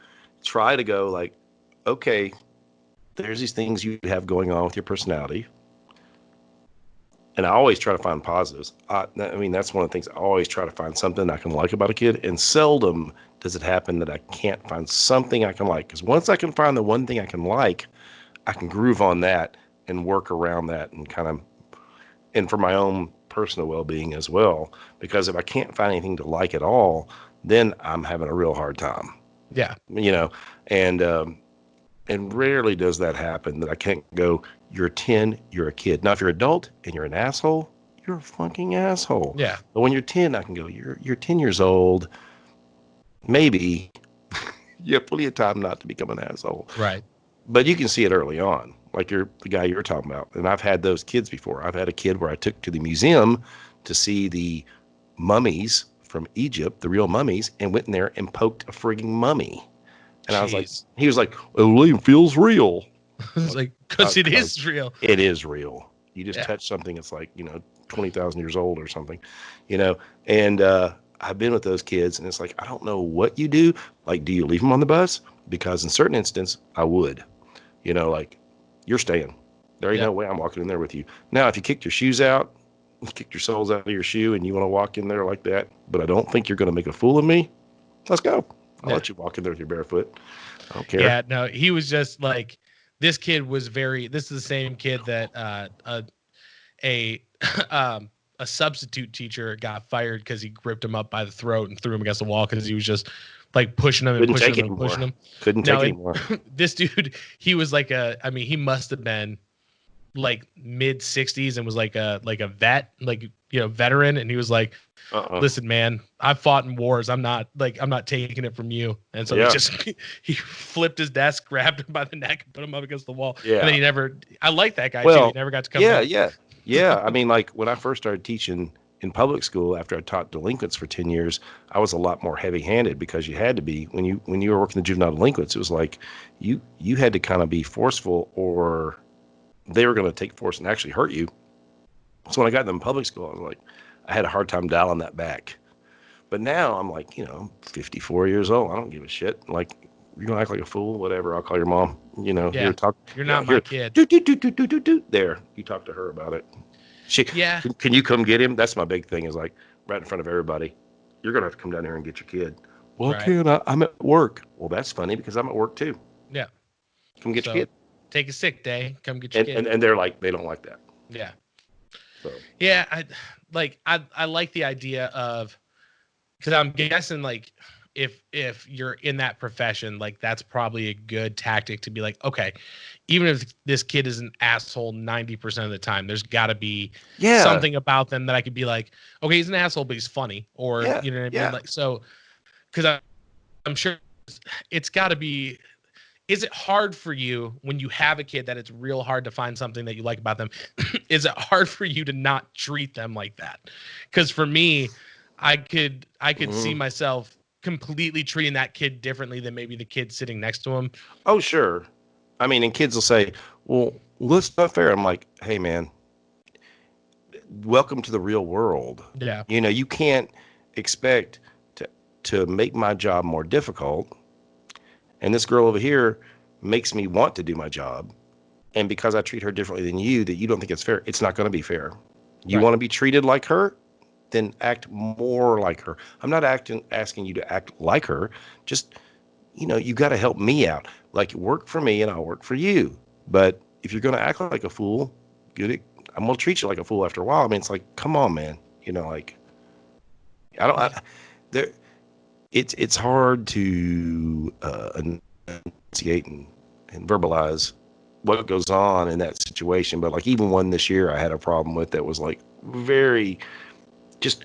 try to go like, okay, there's these things you have going on with your personality. And I always try to find positives. That's one of the things. I always try to find something I can like about a kid. And seldom does it happen that I can't find something I can like. Because once I can find the one thing I can like, I can groove on that and work around that and for my own personal well-being as well. Because if I can't find anything to like at all, then I'm having a real hard time. Yeah. And rarely does that happen that I can't go, you're 10, you're a kid. Now, if you're adult and you're an asshole, you're a fucking asshole. Yeah. But when you're 10, I can go, you're 10 years old. Maybe you have plenty of time not to become an asshole. Right. But you can see it early on, like the guy you're talking about. And I've had those kids before. I've had a kid where I took to the museum to see the mummies from Egypt, the real mummies, and went in there and poked a frigging mummy. And he was like, it feels real. It's like, because it is real. It is real. You just touch something that's like, 20,000 years old or something, and I've been with those kids and it's like, I don't know what you do. Like, do you leave them on the bus? Because in certain instance, I would, like, you're staying. There ain't no way I'm walking in there with you. Now, if you kicked your shoes out, kicked your soles out of your shoe and you want to walk in there like that, but I don't think you're going to make a fool of me, let's go. I'll let you walk in there with your barefoot. I don't care. Yeah, no, he was just like, this kid was this is the same kid that a substitute teacher got fired because he gripped him up by the throat and threw him against the wall because he was just like pushing him and pushing him and pushing him. Couldn't take anymore. This dude, he was like he must have been like mid 60s and was like a vet, like, veteran. And he was like, listen, man, I've fought in wars. I'm not taking it from you. And so he flipped his desk, grabbed him by the neck and put him up against the wall. Yeah. And then I like that guy too. He never got to come back. Yeah. I mean, like when I first started teaching in public school, after I taught delinquents for 10 years, I was a lot more heavy handed because you had to be, when you were working the juvenile delinquents, it was like you had to kind of be forceful or they were going to take force and actually hurt you. So when I got them in public school, I was like, I had a hard time dialing that back. But now I'm like, 54 years old. I don't give a shit. Like, you're going to act like a fool, whatever. I'll call your mom. You're not my kid. There. You talk to her about it. Can you come get him? That's my big thing is like right in front of everybody. You're going to have to come down here and get your kid. Well, I can't. I'm at work. Well, that's funny because I'm at work too. Yeah. Come get your kid. Take a sick day. Come get your kid. And they're like, they don't like that. Yeah. So. Yeah. I like the idea of, because I'm guessing like if you're in that profession, like that's probably a good tactic to be like, okay, even if this kid is an asshole 90% of the time, there's got to be something about them that I could be like, okay, he's an asshole, but he's funny, or you know what I mean? Like, so, because I'm sure it's got to be. Is it hard for you when you have a kid that it's real hard to find something that you like about them? Is it hard for you to not treat them like that? Because for me, I could see myself completely treating that kid differently than maybe the kid sitting next to him. Oh, sure. I mean, and kids will say, well, that's not fair. I'm like, hey, man, welcome to the real world. Yeah. You can't expect to make my job more difficult. And this girl over here makes me want to do my job. And because I treat her differently than you, that you don't think it's fair, it's not going to be fair. You want to be treated like her? Then act more like her. I'm not asking you to act like her. Just, you got to help me out. Like, work for me and I'll work for you. But if you're going to act like a fool, I'm going to treat you like a fool after a while. I mean, it's like, come on, man. I don't. There, it's hard to enunciate and verbalize what goes on in that situation. But like even one this year, I had a problem with that was like very just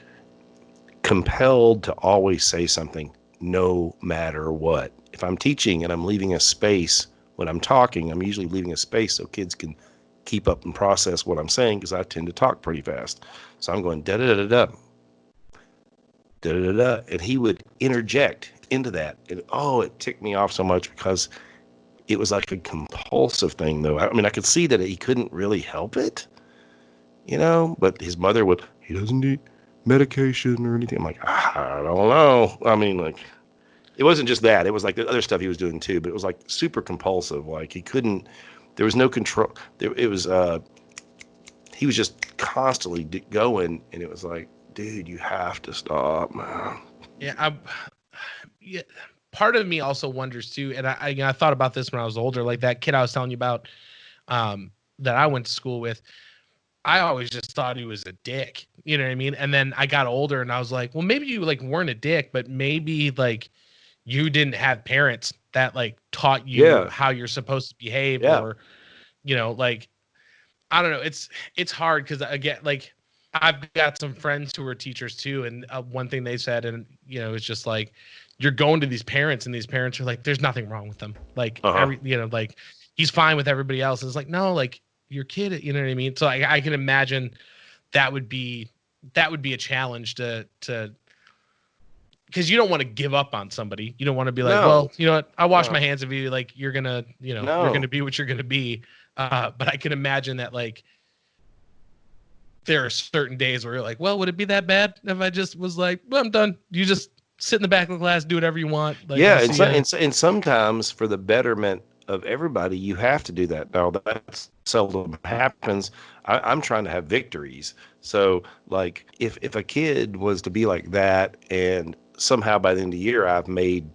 compelled to always say something no matter what. If I'm teaching and I'm leaving a space when I'm talking, I'm usually leaving a space so kids can keep up and process what I'm saying because I tend to talk pretty fast. So I'm going da da da da da da da, and he would interject into that, and oh, it ticked me off so much because it was like a compulsive thing. Though I mean, I could see that he couldn't really help it, but his mother would. He doesn't need medication or anything. I'm like, I don't know. I mean, like, it wasn't just that. It was like the other stuff he was doing too, but it was like super compulsive. Like he couldn't. There was no control. It was. He was just constantly going, and it was like, dude, you have to stop, man. Yeah, yeah. Part of me also wonders too, and I thought about this when I was older. Like that kid I was telling you about, that I went to school with. I always just thought he was a dick. You know what I mean? And then I got older, and I was like, well, maybe you like weren't a dick, but maybe like you didn't have parents that like taught you Yeah, how you're supposed to behave, yeah. or like I don't know. It's hard because again, like I've got some friends who are teachers too, and one thing they said, and it's just like you're going to these parents, and these parents are like, "There's nothing wrong with them. Like Uh huh. like he's fine with everybody else." And it's like, no, like your kid, you know what I mean? So I can imagine that would be a challenge to because you don't want to give up on somebody. You don't want to be like, No, well, you know what? I wash no, my hands of you. Like you're gonna, you're no. gonna be what you're gonna be. But I can imagine that like there are certain days where you're like, well, would it be that bad if I just was like, well, I'm done. You just sit in the back of the class, do whatever you want. Like Yeah, I'll and see you. and sometimes for the betterment of everybody, you have to do that. Now that seldom happens. I'm trying to have victories. So like if a kid was to be like that, and somehow by the end of the year I've made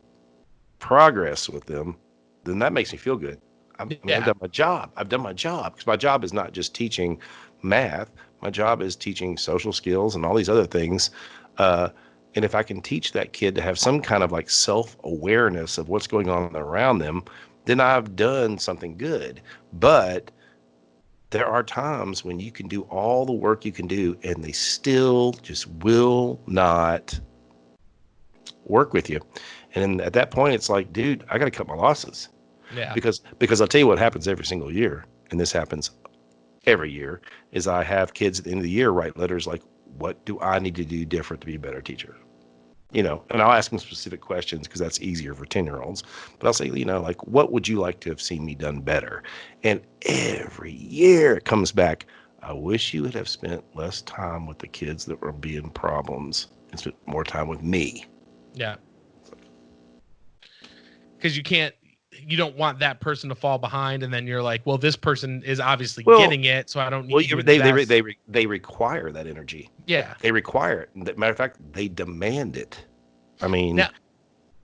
progress with them, then that makes me feel good. I've Yeah. done my job. I've done my job because my job is not just teaching math. My job is teaching social skills and all these other things. Uh, and if I can teach that kid to have some kind of like self-awareness of what's going on around them, then I've done something good. But there are times when you can do all the work you can do and they still just will not work with you. And at that point, it's like, dude, I got to cut my losses Yeah. because I'll tell you what happens every single year, and this happens every year, is I have kids at the end of the year write letters like, what do I need to do different to be a better teacher? And I'll ask them specific questions because that's easier for 10-year-olds. But I'll say, like, what would you like to have seen me done better? And every year it comes back, I wish you would have spent less time with the kids that were being problems and spent more time with me. Yeah. Because you don't want that person to fall behind, and then you're like, well, this person is obviously Well, getting it, so I don't well, need to invest. they require that energy. Yeah. They require it. Matter of fact, they demand it. I mean, Now,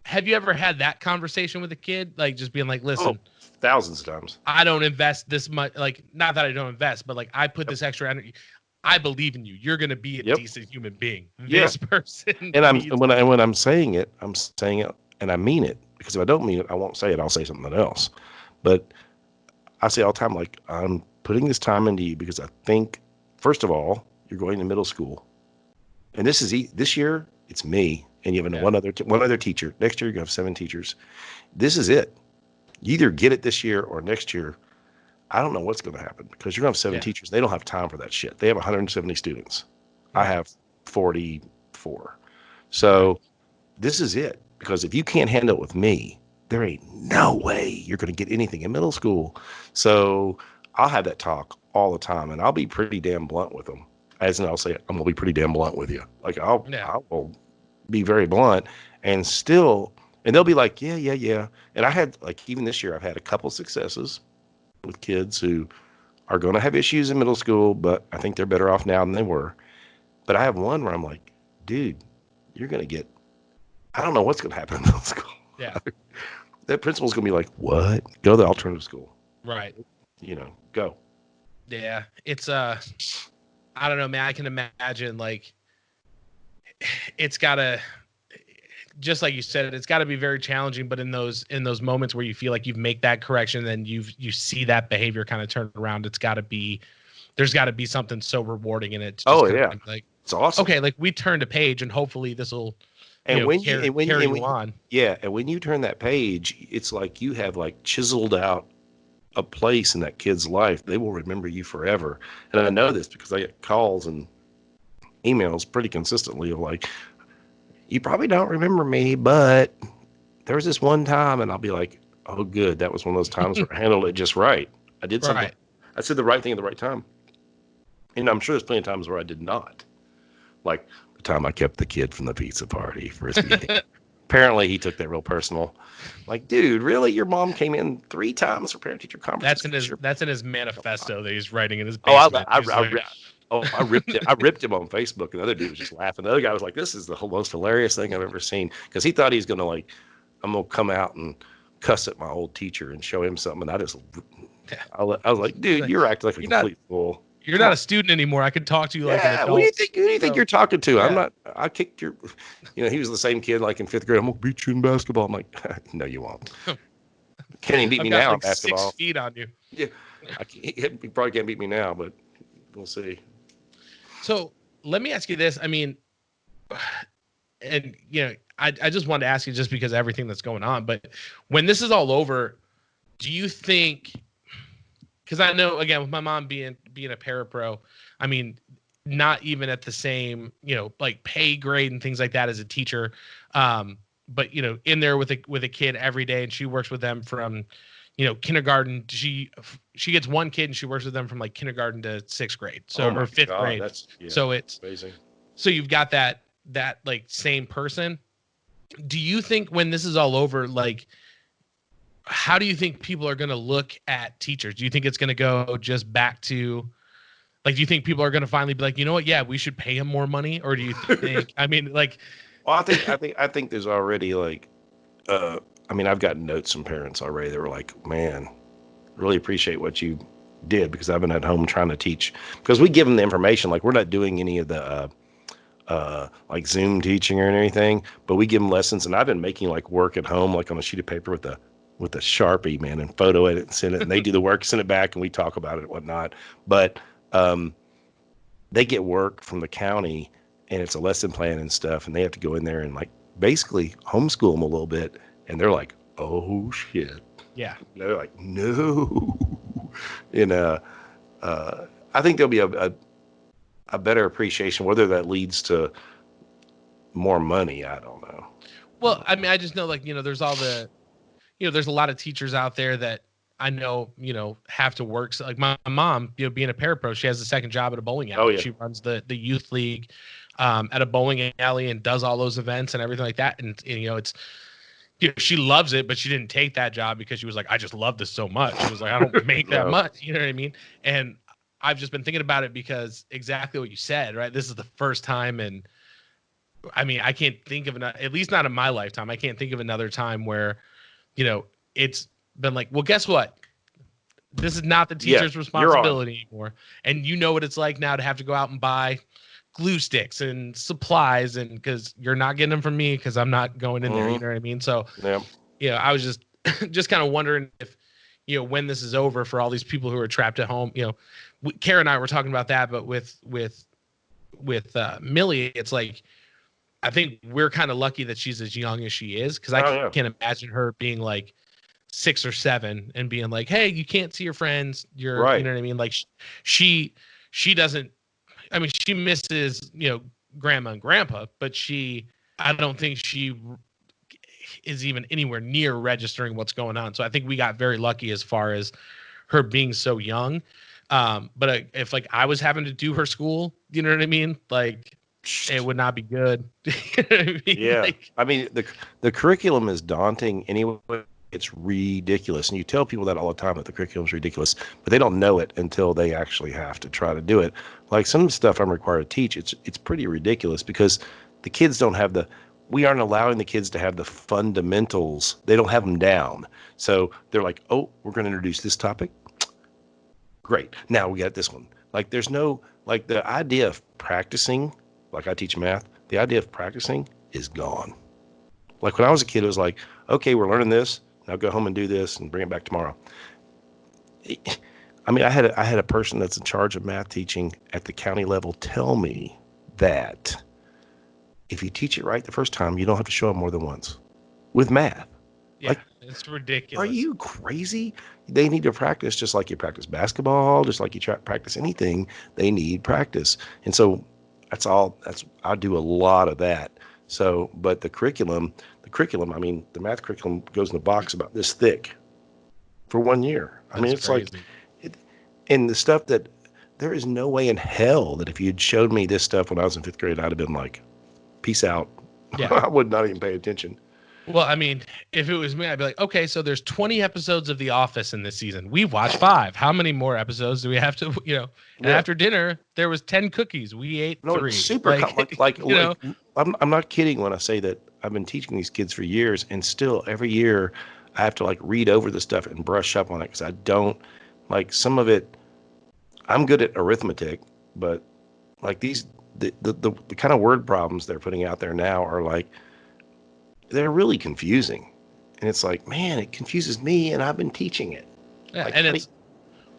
have you ever had that conversation with a kid, like just being like, oh, listen, thousands of times. I don't invest this much, like not that I don't invest, but like I put Yep. this extra energy. I believe in you. You're going to be a Yep. decent human being. Yeah. This person And needs. when I'm saying it, and I mean it, because if I don't mean it, I won't say it. I'll say something else. But I say all the time, like, I'm putting this time into you because I think, first of all, you're going to middle school, and this year it's me, and you have Yeah. one other teacher. Next year you have 7 teachers. This is it. You either get it this year or next year. I don't know what's going to happen because you're going to have 7 Yeah. teachers. They don't have time for that shit. They have 170 students. I Right. have 44. Right. So this is it. Because if you can't handle it with me, there ain't no way you're going to get anything in middle school. So I'll have that talk all the time, and I'll be pretty damn blunt with them. As in, I'll say, I'm gonna be pretty damn blunt with you. Like Yeah. I will be very blunt, and still, and they'll be like, yeah, yeah, yeah. And I had like even this year, I've had a couple successes with kids who are going to have issues in middle school, but I think they're better off now than they were. But I have one where I'm like, dude, you're going to get, I don't know what's going to happen in middle school. Yeah. That principal's going to be like, what? Go to the alternative school. Right. Go. Yeah. It's I don't know, man. I can imagine like it's gotta, just like you said, it's got to be very challenging. But in those moments where you feel like you've made that correction, then you see that behavior kind of turn around. There's got to be something so rewarding in it. To just Oh kind yeah, of like, it's awesome. okay, like we turned a page, and hopefully this will, And when you carry you on. yeah, and when you turn that page, it's like you have like chiseled out a place in that kid's life. They will remember you forever. And I know this because I get calls and emails pretty consistently of like, you probably don't remember me, but there was this one time, and I'll be like, oh, good. That was one of those times where I handled it just right. I did something. Right. I said the right thing at the right time. And I'm sure there's plenty of times where I did not. Like the time I kept the kid from the pizza party for his meeting. Apparently, he took that real personal. Like, dude, really? Your mom came in 3 times for parent-teacher conferences? That's in his manifesto that he's writing in his Oh, basement. I ripped it. I ripped him on Facebook, and the other dude was just laughing. The other guy was like, "This is the most hilarious thing I've ever seen," because he thought he's gonna like, I'm gonna come out and cuss at my old teacher and show him something. And I was like, "Dude, you're acting like a complete fool. You're not a student anymore. I could talk to you like an adult." Who do you think you're talking to? Yeah. I'm not. I kicked your. He was the same kid like in 5th grade. I'm gonna beat you in basketball. I'm like, no, you won't. Can't even beat me now in like basketball. 6 feet on you. Yeah, he probably can't beat me now, but we'll see. So let me ask you this. I mean, and I just wanted to ask you just because of everything that's going on, but when this is all over, do you think, because I know, again, with my mom being a parapro, I mean, not even at the same, like pay grade and things like that as a teacher. But, in there with a kid every day, and she works with them from, kindergarten. She gets one kid and she works with them from like kindergarten to 6th grade. So, or 5th grade. So it's amazing. So you've got that like same person. Do you think when this is all over, like, how do you think people are going to look at teachers? Do you think it's going to go just back to, like, do you think people are going to finally be like, you know what? Yeah, we should pay him more money. Or do you think, I mean, like, well, I think there's already like, I've gotten notes from parents already that were like, man, really appreciate what you did, because I've been at home trying to teach, because we give them the information. Like, we're not doing any of the, like Zoom teaching or anything, but we give them lessons. And I've been making like work at home, like on a sheet of paper with a Sharpie, man, and photo edit and send it, and they do the work, send it back, and we talk about it and whatnot. But, they get work from the county, and it's a lesson plan and stuff, and they have to go in there and like basically homeschool them a little bit. And they're like, oh shit. Yeah. They're like, no. I think there'll be a better appreciation. Whether that leads to more money, I don't know. Well, I mean, I just know, like, there's all the, there's a lot of teachers out there that I know, have to work. So, like my mom, being a parapro, she has a second job at a bowling alley. Oh, yeah. She runs the youth league at a bowling alley and does all those events and everything like that. And it's, she loves it, but she didn't take that job because she was like, I just love this so much. She was like, I don't make that much. You know what I mean? And I've just been thinking about it because exactly what you said, right? This is the first time. And I mean, I can't think of at least not in my lifetime. I can't think of another time where, it's been like, well, guess what? This is not the teacher's responsibility anymore. And you know what it's like now to have to go out and buy glue sticks and supplies, and because you're not getting them from me because I'm not going in there. You know what I mean? So, I was just kind of wondering if, when this is over for all these people who are trapped at home, Kara and I were talking about that, but with Millie, it's like, I think we're kind of lucky that she's as young as she is, because I can't imagine her being like 6 or 7 and being like, hey, you can't see your friends. You're right. You know what I mean? Like she doesn't, I mean, she misses, grandma and grandpa, but I don't think she is even anywhere near registering what's going on. So I think we got very lucky as far as her being so young. But if like I was having to do her school, you know what I mean? Like, it would not be good. You know what I mean? Yeah. Like, I mean, the curriculum is daunting anyway. It's ridiculous. And you tell people that all the time, that the curriculum is ridiculous, but they don't know it until they actually have to try to do it. Like some of the stuff I'm required to teach, it's pretty ridiculous, because the kids don't have we aren't allowing the kids to have the fundamentals. They don't have them down. So they're like, oh, we're going to introduce this topic. Great. Now we got this one. Like there's no, like the idea of practicing, like I teach math, the idea of practicing is gone. Like when I was a kid, it was like, okay, we're learning this. Now go home and do this and bring it back tomorrow. I mean, I had a person that's in charge of math teaching at the county level tell me that if you teach it right the first time, you don't have to show up more than once with math. Yeah, Like, it's are ridiculous. you crazy? They need to practice just like you practice basketball, just like you practice anything. They need practice. And so I do a lot of that. So, but I mean, the math curriculum goes in a box about this thick for 1 year. I mean, That's it's like, crazy. it, and the stuff that there is no way in hell that if you'd showed me this stuff when I was in fifth grade, I'd have been like, peace out. Yeah. I would not even pay attention. Well, I mean, if it was me, I'd be like, okay, so there's 20 episodes of The Office in this season. We've watched 5. How many more episodes do we have to, And Yeah. after dinner, there was 10 cookies. We ate No, it's 3. super Like, I'm not kidding when I say that I've been teaching these kids for years, and still every year I have to like read over the stuff and brush up on it because I don't like some of it. I'm good at arithmetic, but like the kind of word problems they're putting out there now are like they're really confusing, and it's like, man, it confuses me, and I've been teaching it. yeah, Like, and it's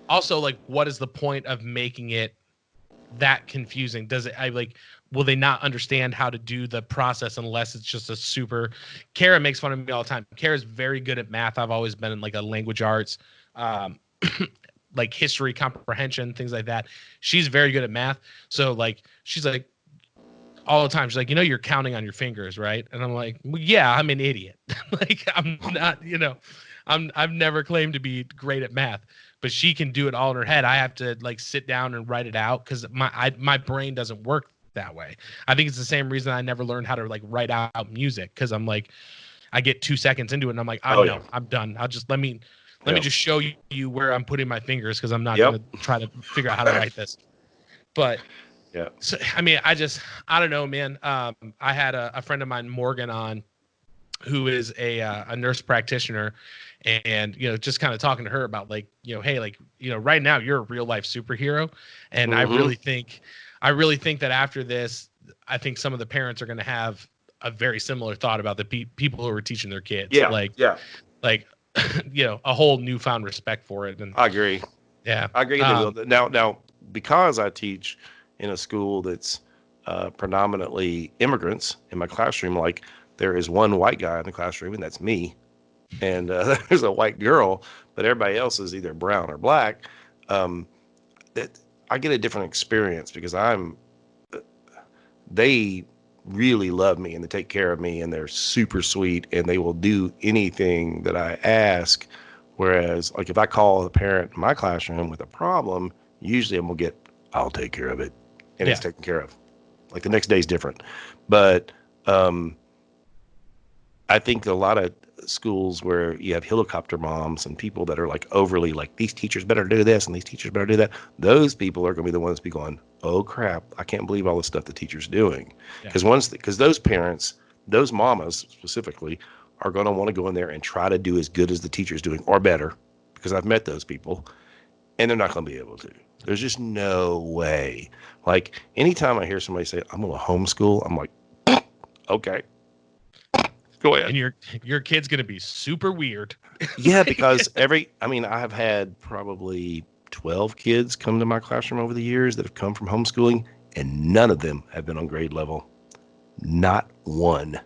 also like, what is the point of making it that confusing? Will they not understand how to do the process unless it's just a super. Kara makes fun of me all the time. Kara's very good at math. I've always been in like a language arts, um, like history comprehension, things like that. She's very good at math. So like, she's like, all the time, she's like, you're counting on your fingers, right? And I'm like, well, yeah, I'm an idiot. Like, I'm not, I've never claimed to be great at math, but she can do it all in her head. I have to like sit down and write it out because my brain doesn't work that way. I think it's the same reason I never learned how to like write out music, because I'm like, I get 2 seconds into it and I'm like, oh yeah, no, I'm done. I'll just let me yeah, just show you where I'm putting my fingers, because I'm not yep, gonna try to figure out how to write this. But yeah, so, I mean, I don't know, man. I had a friend of mine, Morgan, on, who is a nurse practitioner, and just kind of talking to her about like, hey, like, right now you're a real life superhero, and mm-hmm. I really think that after this, I think some of the parents are going to have a very similar thought about the people who are teaching their kids, Yeah, yeah, like a whole newfound respect for it, and I agree. yeah, I agree. They will. Now, because I teach in a school that's predominantly immigrants in my classroom, like there is one white guy in the classroom, and that's me, and there's a white girl, but everybody else is either brown or black. Um, that I get a different experience because they really love me and they take care of me and they're super sweet and they will do anything that I ask. Whereas, like, if I call a parent in my classroom with a problem, usually I'm gonna get, I'll take care of it, and yeah, it's taken care of. Like the next day's different, but um, I think a lot of schools where you have helicopter moms and people that are like overly like these teachers better do this and these teachers better do that. Those people are going to be the ones to be going, oh crap, I can't believe all the stuff the teacher's doing. yeah, Because those parents, those mamas specifically, are going to want to go in there and try to do as good as the teacher's doing or better. Because I've met those people, and they're not going to be able to. There's just no way. Like anytime I hear somebody say I'm going to homeschool, I'm like, okay. Go ahead. and your kid's gonna be super weird. Yeah, because I have had probably 12 kids come to my classroom over the years that have come from homeschooling, and none of them have been on grade level. Not one.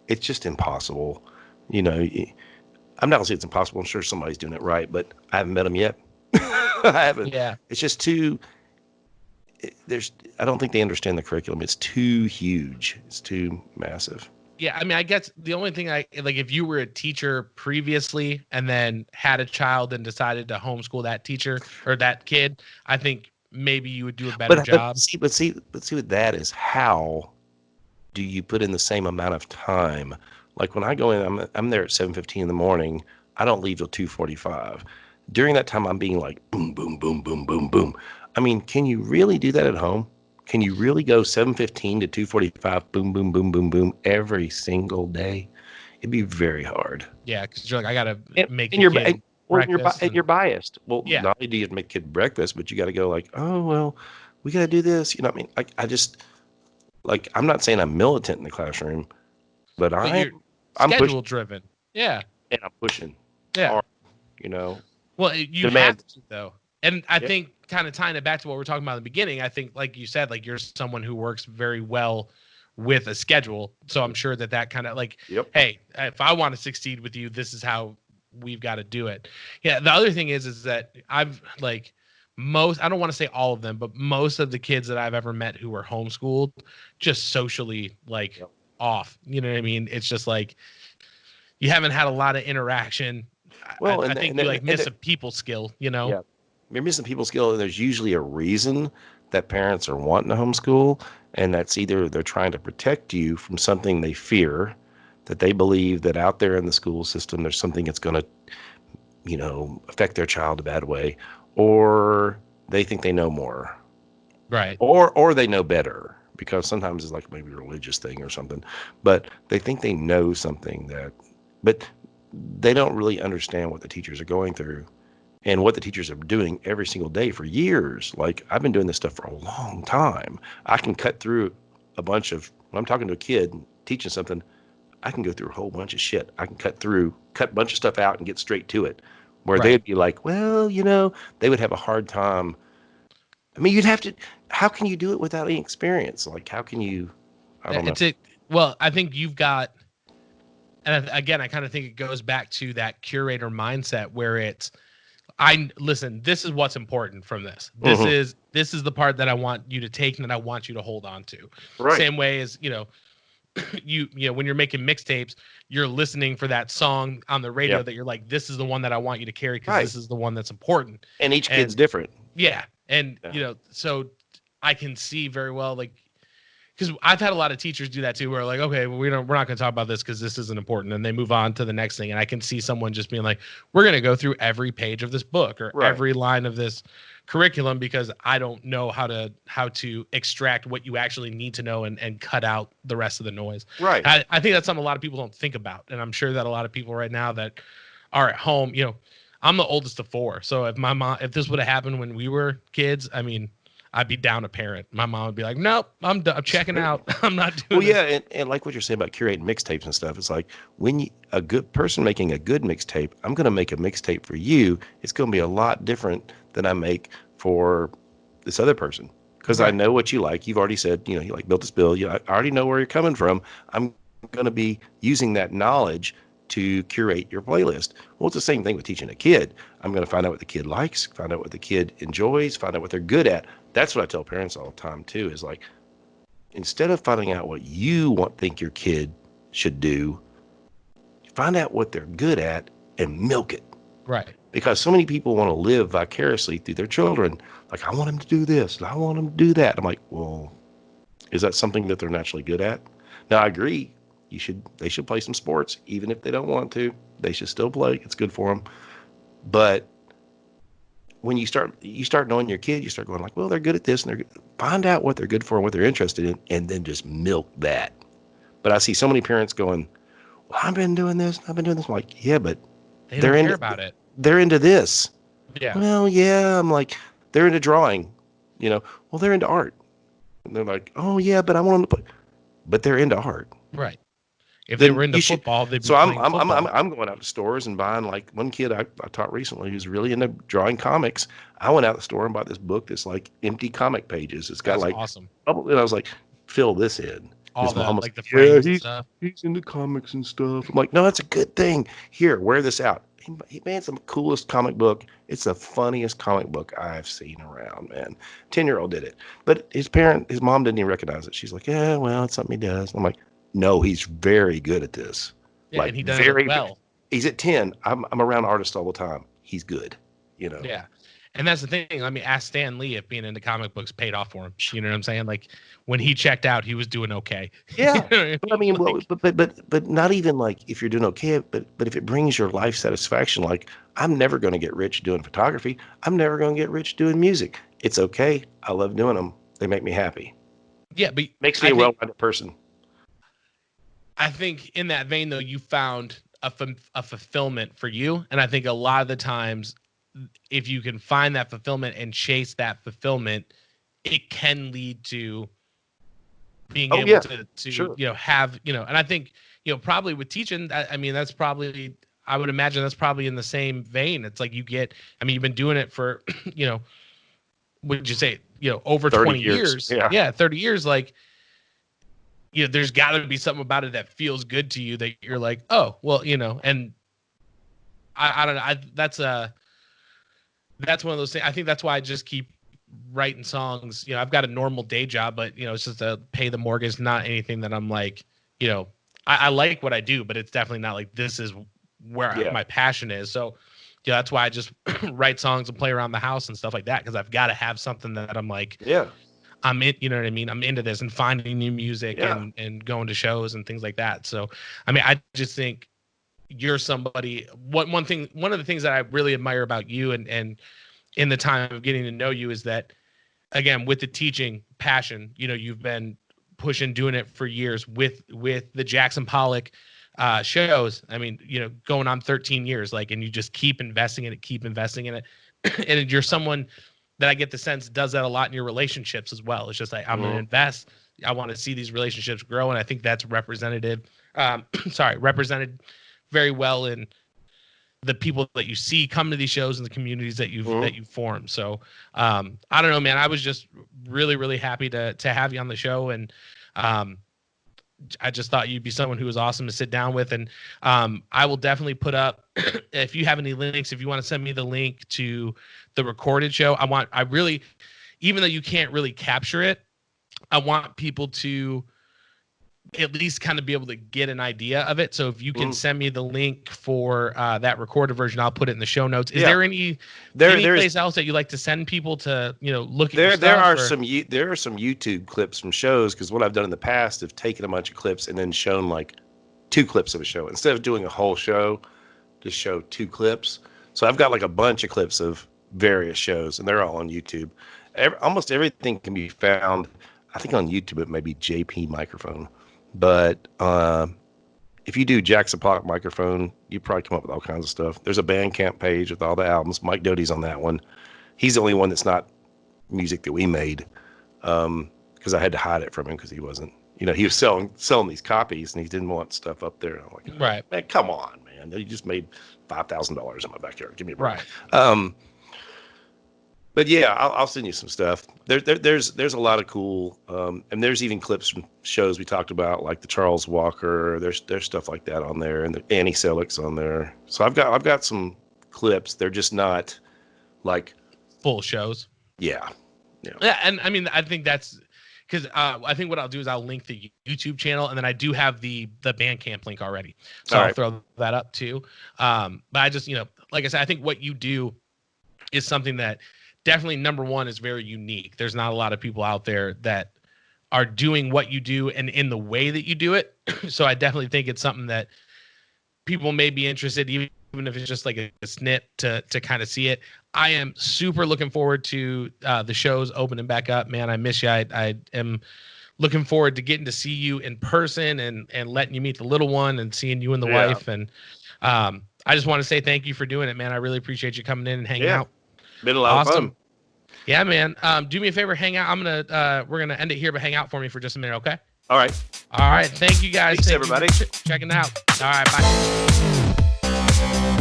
It's just impossible. You know, I'm not gonna say it's impossible. I'm sure somebody's doing it right, but I haven't met them yet. I haven't. Yeah. It's just too. I don't think they understand the curriculum. It's too huge. It's too massive. Yeah, I mean, I guess the only thing I like, if you were a teacher previously and then had a child and decided to homeschool that teacher or that kid, I think maybe you would do a better job. But see what that is. How do you put in the same amount of time? Like when I go in, I'm there at 7:15 in the morning. I don't leave till 2:45. During that time, I'm being like boom, boom, boom, boom, boom, boom. I mean, can you really do that at home? Can you really go 7:15 to 2:45, boom, boom, boom, boom, boom, every single day? It'd be very hard. Yeah, because you're like, I gotta make And the you're kid breakfast. you're biased. Well, Yeah, not only do you have to make kid breakfast, but you got to go like, oh well, we got to do this. You know what I mean? I just like I'm not saying I'm militant in the classroom, but But you're I'm pushing schedule driven. Yeah. and I'm pushing Yeah. hard, you know, Well, you have demand. to though. And I Yeah. think kind of tying it back to what we're talking about in the beginning, I think like you said, like you're someone who works very well with a schedule. So I'm sure that that kind of like, Yep. hey, if I want to succeed with you, this is how we've got to do it. Yeah. The other thing is that I've like most, I don't want to say all of them, but most of the kids that I've ever met who were homeschooled, just socially like Yep. off. You know what I mean? It's just like you haven't had a lot of interaction. Well, I think you like miss a people skill, you know? yeah, you're missing people skill, and there's usually a reason that parents are wanting to homeschool, and that's either they're trying to protect you from something they fear, that they believe that out there in the school system there's something that's going to, affect their child a bad way, or they think they know more, Right. or they know better because sometimes it's like maybe a religious thing or something, but they think they know something but they don't really understand what the teachers are going through and what the teachers are doing every single day for years. Like I've been doing this stuff for a long time. I can cut through a bunch of, when I'm talking to a kid teaching something, I can go through a whole bunch of shit. I can cut a bunch of stuff out and get straight to it. Where Right. they'd be like, well, they would have a hard time. I mean, how can you do it without any experience? Like, how can you, I don't know. It's it. Well, I think you've got, and again, I kind of think it goes back to that curator mindset where it's, I listen, this is what's important from this. Mhm. This is the part that I want you to take and that I want you to hold on to. Right. Same way as, you know, when you're making mixtapes, you're listening for that song on the radio Yep. that you're like, this is the one that I want you to carry because Right. this is the one that's important. And each kid's And different. yeah, and Yeah. so I can see very well like because I've had a lot of teachers do that too, where like, okay, well, we're not going to talk about this because this isn't important, and they move on to the next thing. And I can see someone just being like, we're going to go through every page of this book or Right. every line of this curriculum because I don't know how to extract what you actually need to know and cut out the rest of the noise. Right. I think that's something a lot of people don't think about, and I'm sure that a lot of people right now that are at home, I'm the oldest of four, so if this would have happened when we were kids, I mean, I'd be down a parent. My mom would be like, "Nope, I'm done. I'm checking out. I'm not doing Well, this." yeah, and like what you're saying about curating mixtapes and stuff, it's like a good person making a good mixtape, I'm going to make a mixtape for you. It's going to be a lot different than I make for this other person because I Right. know what you like. You've already said, you like Built This Bill. I already know where you're coming from. I'm going to be using that knowledge to curate your playlist. Well, it's the same thing with teaching a kid. I'm going to find out what the kid likes, find out what the kid enjoys, find out what they're good at. That's what I tell parents all the time too, is like, instead of finding out what think your kid should do, find out what they're good at and milk it. Right. Because so many people want to live vicariously through their children. Like, I want them to do this and I want them to do that. I'm like, well, is that something that they're naturally good at? Now, I agree. They should play some sports, even if they don't want to. They should still play. It's good for them. But when you start knowing your kid, you start going like, well, they're good at this, and find out what they're good for and what they're interested in, and then just milk that. But I see so many parents going, well, I've been doing this, and I've been doing this. I'm like, yeah, but They they're don't care into about it. they're into this. Yeah. Well, yeah, I'm like, they're into drawing, well, they're into art. And they're like, oh yeah, but I want them to play. But they're into art. Right. If they Then were into you should. football, they'd be So I'm playing I'm I'm I'm football. I'm going out to stores and buying, like, one kid I taught recently who's really into drawing comics. I went out the store and bought this book that's like empty comic pages. It's got That's like, awesome. and I was like, fill this in. All His the mom was like the like, yeah, frames and stuff. he's into comics and stuff. I'm like, no, that's a good thing. Here, wear this out. He made some coolest comic book. It's the funniest comic book I've seen around, man. 10-year-old did it. But his mom didn't even recognize it. She's like, yeah, well, it's something he does. I'm like, no, he's very good at this. Yeah, Like, and he does very, it well. he's at 10. I'm around artists all the time. He's good, Yeah. And that's the thing. I mean, ask Stan Lee if being into comic books paid off for him. You know what I'm saying? Like when he checked out, he was doing okay. Yeah. You know what But I mean, well, Like, but not even like if you're doing okay, but if it brings your life satisfaction, like, I'm never going to get rich doing photography. I'm never going to get rich doing music. It's okay. I love doing them. They make me happy. yeah, but Makes me a well-rounded person. I think in that vein, though, you found a fulfillment for you. And I think a lot of the times, if you can find that fulfillment and chase that fulfillment, it can lead to being Oh able yeah, to sure. have, and I think, probably with teaching, I mean, that's probably, I would imagine that's probably in the same vein. It's like you've been doing it for, would you say, over 30 20 years. years? Yeah. Yeah, 30 years. Like, there's got to be something about it that feels good to you that you're like, oh, well, and I don't know. That's one of those things. I think that's why I just keep writing songs. I've got a normal day job, but it's just to pay the mortgage, not anything that I'm like, I like what I do, but it's definitely not like this is where Yeah. my passion is. So, that's why I just write songs and play around the house and stuff like that. Cause I've got to have something that I'm like, Yeah. I'm in, you know what I mean? I'm into this and finding new music Yeah. and going to shows and things like that. So, I mean, I just think you're somebody, one of the things that I really admire about you and in the time of getting to know you is that, again, with the teaching passion, you've been pushing, doing it for years with the Jackson Pollock shows. I mean, going on 13 years, like, and you just keep investing in it. And you're someone that I get the sense does that a lot in your relationships as well. It's just like, I'm going to invest. I want to see these relationships grow. And I think that's represented very well in the people that you see come to these shows and the communities that you've formed. So I don't know, man, I was just really, really happy to have you on the show. And I just thought you'd be someone who was awesome to sit down with. And I will definitely put up, if you have any links, if you want to send me the link to the recorded show, I really, even though you can't really capture it, I want people to at least kind of be able to get an idea of it. So if you can send me the link for that recorded version, I'll put it in the show notes. Is there any place else that you like to send people to, look at your stuff? There are some YouTube clips from shows, because what I've done in the past is taken a bunch of clips and then shown like 2 clips of a show instead of doing a whole show. Just show 2 clips. So I've got like a bunch of clips of various shows, and they're all on YouTube. Almost everything can be found, I think, on YouTube. It may be JP Microphone. But if you do Jackson Pollock Microphone, you probably come up with all kinds of stuff. There's a Bandcamp page with all the albums. Mike Doty's on that one. He's the only one that's not music that we made, because I had to hide it from him because he wasn't. He was selling these copies, and he didn't want stuff up there. And I'm like, right, man, come on, man. You just made $5,000 in my backyard. Give me a break. Right. But yeah, I'll send you some stuff. There's a lot of cool, and there's even clips from shows we talked about, like the Charles Walker. There's stuff like that on there, and the Annie Selig's on there. So I've got some clips. They're just not like full shows. Yeah. And I mean, I think that's because I think what I'll do is I'll link the YouTube channel, and then I do have the Bandcamp link already, so I'll throw that up too. But I just, like I said, I think what you do is something that definitely, number one, is very unique. There's not a lot of people out there that are doing what you do and in the way that you do it. So I definitely think it's something that people may be interested, even if it's just like a snit to kind of see it. I am super looking forward to the shows opening back up, man. I miss you. I am looking forward to getting to see you in person and letting you meet the little one and seeing you and the wife. And I just want to say thank you for doing it, man. I really appreciate you coming in and hanging out. Been a lot of fun. Yeah, man. Do me a favor, hang out. We're gonna end it here, but hang out for me for just a minute, okay? All right. All right. Thank you guys. Thanks, everybody. Checking out. All right, bye.